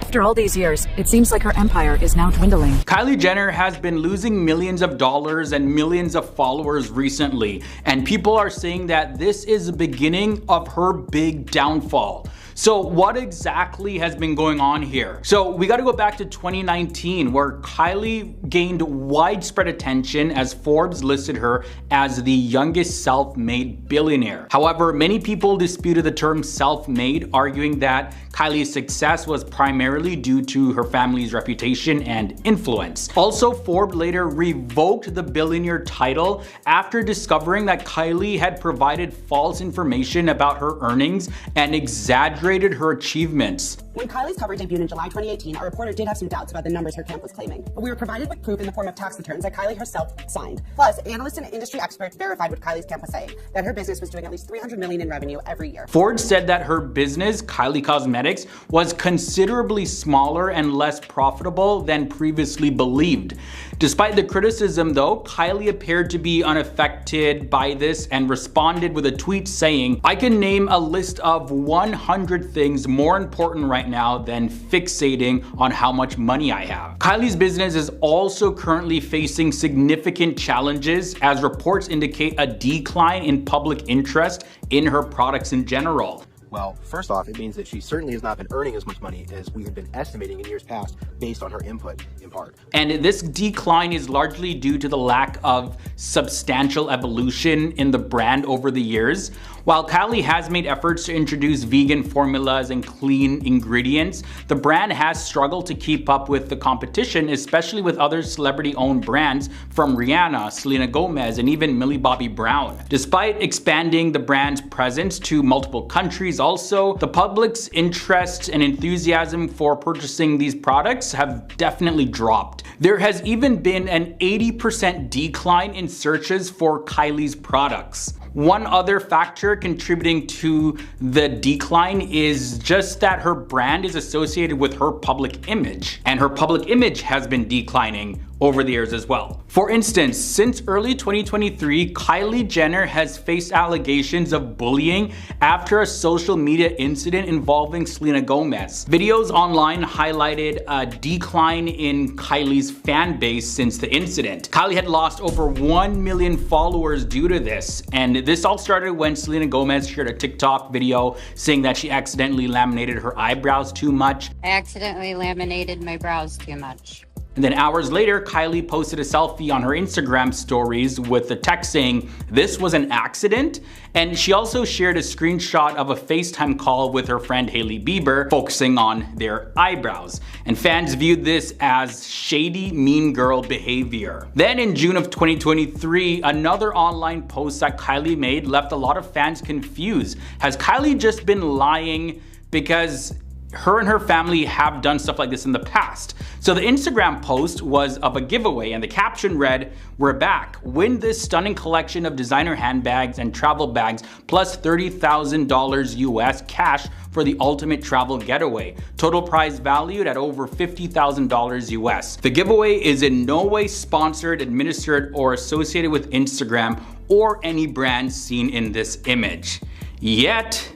Speaker 8: After all these years, it seems like her empire is now dwindling.
Speaker 4: Kylie Jenner has been losing millions of dollars and millions of followers recently, and people are saying that this is the beginning of her big downfall. So what exactly has been going on here? So we got to go back to 2019 where Kylie gained widespread attention as Forbes listed her as the youngest self-made billionaire. However, many people disputed the term self-made, arguing that Kylie's success was primarily due to her family's reputation and influence. Also, Forbes later revoked the billionaire title after discovering that Kylie had provided false information about her earnings and exaggerated her achievements.
Speaker 10: When Kylie's cover debuted in July 2018, our reporter did have some doubts about the numbers her camp was claiming, but we were provided with proof in the form of tax returns that Kylie herself signed. Plus, analysts and industry experts verified what Kylie's camp was saying, that her business was doing at least $300 million in revenue every year.
Speaker 4: Forbes said that her business, Kylie Cosmetics, was considerably smaller and less profitable than previously believed. Despite the criticism though, Kylie appeared to be unaffected by this and responded with a tweet saying, "I can name a list of 100 100 things more important right now than fixating on how much money I have. Kylie's business is also currently facing significant challenges as reports indicate a decline in public interest in her products in general.
Speaker 12: Well, first off, it means that she certainly has not been earning as much money as we had been estimating in years past based on her input, in part.
Speaker 4: And this decline is largely due to the lack of substantial evolution in the brand over the years. While Kylie has made efforts to introduce vegan formulas and clean ingredients, the brand has struggled to keep up with the competition, especially with other celebrity-owned brands from Rihanna, Selena Gomez, and even Millie Bobby Brown. Despite expanding the brand's presence to multiple countries also, the public's interest and enthusiasm for purchasing these products have definitely dropped. There has even been an 80% decline in searches for Kylie's products. One other factor contributing to the decline is just that her brand is associated with her public image, and her public image has been declining over the years as well. For instance, since early 2023, Kylie Jenner has faced allegations of bullying after a social media incident involving Selena Gomez. Videos online highlighted a decline in Kylie's fan base since the incident. Kylie had lost over 1 million followers due to this, and this all started when Selena Gomez shared a TikTok video saying that she accidentally laminated her eyebrows too much.
Speaker 15: I accidentally laminated my brows too much.
Speaker 4: And then hours later, Kylie posted a selfie on her Instagram stories with the text saying, "This was an accident." And she also shared a screenshot of a FaceTime call with her friend Hailey Bieber, focusing on their eyebrows. And fans viewed this as shady, mean girl behavior. Then in June of 2023, another online post that Kylie made left a lot of fans confused. Has Kylie just been lying? Because her and her family have done stuff like this in the past. So the Instagram post was of a giveaway, and the caption read, "We're back. Win this stunning collection of designer handbags and travel bags plus $30,000 US cash for the ultimate travel getaway. Total prize valued at over $50,000 US. The giveaway is in no way sponsored, administered, or associated with Instagram or any brand seen in this image." Yet,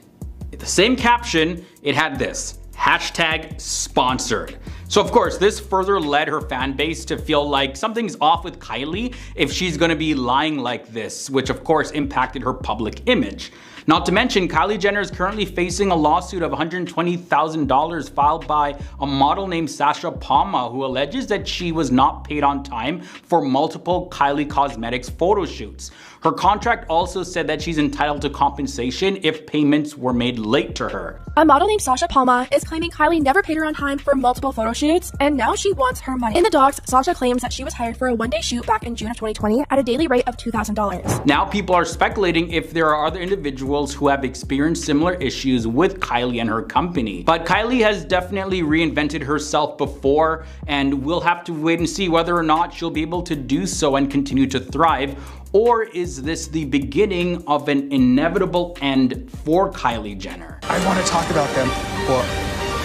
Speaker 4: the same caption, it had this, #sponsored. So of course, this further led her fan base to feel like something's off with Kylie if she's gonna be lying like this, which of course impacted her public image. Not to mention, Kylie Jenner is currently facing a lawsuit of $120,000 filed by a model named Sasha Palma, who alleges that she was not paid on time for multiple Kylie Cosmetics photo shoots. Her contract also said that she's entitled to compensation if payments were made late to her.
Speaker 16: A model named Sasha Palma is claiming Kylie never paid her on time for multiple photo shoots, and now she wants her money. In the docs, Sasha claims that she was hired for a one-day shoot back in June of 2020 at a daily rate of $2,000.
Speaker 4: Now people are speculating if there are other individuals who have experienced similar issues with Kylie and her company. But Kylie has definitely reinvented herself before, and we'll have to wait and see whether or not she'll be able to do so and continue to thrive. Or is this the beginning of an inevitable end for Kylie Jenner?
Speaker 17: I want to talk about them. Well,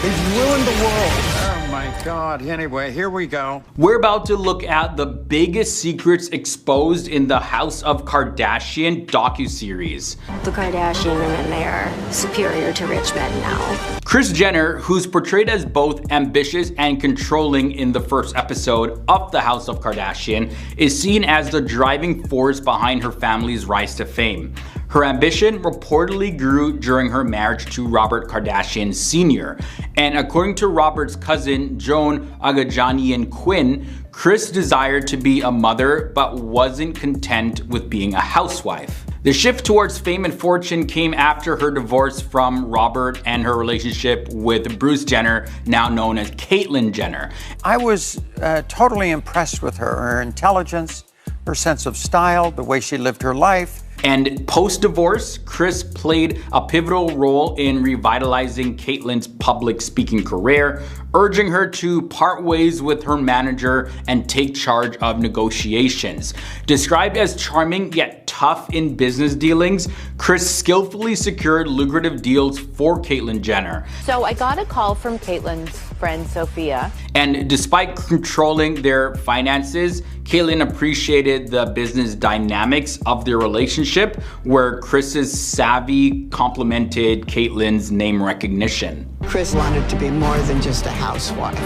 Speaker 17: they've ruined the world.
Speaker 25: Oh my God. Anyway, here we go.
Speaker 4: We're about to look at the biggest secrets exposed in the House of Kardashian docuseries.
Speaker 5: The Kardashian women, they are superior to rich men now.
Speaker 4: Kris Jenner, who's portrayed as both ambitious and controlling in the first episode of the House of Kardashian, is seen as the driving force behind her family's rise to fame. Her ambition reportedly grew during her marriage to Robert Kardashian Sr. And according to Robert's cousin, Joan Agajanian Quinn, Kris desired to be a mother but wasn't content with being a housewife. The shift towards fame and fortune came after her divorce from Robert and her relationship with Bruce Jenner, now known as Caitlyn Jenner.
Speaker 25: I was totally impressed with her intelligence, her sense of style, the way she lived her life.
Speaker 4: And post-divorce, Kris played a pivotal role in revitalizing Caitlyn's public speaking career, urging her to part ways with her manager and take charge of negotiations. Described as charming yet tough in business dealings, Kris skillfully secured lucrative deals for Caitlyn Jenner.
Speaker 26: So I got a call from Caitlyn's
Speaker 7: friend Sophia.
Speaker 4: And despite controlling their finances, Caitlyn appreciated the business dynamics of their relationship, where Kris's savvy complemented Caitlyn's name recognition.
Speaker 11: Kris wanted to be more than just a housewife.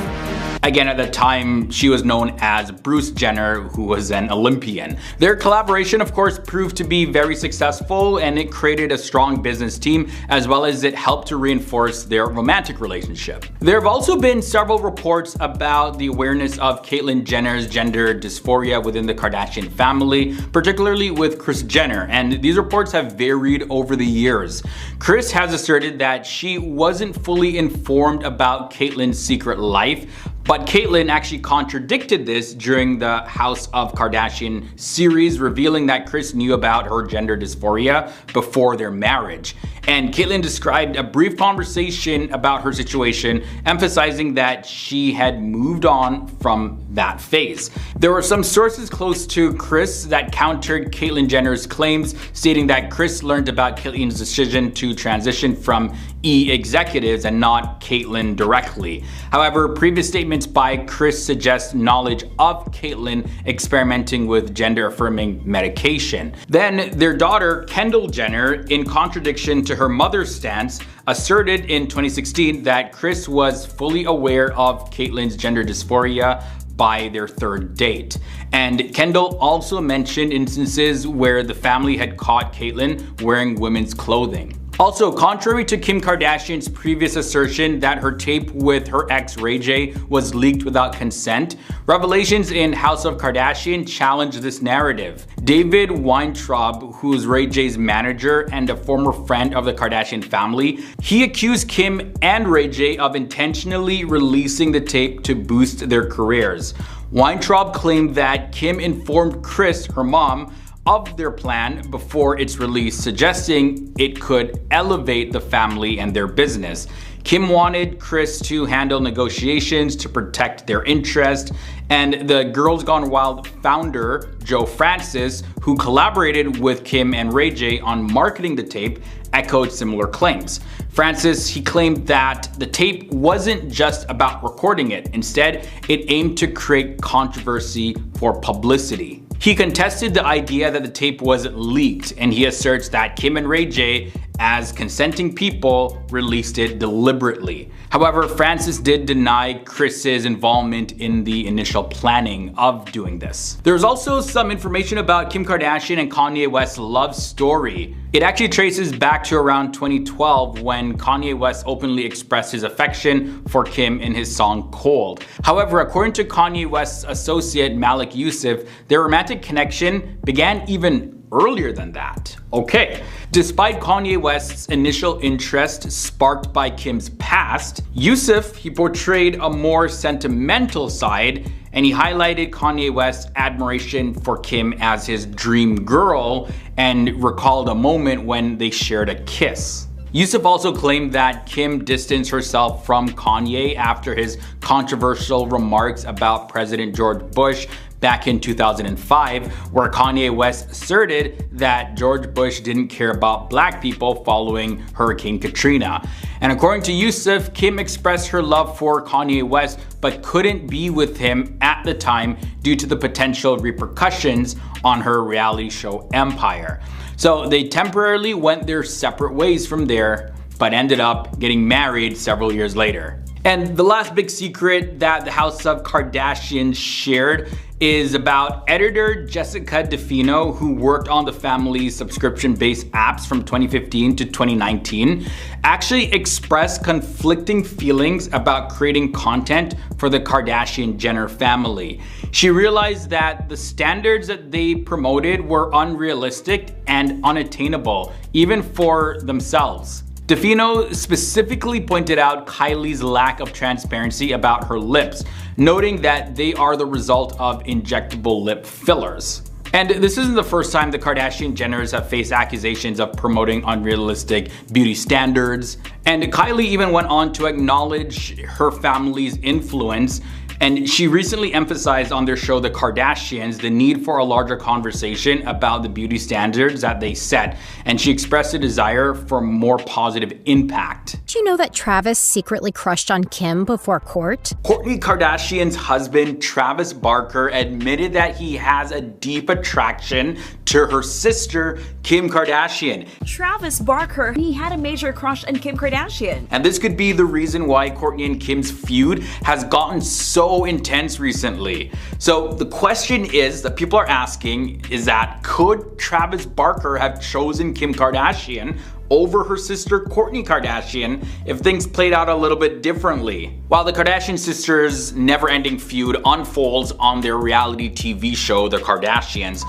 Speaker 4: Again, at the time, she was known as Bruce Jenner, who was an Olympian. Their collaboration, of course, proved to be very successful, and it created a strong business team, as well as it helped to reinforce their romantic relationship. There have also been several reports about the awareness of Caitlyn Jenner's gender dysphoria within the Kardashian family, particularly with Kris Jenner, and these reports have varied over the years. Kris has asserted that she wasn't fully informed about Caitlyn's secret life, but Caitlyn actually contradicted this during the House of Kardashian series, revealing that Kris knew about her gender dysphoria before their marriage. And Caitlyn described a brief conversation about her situation, emphasizing that she had moved on from that phase. There were some sources close to Kris that countered Caitlyn Jenner's claims, stating that Kris learned about Caitlyn's decision to transition from E executives and not Caitlyn directly. However, previous statements by Kris suggest knowledge of Caitlyn experimenting with gender-affirming medication. Then their daughter, Kendall Jenner, in contradiction to her mother's stance, asserted in 2016 that Kris was fully aware of Caitlyn's gender dysphoria by their third date. And Kendall also mentioned instances where the family had caught Caitlyn wearing women's clothing. Also, contrary to Kim Kardashian's previous assertion that her tape with her ex Ray J was leaked without consent, revelations in House of Kardashian challenged this narrative. David Weintraub, who is Ray J's manager and a former friend of the Kardashian family, he accused Kim and Ray J of intentionally releasing the tape to boost their careers. Weintraub claimed that Kim informed Kris, her mom, of their plan before its release, suggesting it could elevate the family and their business. Kim wanted Kris to handle negotiations to protect their interest, and the Girls Gone Wild founder, Joe Francis, who collaborated with Kim and Ray J on marketing the tape, echoed similar claims. Francis, he claimed that the tape wasn't just about recording it. Instead, it aimed to create controversy for publicity. He contested the idea that the tape was leaked, and he asserts that Kim and Ray J, as consenting people, released it deliberately. However, Francis did deny Kris's involvement in the initial planning of doing this. There's also some information about Kim Kardashian and Kanye West's love story. It actually traces back to around 2012 when Kanye West openly expressed his affection for Kim in his song Cold. However, according to Kanye West's associate Malik Yusuf, their romantic connection began even earlier than that. Okay, despite Kanye West's initial interest sparked by Kim's past, Yusuf, he portrayed a more sentimental side, and he highlighted Kanye West's admiration for Kim as his dream girl and recalled a moment when they shared a kiss. Yusuf also claimed that Kim distanced herself from Kanye after his controversial remarks about President George Bush back in 2005, where Kanye West asserted that George Bush didn't care about black people following Hurricane Katrina. And according to Yusuf, Kim expressed her love for Kanye West but couldn't be with him at the time due to the potential repercussions on her reality show empire. So they temporarily went their separate ways from there, but ended up getting married several years later. And the last big secret that the House of Kardashian shared is about editor Jessica DeFino, who worked on the family's subscription-based apps from 2015 to 2019, actually expressed conflicting feelings about creating content for the Kardashian-Jenner family. She realized that the standards that they promoted were unrealistic and unattainable, even for themselves. DeFino specifically pointed out Kylie's lack of transparency about her lips, noting that they are the result of injectable lip fillers. And this isn't the first time the Kardashian-Jenners have faced accusations of promoting unrealistic beauty standards. And Kylie even went on to acknowledge her family's influence, And she recently emphasized on their show The Kardashians the need for a larger conversation about the beauty standards that they set, and she expressed a desire for more positive impact.
Speaker 7: Did you know that Travis secretly crushed on Kim before court?
Speaker 4: Kourtney Kardashian's husband, Travis Barker, admitted that he has a deep attraction to her sister, Kim Kardashian.
Speaker 14: Travis Barker, he had a major crush on Kim Kardashian.
Speaker 4: And this could be the reason why Kourtney and Kim's feud has gotten so intense recently. So the question is that people are asking is that could Travis Barker have chosen Kim Kardashian over her sister Kourtney Kardashian if things played out a little bit differently? While the Kardashian sisters' never-ending feud unfolds on their reality TV show, The Kardashians,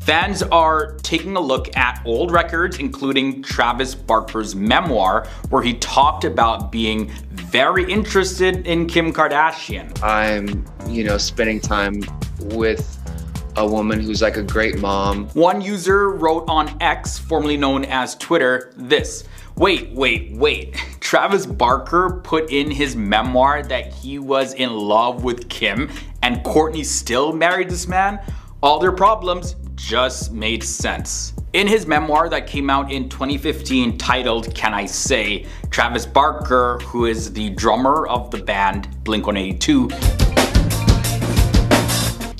Speaker 4: fans are taking a look at old records, including Travis Barker's memoir, where he talked about being very interested in Kim Kardashian.
Speaker 21: I'm, spending time with a woman who's like a great mom.
Speaker 4: One user wrote on X, formerly known as Twitter, this: Wait. Travis Barker put in his memoir that he was in love with Kim and Kourtney still married this man? All their problems just made sense. In his memoir that came out in 2015 titled Can I Say, Travis Barker, who is the drummer of the band Blink-182,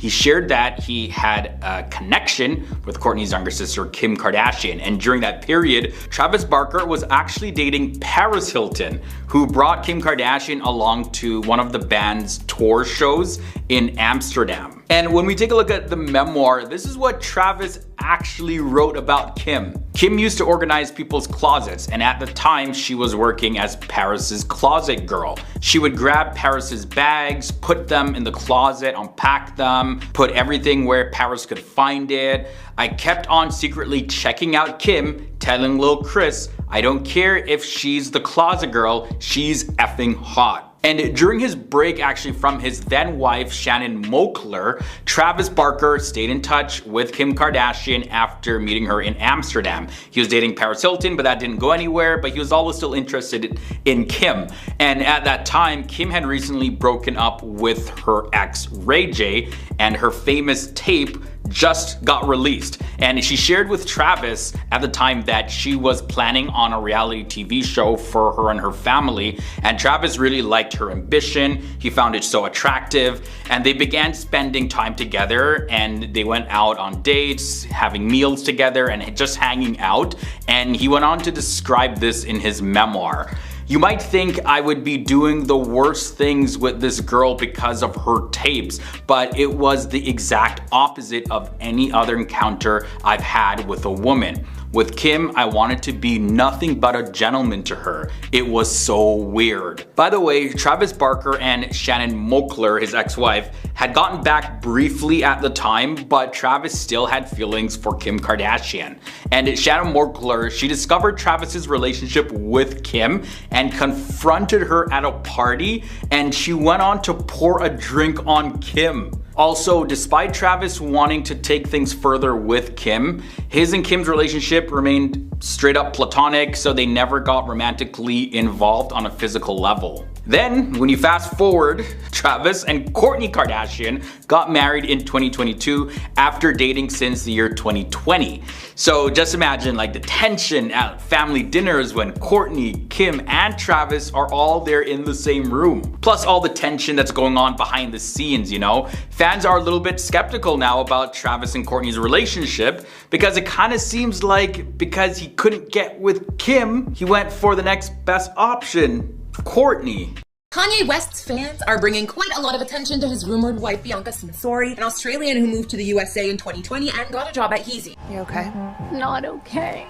Speaker 4: he shared that he had a connection with Kourtney's younger sister, Kim Kardashian. And during that period, Travis Barker was actually dating Paris Hilton, who brought Kim Kardashian along to one of the band's tour shows in Amsterdam. And when we take a look at the memoir, this is what Travis actually wrote about Kim. Kim used to organize people's closets, and at the time she was working as Paris's closet girl. She would grab Paris's bags, put them in the closet, unpack them, put everything where Paris could find it. I kept on secretly checking out Kim, telling Lil Kris, I don't care if she's the closet girl, she's effing hot. And during his break actually from his then wife Shannon Moakler, Travis Barker stayed in touch with Kim Kardashian after meeting her in Amsterdam. He was dating Paris Hilton, but that didn't go anywhere, but he was always still interested in Kim. And at that time, Kim had recently broken up with her ex Ray J, and her famous tape just got released. And she shared with Travis at the time that she was planning on a reality TV show for her and her family, and Travis really liked her ambition. He found it so attractive, and they began spending time together, and they went out on dates, having meals together, and just hanging out. And he went on to describe this in his memoir. You might think I would be doing the worst things with this girl because of her tapes, but it was the exact opposite of any other encounter I've had with a woman. With Kim, I wanted to be nothing but a gentleman to her. It was so weird. By the way, Travis Barker and Shannon Moakler, his ex-wife, had gotten back briefly at the time, but Travis still had feelings for Kim Kardashian. And Shannon Moakler, she discovered Travis's relationship with Kim and confronted her at a party, and she went on to pour a drink on Kim. Also, despite Travis wanting to take things further with Kim, his and Kim's relationship remained straight up platonic, so they never got romantically involved on a physical level. Then, when you fast forward, Travis and Kourtney Kardashian got married in 2022 after dating since the year 2020. So just imagine like the tension at family dinners when Kourtney, Kim, and Travis are all there in the same room. Plus all the tension that's going on behind the scenes, you know? Fans are a little bit skeptical now about Travis and Kourtney's relationship because it kind of seems like because he couldn't get with Kim, he went for the next best option, Kourtney.
Speaker 22: Kanye West's fans are bringing quite a lot of attention to his rumored wife Bianca Censori, an Australian who moved to the USA in 2020 and got a job at Yeezy. You okay?
Speaker 7: Not okay.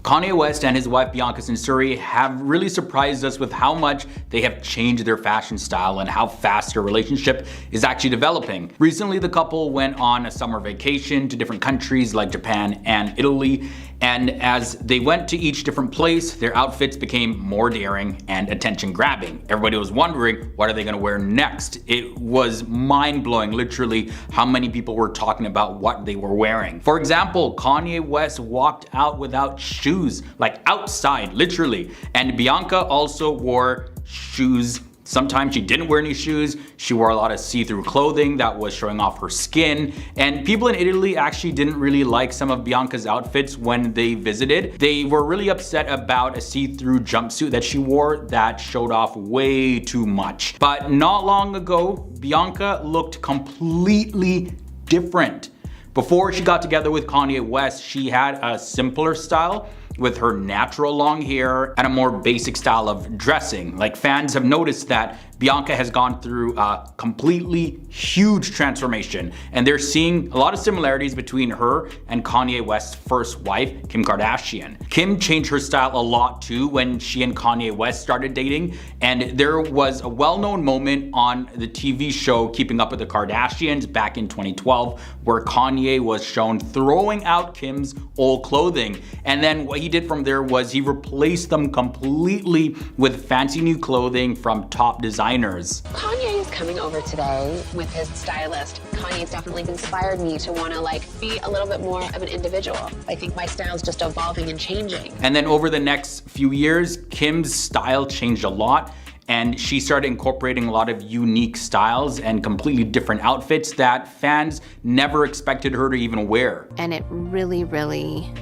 Speaker 4: Kanye West and his wife Bianca Censori have really surprised us with how much they have changed their fashion style and how fast their relationship is actually developing. Recently, the couple went on a summer vacation to different countries like Japan and Italy, and as they went to each different place, their outfits became more daring and attention-grabbing. Everybody was wondering, what are they gonna wear next? It was mind-blowing, literally, how many people were talking about what they were wearing. For example, Kanye West walked out without shoes shoes, like outside, literally. And Bianca also wore shoes. Sometimes she didn't wear any shoes. She wore a lot of see-through clothing that was showing off her skin. And people in Italy actually didn't really like some of Bianca's outfits when they visited. They were really upset about a see-through jumpsuit that she wore that showed off way too much. But not long ago, Bianca looked completely different. Before she got together with Kanye West, she had a simpler style with her natural long hair and a more basic style of dressing. Like, fans have noticed that Bianca has gone through a completely huge transformation, and they're seeing a lot of similarities between her and Kanye West's first wife, Kim Kardashian. Kim changed her style a lot too when she and Kanye West started dating, and there was a well-known moment on the TV show Keeping Up with the Kardashians back in 2012 where Kanye was shown throwing out Kim's old clothing, and then what he did from there was he replaced them completely with fancy new clothing from top designers.
Speaker 2: Kanye is coming over today with his stylist. Kanye's definitely inspired me to want to be a little bit more of an individual. I think my style's just evolving and changing.
Speaker 4: And then over the next few years, Kim's style changed a lot, and she started incorporating a lot of unique styles and completely different outfits that fans never expected her to even wear.
Speaker 3: And it really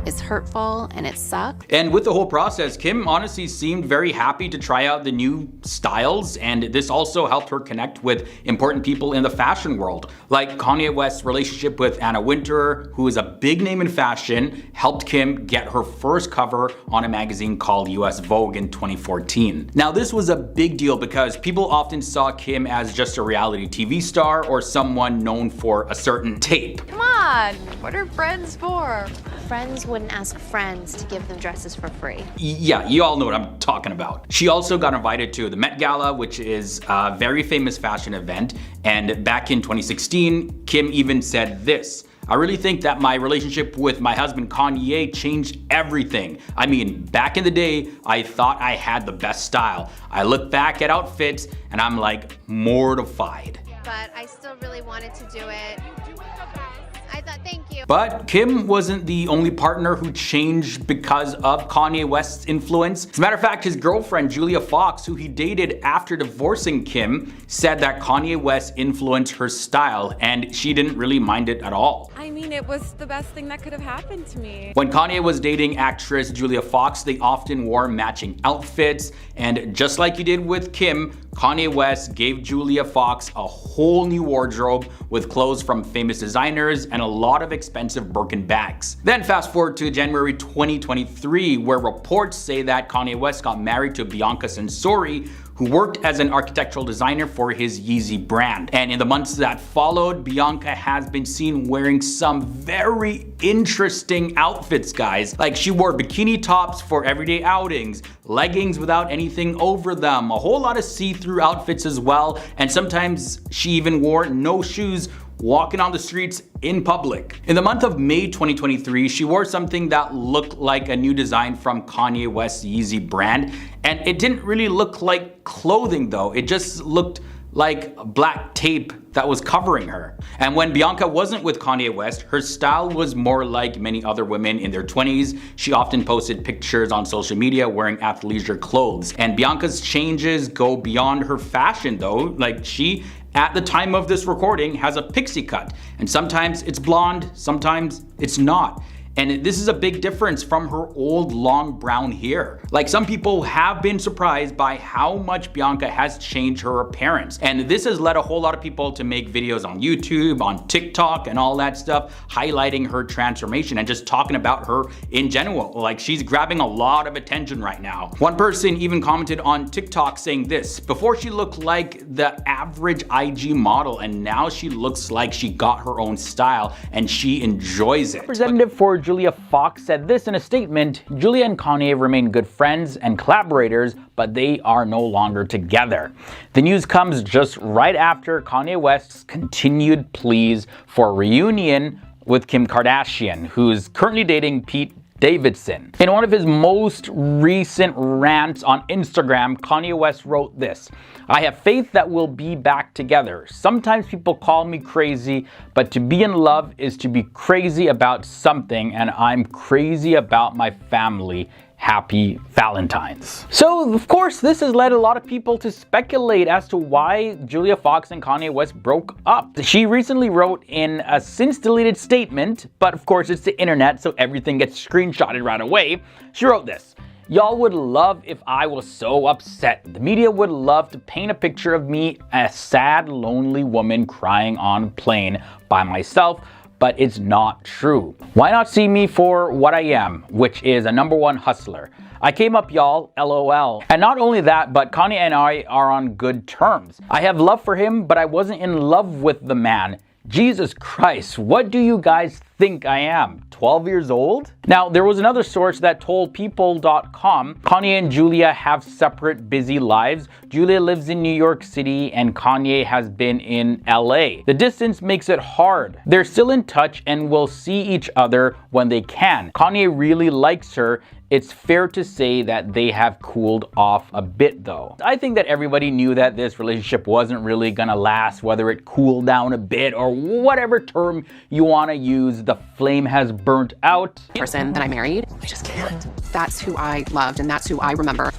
Speaker 3: is hurtful, and it sucks.
Speaker 4: And with the whole process, Kim honestly seemed very happy to try out the new styles, and this also helped her connect with important people in the fashion world. Like Kanye West's relationship with Anna Wintour, who is a big name in fashion, helped Kim get her first cover on a magazine called US Vogue in 2014. Now, this was a big deal because people often saw Kim as just a reality TV star or someone known for a certain tape.
Speaker 3: Come on, what are friends for?
Speaker 5: Friends wouldn't ask friends to give them dresses for free.
Speaker 4: Yeah, you all know what I'm talking about. She also got invited to the Met Gala, which is a very famous fashion event. And back in 2016, Kim even said this: "I really think that my relationship with my husband Kanye changed everything. I mean, back in the day, I thought I had the best style. I look back at outfits and I'm like mortified."
Speaker 3: But I still really wanted to do it. I thought, thank you.
Speaker 4: But Kim wasn't the only partner who changed because of Kanye West's influence. As a matter of fact, his girlfriend Julia Fox, who he dated after divorcing Kim, said that Kanye West influenced her style, and she didn't really mind it at all.
Speaker 19: I mean, it was the best thing that could have happened to me.
Speaker 4: When Kanye was dating actress Julia Fox, they often wore matching outfits, and just like he did with Kim, Kanye West gave Julia Fox a whole new wardrobe with clothes from famous designers and a lot of expensive Birkin bags. Then fast forward to January 2023, where reports say that Kanye West got married to Bianca Censori, who worked as an architectural designer for his Yeezy brand. And in the months that followed, Bianca has been seen wearing some very interesting outfits, guys. Like, she wore bikini tops for everyday outings, leggings without anything over them, a whole lot of see-through outfits as well, and sometimes she even wore no shoes walking on the streets in public. In the month of May 2023, she wore something that looked like a new design from Kanye West's Yeezy brand, and it didn't really look like clothing though. It just looked like black tape that was covering her. And when Bianca wasn't with Kanye West, her style was more like many other women in their 20s. She often posted pictures on social media wearing athleisure clothes. And Bianca's changes go beyond her fashion though. Like, she, at the time of this recording, has a pixie cut. And sometimes it's blonde, sometimes it's not. And this is a big difference from her old long brown hair. Like, some people have been surprised by how much Bianca has changed her appearance. And this has led a whole lot of people to make videos on YouTube, on TikTok, and all that stuff, highlighting her transformation and just talking about her in general. Like, she's grabbing a lot of attention right now. One person even commented on TikTok saying this: "Before she looked like the average IG model, and now she looks like she got her own style and she enjoys it." Representative for Julia Fox said this in a statement: "Julia and Kanye remain good friends and collaborators, but they are no longer together." The news comes just right after Kanye West's continued pleas for a reunion with Kim Kardashian, who's currently dating Pete Davidson. In one of his most recent rants on Instagram, Kanye West wrote this: "I have faith that we'll be back together. Sometimes people call me crazy, but to be in love is to be crazy about something, and I'm crazy about my family. Happy Valentine's." So, of course, this has led a lot of people to speculate as to why Julia Fox and Kanye West broke up. She recently wrote in a since-deleted statement, but of course it's the internet, so everything gets screenshotted right away. She wrote this: "Y'all would love if I was so upset. The media would love to paint a picture of me, a sad, lonely woman crying on a plane by myself, but it's not true. Why not see me for what I am, which is a #1 hustler? I came up, y'all, LOL." And not only that, but Kanye and I are on good terms. "I have love for him, but I wasn't in love with the man. Jesus Christ, what do you guys think I am, 12 years old?" Now, there was another source that told People.com Kanye and Julia have separate busy lives. Julia lives in New York City and Kanye has been in LA. The distance makes it hard. They're still in touch and will see each other when they can. Kanye really likes her. It's fair to say that they have cooled off a bit though. I think that everybody knew that this relationship wasn't really gonna last, whether it cooled down a bit or whatever term you wanna use. The flame has burnt out.
Speaker 1: Person that I married, I just can't. That's who I loved and that's who I remember.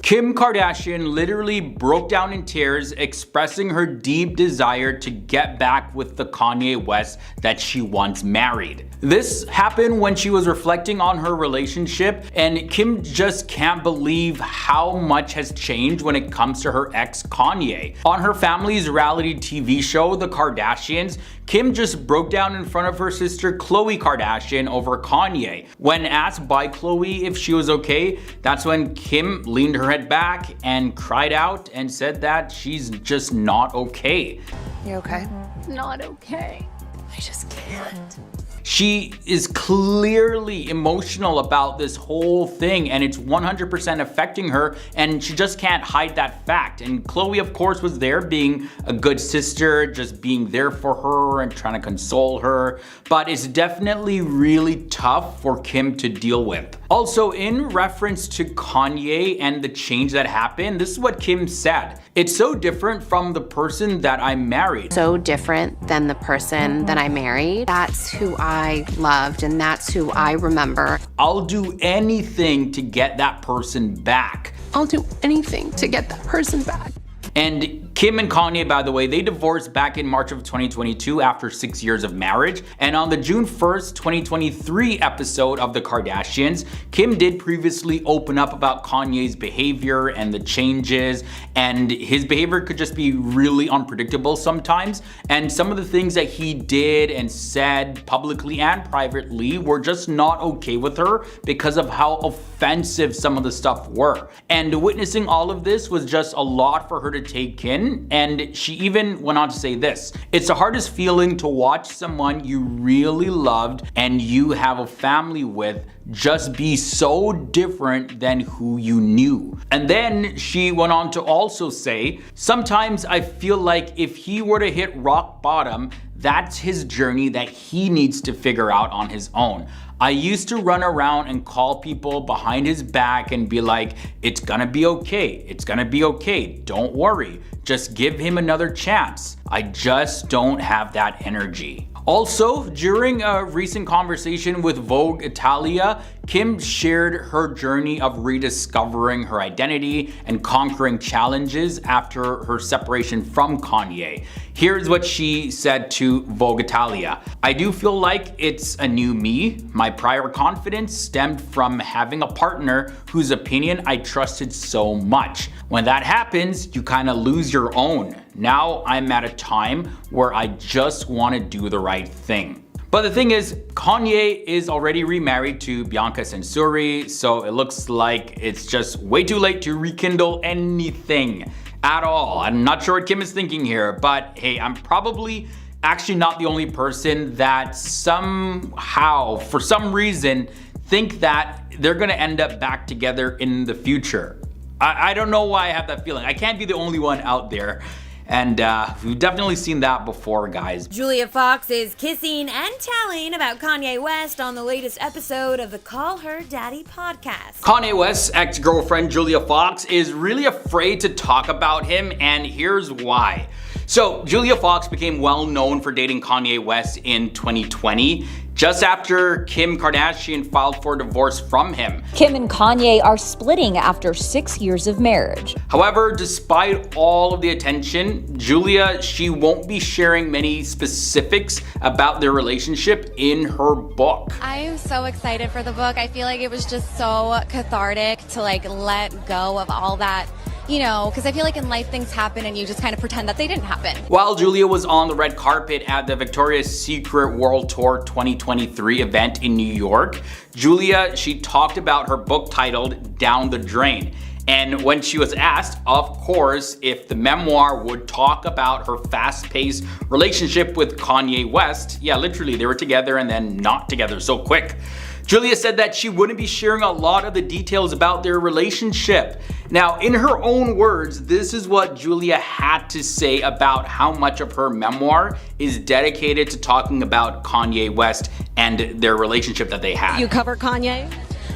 Speaker 4: Kim Kardashian literally broke down in tears, expressing her deep desire to get back with the Kanye West that she once married. This happened when she was reflecting on her relationship, and Kim just can't believe how much has changed when it comes to her ex Kanye. On her family's reality TV show, The Kardashians, Kim just broke down in front of her sister Khloe Kardashian over Kanye. When asked by Khloe if she was okay, that's when Kim leaned her head back and cried out and said that she's just not okay.
Speaker 1: You okay?
Speaker 2: Not okay.
Speaker 1: I just can't.
Speaker 4: She is clearly emotional about this whole thing, and it's 100% affecting her, and she just can't hide that fact. And Khloe, of course, was there being a good sister, just being there for her and trying to console her. But it's definitely really tough for Kim to deal with. Also, in reference to Kanye and the change that happened, this is what Kim said: "It's so different from the person that I married."
Speaker 1: So different than the person that I married. That's who I loved and that's who I remember.
Speaker 4: "I'll do anything to get that person back."
Speaker 1: I'll do anything to get that person back.
Speaker 4: And Kim and Kanye, by the way, they divorced back in March of 2022 after 6 years of marriage. And on the June 1st, 2023 episode of The Kardashians, Kim did previously open up about Kanye's behavior and the changes, and his behavior could just be really unpredictable sometimes. And some of the things that he did and said publicly and privately were just not okay with her because of how offensive some of the stuff were. And witnessing all of this was just a lot for her to take in, and she even went on to say this: "It's the hardest feeling to watch someone you really loved and you have a family with just be so different than who you knew." And then she went on to also say, "Sometimes I feel like if he were to hit rock bottom, that's his journey that he needs to figure out on his own. I used to run around and call people behind his back and be like, it's gonna be okay, it's gonna be okay, don't worry, just give him another chance. I just don't have that energy." Also, during a recent conversation with Vogue Italia, Kim shared her journey of rediscovering her identity and conquering challenges after her separation from Kanye. Here's what she said to Vogue Italia: "I do feel like it's a new me. My prior confidence stemmed from having a partner whose opinion I trusted so much. When that happens, you kind of lose your own. Now I'm at a time where I just want to do the right thing." But the thing is, Kanye is already remarried to Bianca Censori, so it looks like it's just way too late to rekindle anything at all. I'm not sure what Kim is thinking here, but hey, I'm probably actually not the only person that somehow, for some reason, think that they're gonna end up back together in the future. I don't know why I have that feeling. I can't be the only one out there. And we've definitely seen that before, guys.
Speaker 6: Julia Fox is kissing and telling about Kanye West on the latest episode of the Call Her Daddy podcast.
Speaker 4: Kanye West's ex-girlfriend Julia Fox is really afraid to talk about him, and here's why. So, Julia Fox became well known for dating Kanye West in 2020, just after Kim Kardashian filed for divorce from him.
Speaker 13: Kim and Kanye are splitting after 6 years of marriage.
Speaker 4: However, despite all of the attention, Julia, she won't be sharing many specifics about their relationship in her book.
Speaker 18: I am so excited for the book. I feel like it was just so cathartic to like let go of all that, you know, because I feel like in life things happen and you just kind of pretend that they didn't happen.
Speaker 4: While Julia was on the red carpet at the Victoria's Secret World Tour 2023 event in New York, Julia, she talked about her book titled Down the Drain. And when she was asked, of course, if the memoir would talk about her fast-paced relationship with Kanye West, yeah, literally they were together and then not together so quick. Julia said that she wouldn't be sharing a lot of the details about their relationship. Now, in her own words, this is what Julia had to say about how much of her memoir is dedicated to talking about Kanye West and their relationship that they had.
Speaker 18: You cover Kanye?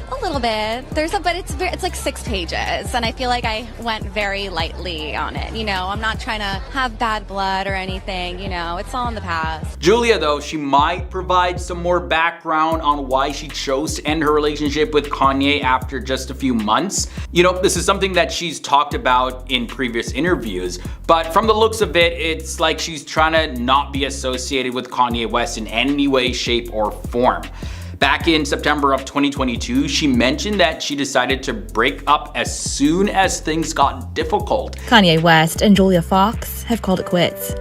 Speaker 18: A little bit. But it's like 6 pages, and I feel like I went very lightly on it. You know, I'm not trying to have bad blood or anything, you know, it's all in the past.
Speaker 4: Julia, though, she might provide some more background on why she chose to end her relationship with Kanye after just a few months. You know, this is something that she's talked about in previous interviews, but from the looks of it, it's like she's trying to not be associated with Kanye West in any way, shape, or form. Back in September of 2022, she mentioned that she decided to break up as soon as things got difficult.
Speaker 23: Kanye West and Julia Fox have called it quits.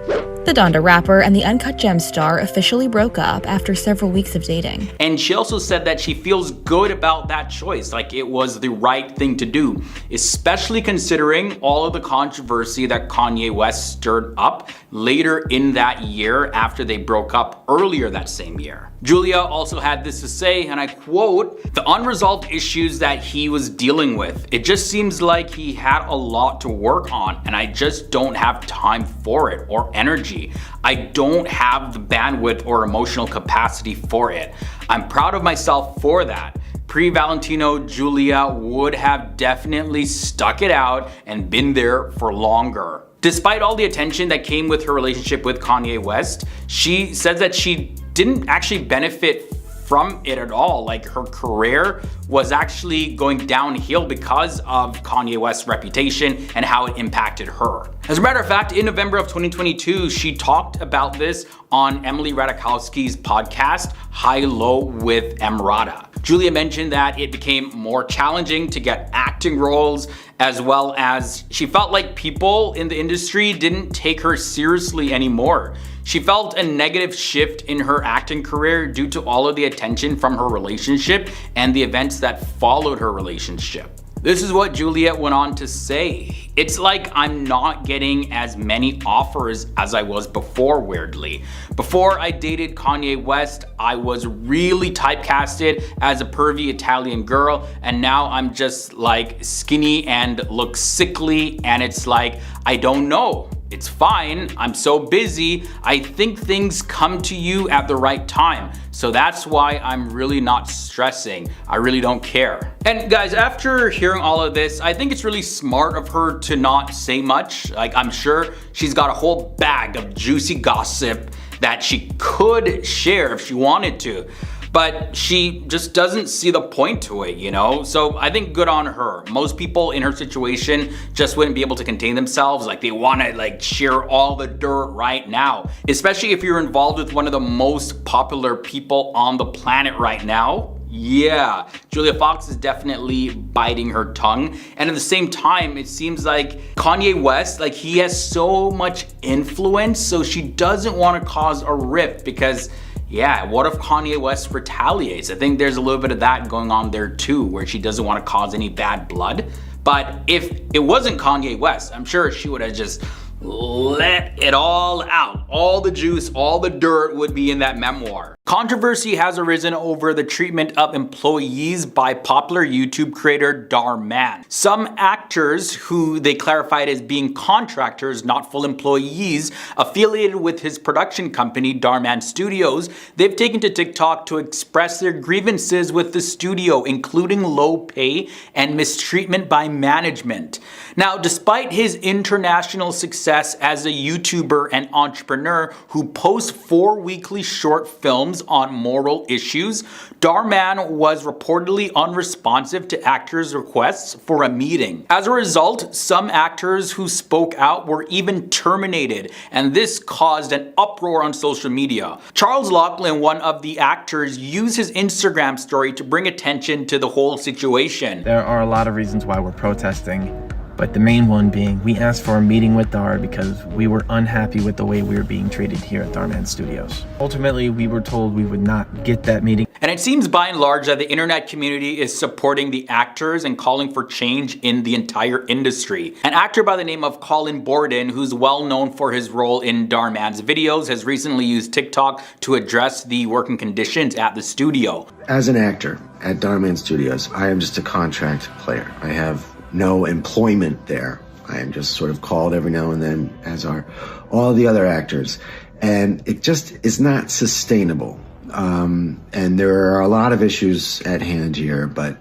Speaker 23: The Donda rapper and the Uncut Gems star officially broke up after several weeks of dating.
Speaker 4: And she also said that she feels good about that choice, like it was the right thing to do, especially considering all of the controversy that Kanye West stirred up later in that year after they broke up earlier that same year. Julia also had this to say, and I quote, "The unresolved issues that he was dealing with, it just seems like he had a lot to work on, and I just don't have time for it or energy. I don't have the bandwidth or emotional capacity for it. I'm proud of myself for that. Pre-Valentino, Julia would have definitely stuck it out and been there for longer." Despite all the attention that came with her relationship with Kanye West, she says that she didn't actually benefit from it at all. Like, her career was actually going downhill because of Kanye West's reputation and how it impacted her. As a matter of fact, in November of 2022, she talked about this on Emily Ratajkowski's podcast, High Low with Emrata. Julia mentioned that it became more challenging to get acting roles, as well as she felt like people in the industry didn't take her seriously anymore. She felt a negative shift in her acting career due to all of the attention from her relationship and the events that followed her relationship. This is what Julia went on to say. "It's like I'm not getting as many offers as I was before, weirdly. Before I dated Kanye West, I was really typecasted as a pervy Italian girl, and now I'm just like skinny and look sickly, and it's like, I don't know. It's fine, I'm so busy. I think things come to you at the right time. So that's why I'm really not stressing. I really don't care." And guys, after hearing all of this, I think it's really smart of her to not say much. Like, I'm sure she's got a whole bag of juicy gossip that she could share if she wanted to, but she just doesn't see the point to it, you know? So I think good on her. Most people in her situation just wouldn't be able to contain themselves. Like, they wanna like share all the dirt right now, especially if you're involved with one of the most popular people on the planet right now. Yeah, Julia Fox is definitely biting her tongue. And at the same time, it seems like Kanye West, like, he has so much influence, so she doesn't want to cause a rift because, yeah, what if Kanye West retaliates? I think there's a little bit of that going on there too, where she doesn't want to cause any bad blood. But if it wasn't Kanye West, I'm sure she would have just let it all out. All the juice, all the dirt would be in that memoir. Controversy has arisen over the treatment of employees by popular YouTube creator Dar Man. Some actors, who they clarified as being contractors, not full employees, affiliated with his production company Dar Man Studios, they've taken to TikTok to express their grievances with the studio, including low pay and mistreatment by management. Now, despite his international success as a YouTuber and entrepreneur who posts 4 weekly short films on moral issues, Dar Man was reportedly unresponsive to actors' requests for a meeting. As a result, some actors who spoke out were even terminated, and this caused an uproar on social media. Charles Laughlin, one of the actors, used his Instagram story to bring attention to the whole situation.
Speaker 8: There are a lot of reasons why we're protesting, but the main one being we asked for a meeting with Dar because we were unhappy with the way we were being treated here at Dar Man Studios. Ultimately, we were told we would not get that meeting.
Speaker 4: And it seems by and large that the internet community is supporting the actors and calling for change in the entire industry. An actor by the name of Colin Borden, who's well known for his role in Dar Man's videos, has recently used TikTok to address the working conditions at the studio.
Speaker 9: As an actor at Dar Man Studios, I am just a contract player. I have no employment there. I am just sort of called every now and then, as are all the other actors. And it just is not sustainable. And there are a lot of issues at hand here, but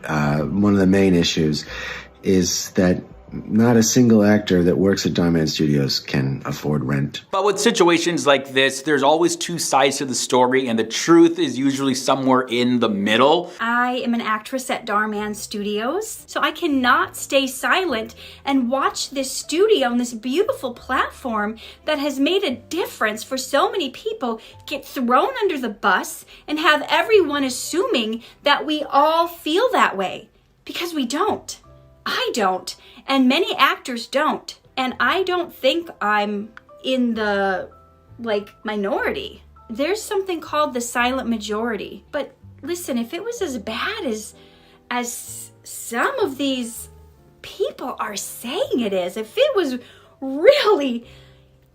Speaker 9: one of the main issues is that not a single actor that works at Dar Man Studios can afford rent.
Speaker 4: But with situations like this, there's always 2 sides to the story, and the truth is usually somewhere in the middle.
Speaker 14: I am an actress at Dar Man Studios, so I cannot stay silent and watch this studio and this beautiful platform that has made a difference for so many people get thrown under the bus and have everyone assuming that we all feel that way. Because we don't. I don't. And many actors don't. And I don't think I'm in the, minority. There's something called the silent majority. But listen, if it was as bad as some of these people are saying it is, if it was really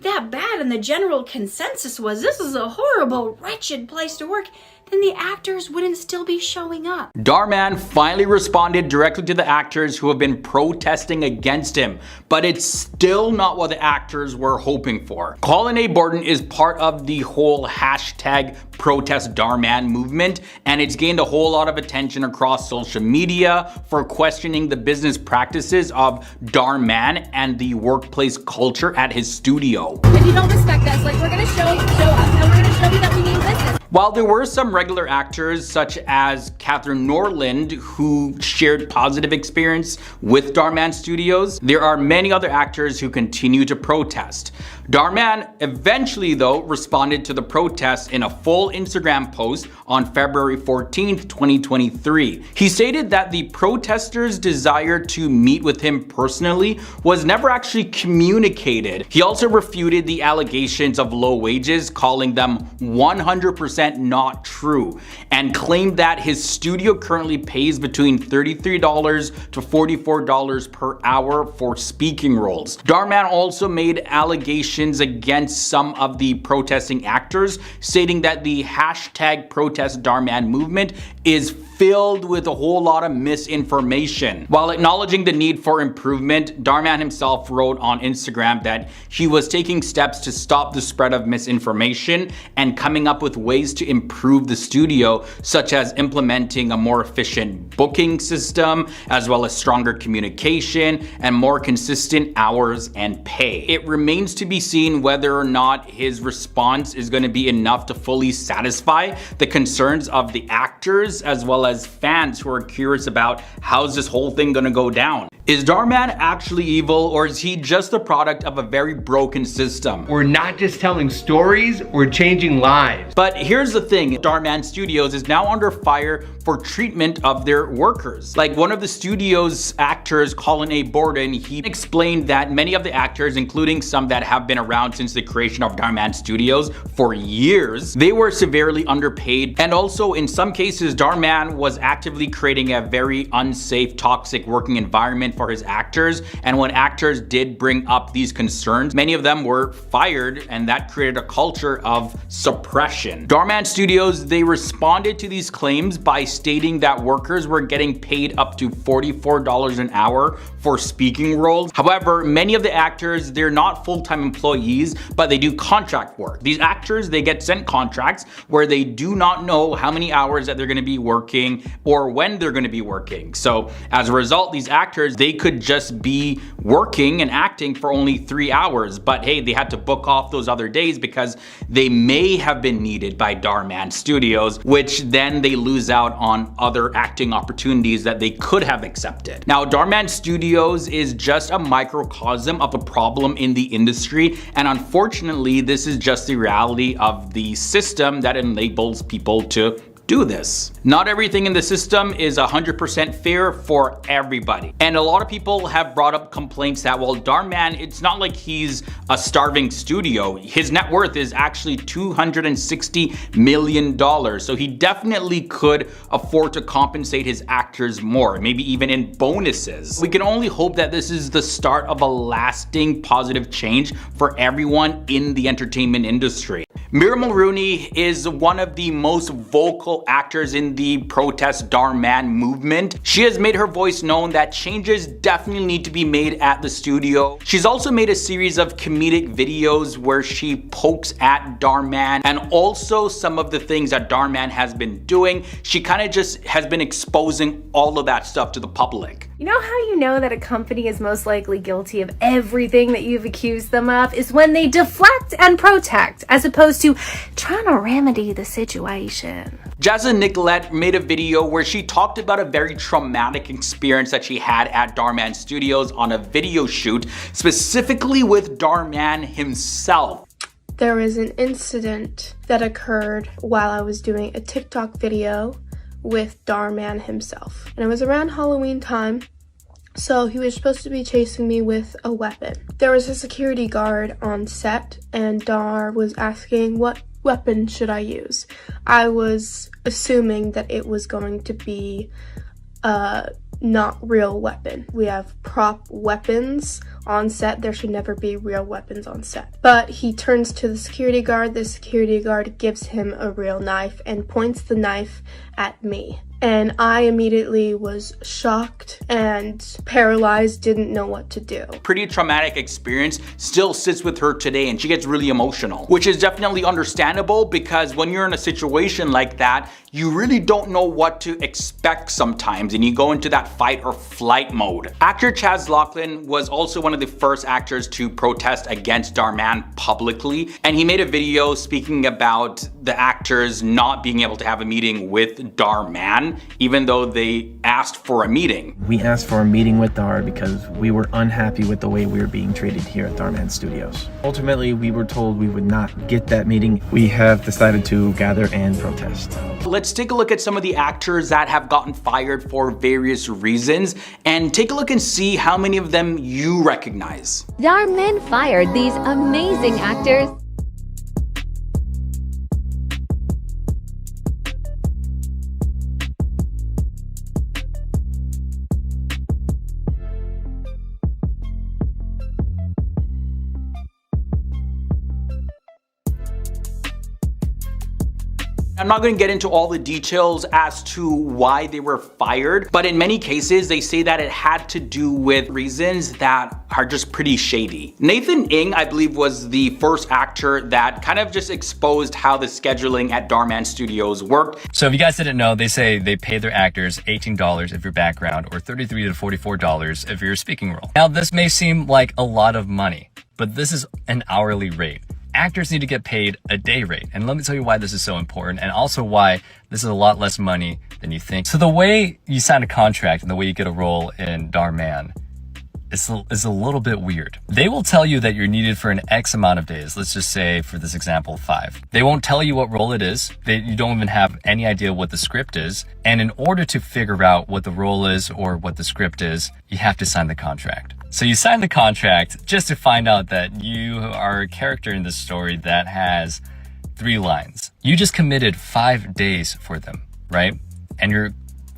Speaker 14: that bad and the general consensus was this is a horrible, wretched place to work, then the actors wouldn't still be showing up.
Speaker 4: Dar Man finally responded directly to the actors who have been protesting against him, but it's still not what the actors were hoping for. Colin A. Borden is part of the whole hashtag protest Dar Man movement, and it's gained a whole lot of attention across social media for questioning the business practices of Dar Man and the workplace culture at his studio.
Speaker 10: If you don't respect us, we're gonna show up and we're gonna show you that we mean business.
Speaker 4: While there were some regular actors such as Catherine Norland who shared positive experience with Dar Man Studios, there are many other actors who continue to protest. Dar Man eventually, though, responded to the protests in a full Instagram post on February 14th, 2023. He stated that the protesters' desire to meet with him personally was never actually communicated. He also refuted the allegations of low wages, calling them 100% not true, and claimed that his studio currently pays between $33 to $44 per hour for speaking roles. Dar Man also made allegations against some of the protesting actors, stating that the hashtag protest Dar Man movement is filled with a whole lot of misinformation. While acknowledging the need for improvement, Dar Man himself wrote on Instagram that he was taking steps to stop the spread of misinformation and coming up with ways to improve the studio, such as implementing a more efficient booking system, as well as stronger communication and more consistent hours and pay. It remains to be seen whether or not his response is going to be enough to fully satisfy the concerns of the actors as well as fans who are curious about how's this whole thing gonna go down. Is Dar Man actually evil, or is he just the product of a very broken system?
Speaker 20: We're not just telling stories, we're changing lives.
Speaker 4: But here's the thing, Dar Man Studios is now under fire for treatment of their workers. Like one of the studio's actors, Colin A. Borden, he explained that many of the actors, including some that have been around since the creation of Dar Man Studios for years, they were severely underpaid, and also in some cases Dar Man was actively creating a very unsafe, toxic working environment environment for his actors, and when actors did bring up these concerns, many of them were fired, and that created a culture of suppression. Dar Man Studios, they responded to these claims by stating that workers were getting paid up to $44 an hour for speaking roles. However, many of the actors, they're not full-time employees, but they do contract work. These actors, they get sent contracts where they do not know how many hours that they're going to be working or when they're going to be working. So as a result, these actors, they could just be working and acting for only 3 hours, but hey, they had to book off those other days because they may have been needed by Dar Man Studios, which then they lose out on other acting opportunities that they could have accepted. Now, Dar Man Studios is just a microcosm of the problem in the industry, and unfortunately, this is just the reality of the system that enables people to do this. Not everything in the system is 100% fair for everybody. And a lot of people have brought up complaints that, well, Dar Man, it's not like he's a starving studio. His net worth is actually $260 million. So he definitely could afford to compensate his actors more, maybe even in bonuses. We can only hope that this is the start of a lasting positive change for everyone in the entertainment industry. Mira Mulrooney is one of the most vocal actors in the protest Dar Man movement. She has made her voice known that changes definitely need to be made at the studio. She's also made a series of comedic videos where she pokes at Dar Man and also some of the things that Dar Man has been doing. She kind of just has been exposing all of that stuff to the public.
Speaker 12: You know how you know that a company is most likely guilty of everything that you've accused them of is when they deflect and protect as opposed to trying to remedy the situation.
Speaker 4: Jasmine Nicolette made a video where she talked about a very traumatic experience that she had at Dar Man Studios on a video shoot, specifically with Dar Man himself.
Speaker 15: There was an incident that occurred while I was doing a TikTok video with Dar Man himself. And it was around Halloween time, so he was supposed to be chasing me with a weapon. There was a security guard on set, and Dar was asking, what weapon should I use? I was assuming that it was going to be a not real weapon. We have prop weapons on set. There should never be real weapons on set. But he turns to the security guard. The security guard gives him a real knife and points the knife at me. And I immediately was shocked and paralyzed, didn't know what to do.
Speaker 4: Pretty traumatic experience still sits with her today, and she gets really emotional, which is definitely understandable because when you're in a situation like that, you really don't know what to expect sometimes, and you go into that fight or flight mode. Actor Chaz Lachlan was also one of the first actors to protest against Dar Man publicly, and he made a video speaking about the actors not being able to have a meeting with Dar Man, even though they asked for a meeting.
Speaker 8: We asked for a meeting with Dar because we were unhappy with the way we were being treated here at Dar Man Studios. Ultimately, we were told we would not get that meeting. We have decided to gather and protest.
Speaker 4: Let's take a look at some of the actors that have gotten fired for various reasons and take a look and see how many of them you recognize.
Speaker 16: Dar Man fired these amazing actors.
Speaker 4: I'm not going to get into all the details as to why they were fired, but in many cases, they say that it had to do with reasons that are just pretty shady. Nathan Ng, I believe, was the first actor that kind of just exposed how the scheduling at Dar Man Studios worked.
Speaker 17: So if you guys didn't know, they say they pay their actors $18 if you're background or $33 to $44 if you're a speaking role. Now, this may seem like a lot of money, but this is an hourly rate. Actors need to get paid a day rate. And let me tell you why this is so important and also why this is a lot less money than you think. So the way you sign a contract and the way you get a role in Dar Man is a little bit weird. They will tell you that you're needed for an X amount of days. Let's just say, for this example, 5. They won't tell you what role it is. You don't even have any idea what the script is. And in order to figure out what the role is or what the script is, you have to sign the contract. So you sign the contract just to find out that you are a character in this story that has 3 lines. You just committed 5 days for them, right? And you're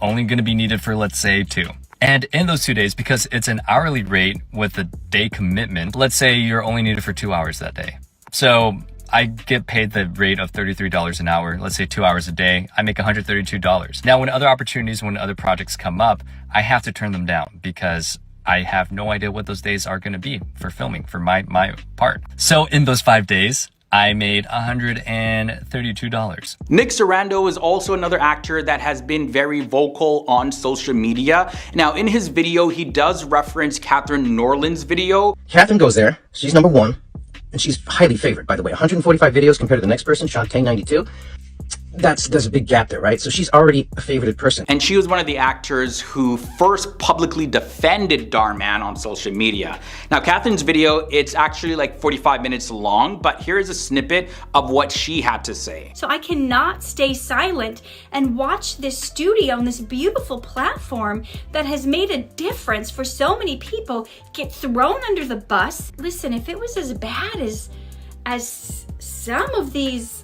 Speaker 17: only going to be needed for, let's say, 2. And in those 2 days, because it's an hourly rate with a day commitment, let's say you're only needed for 2 hours that day. So I get paid the rate of $33 an hour. Let's say 2 hours a day, I make $132. Now, when other opportunities, when other projects come up, I have to turn them down because I have no idea what those days are going to be for filming for my part. So in those 5 days, I made $132.
Speaker 4: Nick Sarando is also another actor that has been very vocal on social media. Now, in his video, he does reference Catherine Norland's video.
Speaker 11: Catherine goes there. She's number one. And she's highly favored, by the way. 145 videos compared to the next person, Shantae, 92. There's a big gap there, right? So she's already a favorited person.
Speaker 4: And she was one of the actors who first publicly defended Dar Man on social media. Now, Catherine's video, it's actually like 45 minutes long, but here's a snippet of what she had to say.
Speaker 14: So I cannot stay silent and watch this studio and this beautiful platform that has made a difference for so many people get thrown under the bus. Listen, if it was as bad as some of these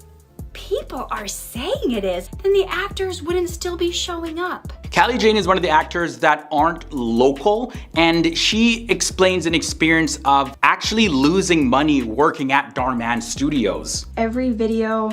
Speaker 14: people are saying it is, then the actors wouldn't still be showing up.
Speaker 4: Kylie Jenner is one of the actors that aren't local, and she explains an experience of actually losing money working at Dar Man Studios.
Speaker 21: Every video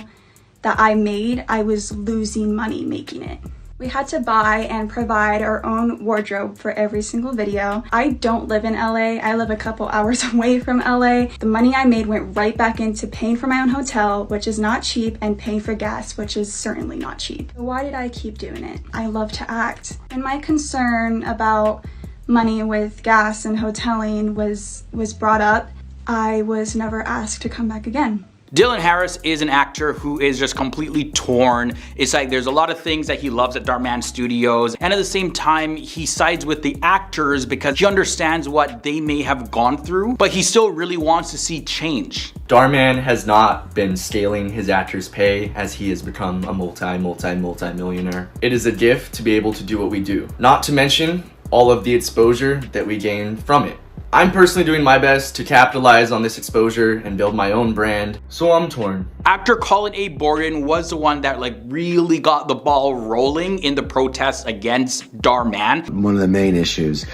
Speaker 21: that I made, I was losing money making it. We had to buy and provide our own wardrobe for every single video. I don't live in LA. I live a couple hours away from LA. The money I made went right back into paying for my own hotel, which is not cheap, and paying for gas, which is certainly not cheap. Why did I keep doing it? I love to act. And my concern about money with gas and hoteling was brought up. I was never asked to come back again.
Speaker 4: Dylan Harris is an actor who is just completely torn. It's like there's a lot of things that he loves at Dar Man Studios, and at the same time he sides with the actors because he understands what they may have gone through, but he still really wants to see change.
Speaker 22: Dar Man has not been scaling his actors' pay as he has become a multi-millionaire. It is a gift to be able to do what we do, not to mention all of the exposure that we gain from it. I'm personally doing my best to capitalize on this exposure and build my own brand, so I'm torn.
Speaker 4: Actor Colin A. Borden was the one that really got the ball rolling in the protests against Dar Man.
Speaker 9: One of the main issues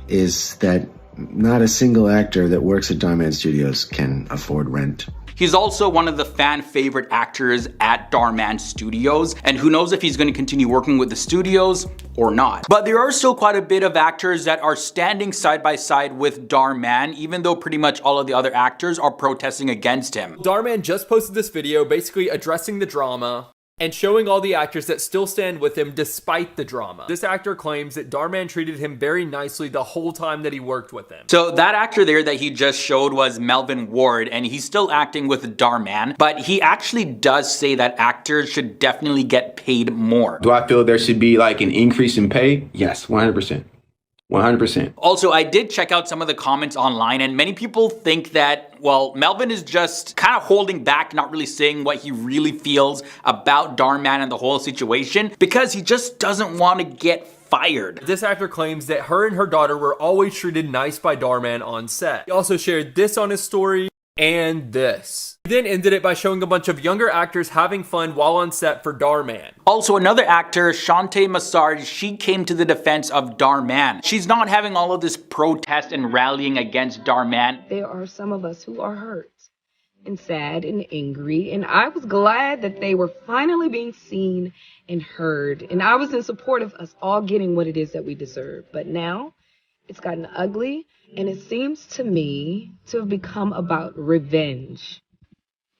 Speaker 9: is that not a single actor that works at Dar Man Studios can afford rent.
Speaker 4: He's also one of the fan favorite actors at Dar Man Studios, and who knows if he's going to continue working with the studios or not. But there are still quite a bit of actors that are standing side by side with Dar Man, even though pretty much all of the other actors are protesting against him.
Speaker 24: Dar Man just posted this video basically addressing the drama and showing all the actors that still stand with him despite the drama. This actor claims that Dar Man treated him very nicely the whole time that he worked with him.
Speaker 4: So that actor there that he just showed was Melvin Ward, and he's still acting with Dar Man, but he actually does say that actors should definitely get paid more.
Speaker 25: Do I feel there should be like an increase in pay? Yes, 100%. 100%.
Speaker 4: Also, I did check out some of the comments online, and many people think that, well, Melvin is just kind of holding back, not really saying what he really feels about Dar Man and the whole situation, because he just doesn't want to get fired.
Speaker 24: This actor claims that her and her daughter were always treated nice by Dar Man on set. He also shared this on his story and this. He then ended it by showing a bunch of younger actors having fun while on set for Dar Man.
Speaker 4: Also, another actor, Shantae Massard, she came to the defense of Dar Man. She's not having all of this protest and rallying against Dar Man.
Speaker 26: There are some of us who are hurt and sad and angry, and I was glad that they were finally being seen and heard, and I was in support of us all getting what it is that we deserve. But now it's gotten ugly, and it seems to me to have become about revenge.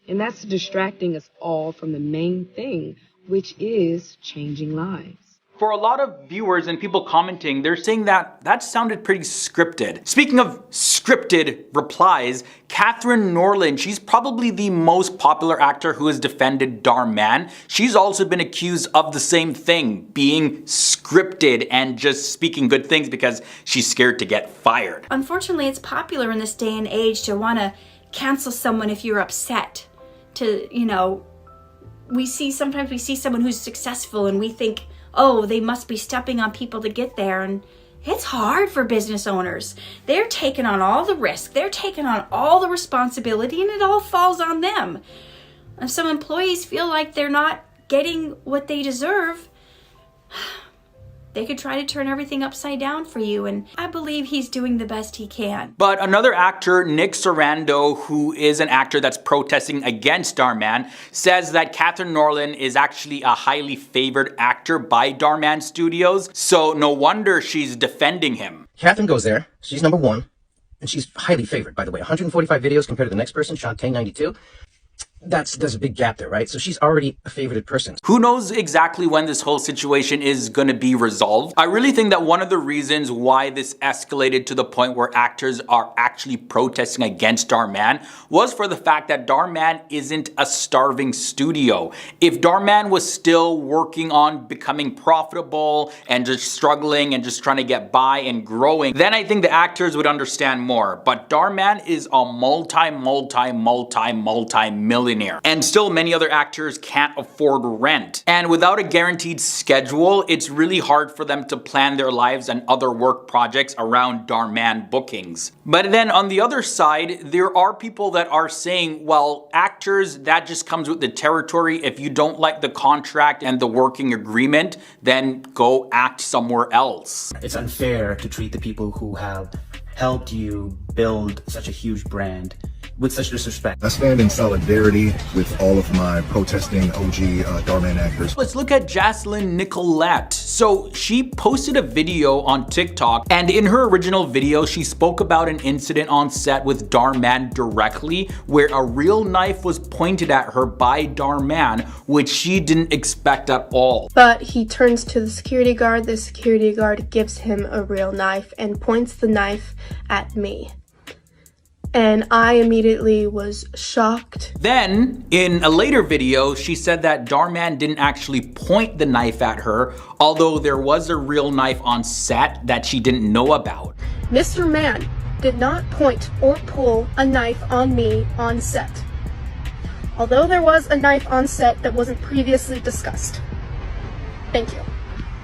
Speaker 26: And that's distracting us all from the main thing, which is changing lives.
Speaker 4: For a lot of viewers and people commenting, they're saying that that sounded pretty scripted. Speaking of scripted replies, Catherine Norland, she's probably the most popular actor who has defended Dar Man. She's also been accused of the same thing, being scripted and just speaking good things because she's scared to get fired.
Speaker 14: Unfortunately, it's popular in this day and age to want to cancel someone if you're upset. Sometimes we see someone who's successful and we think, oh, they must be stepping on people to get there. And it's hard for business owners. They're taking on all the risk. They're taking on all the responsibility, and it all falls on them. If some employees feel like they're not getting what they deserve, they could try to turn everything upside down for you, and I believe he's doing the best he can.
Speaker 4: But another actor, Nick Sarando, who is an actor that's protesting against Dar Man, says that Catherine Norland is actually a highly favored actor by Dar Man Studios, so no wonder she's defending him.
Speaker 11: Catherine goes there, she's number one, and she's highly favored, by the way. 145 videos compared to the next person, Shantae 92. There's a big gap there, right? So she's already a favorited person.
Speaker 4: Who knows exactly when this whole situation is gonna be resolved? I really think that one of the reasons why this escalated to the point where actors are actually protesting against Dar Man was for the fact that Dar Man isn't a starving studio. If Dar Man was still working on becoming profitable and just struggling and just trying to get by and growing, then I think the actors would understand more. But Dar Man is a multi-millionaire. And still many other actors can't afford rent. And without a guaranteed schedule, it's really hard for them to plan their lives and other work projects around Dar Man bookings. But then on the other side, there are people that are saying, well, actors, that just comes with the territory. If you don't like the contract and the working agreement, then go act somewhere else.
Speaker 1: It's unfair to treat the people who have helped you build such a huge brand with such disrespect.
Speaker 2: I stand in solidarity with all of my protesting OG Dar Man actors.
Speaker 4: Let's look at Jocelyn Nicolette. So she posted a video on TikTok, and in her original video, she spoke about an incident on set with Dar Man directly, where a real knife was pointed at her by Dar Man, which she didn't expect at all.
Speaker 15: But he turns to the security guard gives him a real knife and points the knife at me. And I immediately was shocked.
Speaker 4: Then, in a later video, she said that Dar Man didn't actually point the knife at her, although there was a real knife on set that she didn't know about.
Speaker 15: Mr. Man did not point or pull a knife on me on set, although there was a knife on set that wasn't previously discussed. Thank you.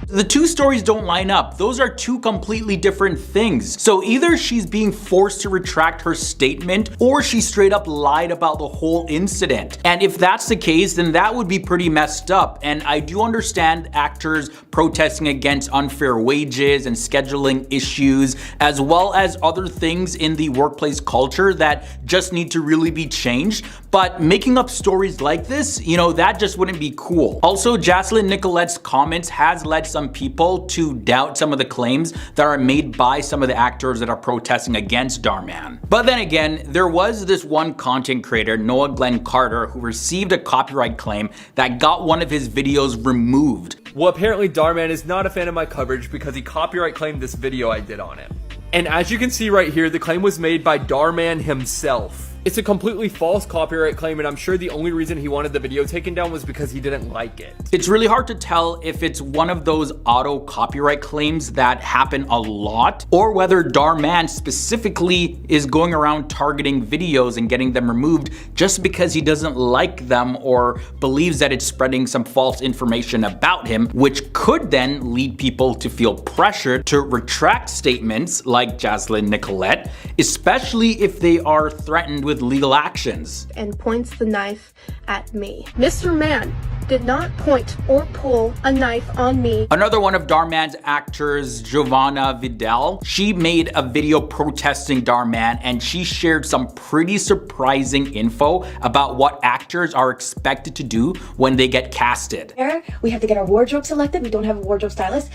Speaker 4: The two stories don't line up. Those are two completely different things. So either she's being forced to retract her statement, or she straight up lied about the whole incident. And if that's the case, then that would be pretty messed up. And I do understand actors protesting against unfair wages and scheduling issues, as well as other things in the workplace culture that just need to really be changed. But making up stories like this, that just wouldn't be cool. Also, Jocelyn Nicolette's comments has led some people to doubt some of the claims that are made by some of the actors that are protesting against Dar Man. But then again, there was this one content creator, Noah Glenn Carter, who received a copyright claim that got one of his videos removed.
Speaker 24: Well, apparently Dar Man is not a fan of my coverage because he copyright claimed this video I did on him. And as you can see right here, the claim was made by Dar Man himself. It's a completely false copyright claim, and I'm sure the only reason he wanted the video taken down was because he didn't like it.
Speaker 4: It's really hard to tell if it's one of those auto copyright claims that happen a lot, or whether Dar Man specifically is going around targeting videos and getting them removed just because he doesn't like them or believes that it's spreading some false information about him, which could then lead people to feel pressured to retract statements like Jocelyn Nicolette, especially if they are threatened with legal actions.
Speaker 15: And points the knife at me. Mr. Man did not point or pull a knife on me.
Speaker 4: Another one of Dar Man's actors, Giovanna Vidal, she made a video protesting Dar Man, and she shared some pretty surprising info about what actors are expected to do when they get casted.
Speaker 3: We have to get our wardrobe selected. We don't have a wardrobe stylist.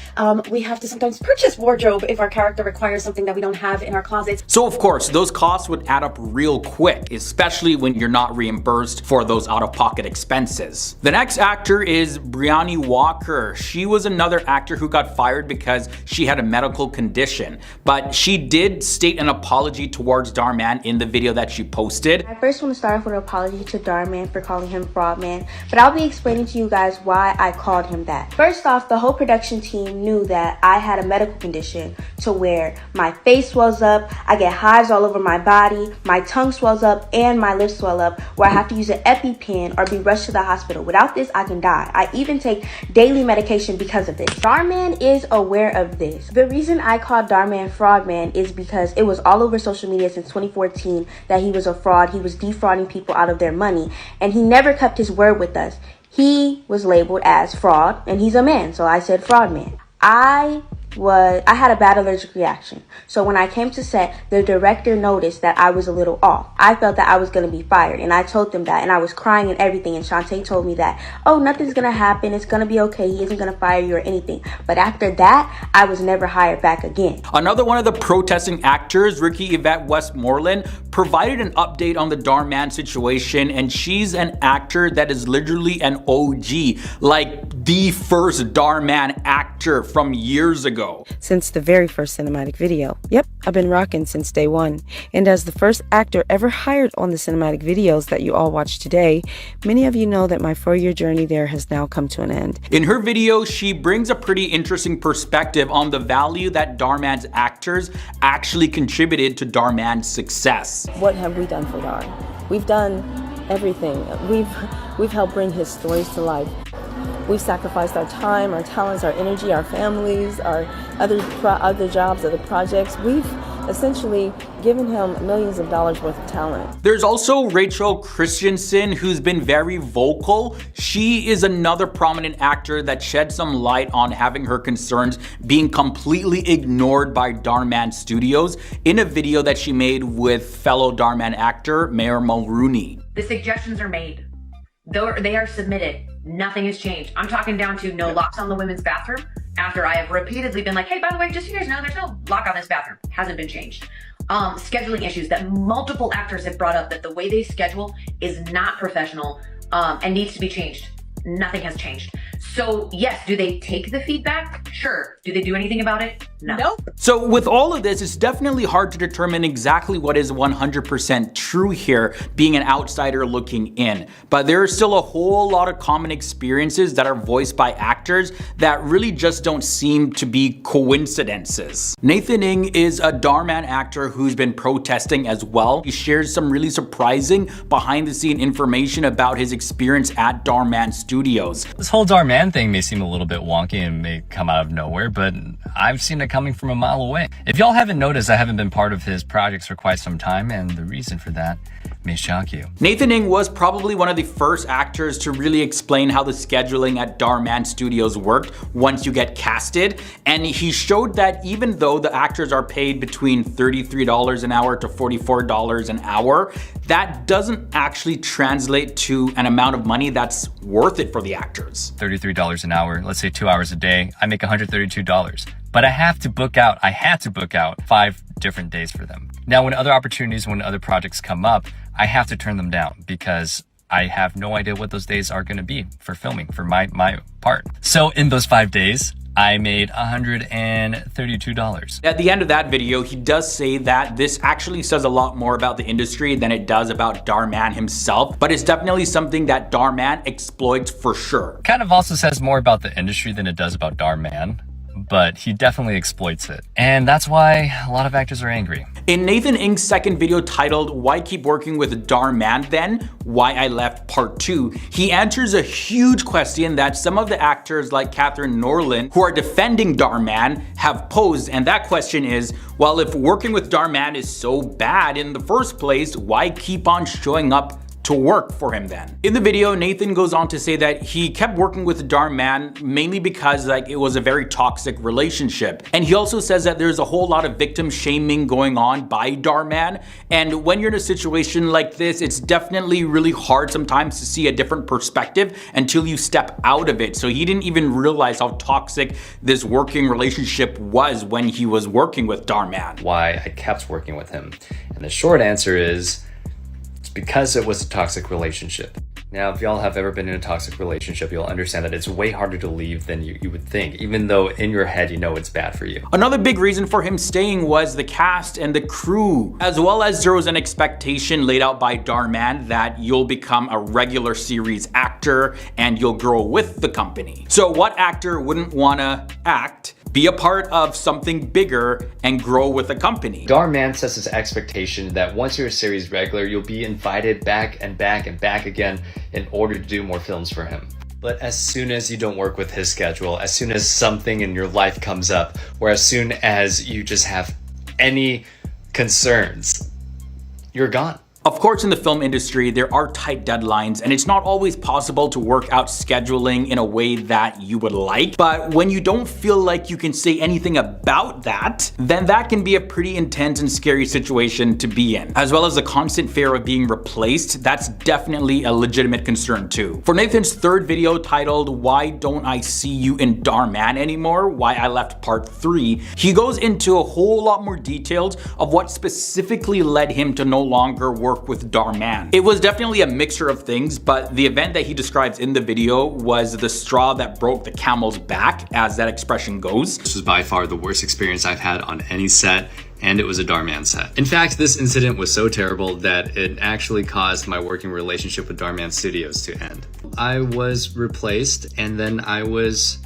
Speaker 3: We have to sometimes purchase wardrobe if our character requires something that we don't have in our closets.
Speaker 4: So of course, those costs would add up real quick, especially when you're not reimbursed for those out-of-pocket expenses. The next actor is Brianna Walker. She was another actor who got fired because she had a medical condition, but she did state an apology towards Dar Man in the video that she posted.
Speaker 5: I first want to start off with an apology to Dar Man for calling him Fraud Man, but I'll be explaining to you guys why I called him that. First off, the whole production team knew that I had a medical condition to where my face swells up, I get hives all over my body, my tongue swells up, and my lips swell up, where I have to use an EpiPen or be rushed to the hospital. Without this, I can die. I even take daily medication because of this. Dar Man is aware of this. The reason I called Dar Man Fraud Man is because it was all over social media since 2014 that he was a fraud. He was defrauding people out of their money, and he never kept his word with us. He was labeled as fraud, and he's a man, so I said Fraud Man. I had a bad allergic reaction. So when I came to set, the director noticed that I was a little off. I felt that I was going to be fired, and I told them that, and I was crying and everything, and Shantae told me that, oh, nothing's going to happen, it's going to be okay, he isn't going to fire you or anything. But after that, I was never hired back again.
Speaker 4: Another one of the protesting actors, Ricky Yvette Westmoreland, provided an update on the Dar Man situation, and she's an actor that is literally an OG, like the first Dar Man actor from years ago.
Speaker 6: Since the very first cinematic video. Yep, I've been rocking since day one. And as the first actor ever hired on the cinematic videos that you all watch today, many of you know that my 4-year journey there has now come to an end.
Speaker 4: In her video, she brings a pretty interesting perspective on the value that Dar Man's actors actually contributed to Dar Man's success.
Speaker 6: What have we done for Dar? We've done everything. We've helped bring his stories to life. We've sacrificed our time, our talents, our energy, our families, our other jobs, other projects. We've essentially given him millions of dollars worth of talent.
Speaker 4: There's also Rachel Christensen, who's been very vocal. She is another prominent actor that shed some light on having her concerns being completely ignored by Dar Man Studios in a video that she made with fellow Dar Man actor Mayor Mulrooney.
Speaker 7: The suggestions are made. They are submitted. Nothing has changed. I'm talking down to no locks on the women's bathroom after I have repeatedly been like, hey, by the way, just so you guys know, there's no lock on this bathroom. Hasn't been changed. Scheduling issues that multiple actors have brought up, that the way they schedule is not professional and needs to be changed. Nothing has changed. So yes, do they take the feedback? Sure. Do they do anything about it? No. Nope.
Speaker 4: So with all of this, it's definitely hard to determine exactly what is 100% true here, being an outsider looking in. But there are still a whole lot of common experiences that are voiced by actors that really just don't seem to be coincidences. Nathan Ng is a Dar Man actor who's been protesting as well. He shares some really surprising behind the scene information about his experience at Dar Man Studios.
Speaker 17: This whole Dar Man thing may seem a little bit wonky and may come out of nowhere, but I've seen it coming from a mile away. If y'all haven't noticed, I haven't been part of his projects for quite some time, and the reason for that may shock you.
Speaker 4: Nathan Ng was probably one of the first actors to really explain how the scheduling at Dar Man Studios worked once you get casted, and he showed that even though the actors are paid between $33 an hour to $44 an hour, that doesn't actually translate to an amount of money that's worth it for the actors.
Speaker 17: $33 an hour, let's say 2 hours a day, I make $132. But I had to book out 5 different days for them. Now, when other opportunities, when other projects come up, I have to turn them down because I have no idea what those days are gonna be for filming, for my part. So in those 5 days, I made $132.
Speaker 4: At the end of that video, he does say that this actually says a lot more about the industry than it does about Dar Man himself, but it's definitely something that Dar Man exploits for sure.
Speaker 17: Kind of also says more about the industry than it does about Dar Man, but he definitely exploits it. And that's why a lot of actors are angry.
Speaker 4: In Nathan Ng's second video titled "Why Keep Working with Dar Man Then? Why I Left Part 2, he answers a huge question that some of the actors like Catherine Norland, who are defending Dar Man, have posed, and that question is, well, if working with Dar Man is so bad in the first place, why keep on showing up to work for him then? In the video, Nathan goes on to say that he kept working with Dar Man mainly because it was a very toxic relationship. And he also says that there's a whole lot of victim shaming going on by Dar Man. And when you're in a situation like this, it's definitely really hard sometimes to see a different perspective until you step out of it. So he didn't even realize how toxic this working relationship was when he was working with Dar Man.
Speaker 17: Why I kept working with him. And the short answer is, because it was a toxic relationship. Now, if y'all have ever been in a toxic relationship, you'll understand that it's way harder to leave than you would think, even though in your head you know it's bad for you.
Speaker 4: Another big reason for him staying was the cast and the crew, as well as there was an expectation laid out by Dar Man that you'll become a regular series actor and you'll grow with the company. So what actor wouldn't wanna act, be a part of something bigger, and grow with a company?
Speaker 17: Dar Man sets this expectation that once you're a series regular, you'll be invited back and back and back again in order to do more films for him. But as soon as you don't work with his schedule, as soon as something in your life comes up, or as soon as you just have any concerns, you're gone.
Speaker 4: Of course, in the film industry, there are tight deadlines and it's not always possible to work out scheduling in a way that you would like. But when you don't feel like you can say anything about that, then that can be a pretty intense and scary situation to be in. As well as the constant fear of being replaced, that's definitely a legitimate concern too. For Nathan's third video titled "Why Don't I See You in Dar Man Anymore? Why I Left Part 3, he goes into a whole lot more details of what specifically led him to no longer work with Dar Man. It was definitely a mixture of things, but the event that he describes in the video was the straw that broke the camel's back, as that expression goes.
Speaker 17: This was by far the worst experience I've had on any set, and it was a Dar Man set. In fact, this incident was so terrible that it actually caused my working relationship with Dar Man Studios to end. I was replaced, and then I was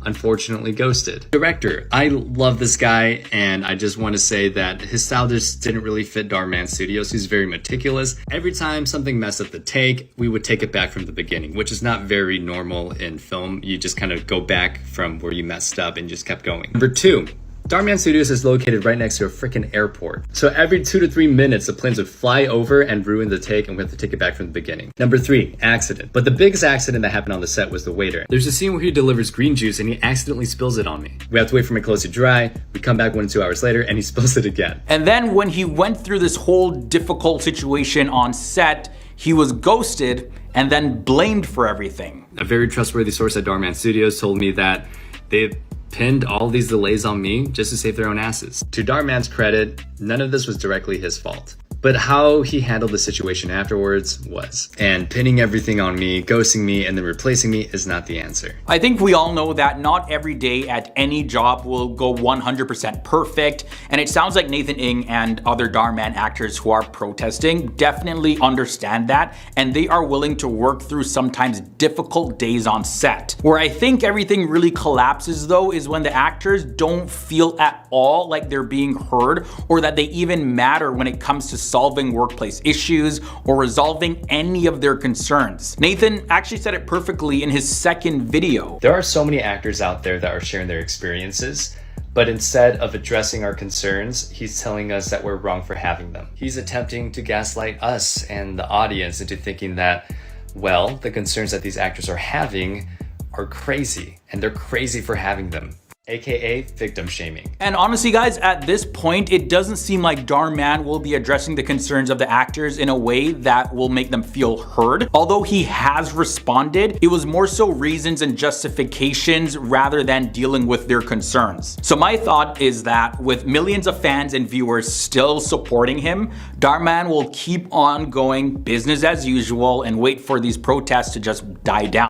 Speaker 17: unfortunately ghosted. Director, I love this guy, and I just want to say that his style just didn't really fit Dar Man Studios. He's very meticulous. Every time something messed up the take, we would take it back from the beginning, which is not very normal in film. You just kind of go back from where you messed up and just kept going. Number 2, Dar Man Studios is located right next to a freaking airport. So every 2 to 3 minutes, the planes would fly over and ruin the take, and we have to take it back from the beginning. Number 3, accident. But the biggest accident that happened on the set was the waiter. There's a scene where he delivers green juice and he accidentally spills it on me. We have to wait for my clothes to dry. We come back 1 to 2 hours later and he spills it again.
Speaker 4: And then when he went through this whole difficult situation on set, he was ghosted and then blamed for everything.
Speaker 17: A very trustworthy source at Dar Man Studios told me that they pinned all these delays on me just to save their own asses. To Dar Man's credit, none of this was directly his fault. But how he handled the situation afterwards was. And pinning everything on me, ghosting me, and then replacing me is not the answer.
Speaker 4: I think we all know that not every day at any job will go 100% perfect, and it sounds like Nathan Ng and other Dar Man actors who are protesting definitely understand that, and they are willing to work through sometimes difficult days on set. Where I think everything really collapses though is when the actors don't feel at all like they're being heard, or that they even matter when it comes to solving workplace issues or resolving any of their concerns. Nathan actually said it perfectly in his second video.
Speaker 17: There are so many actors out there that are sharing their experiences, but instead of addressing our concerns, he's telling us that we're wrong for having them. He's attempting to gaslight us and the audience into thinking that, well, the concerns that these actors are having are crazy, and they're crazy for having them. AKA victim shaming.
Speaker 4: And honestly guys, at this point, it doesn't seem like Dar Man will be addressing the concerns of the actors in a way that will make them feel heard. Although he has responded, it was more so reasons and justifications rather than dealing with their concerns. So my thought is that with millions of fans and viewers still supporting him, Dar Man will keep on going business as usual and wait for these protests to just die down.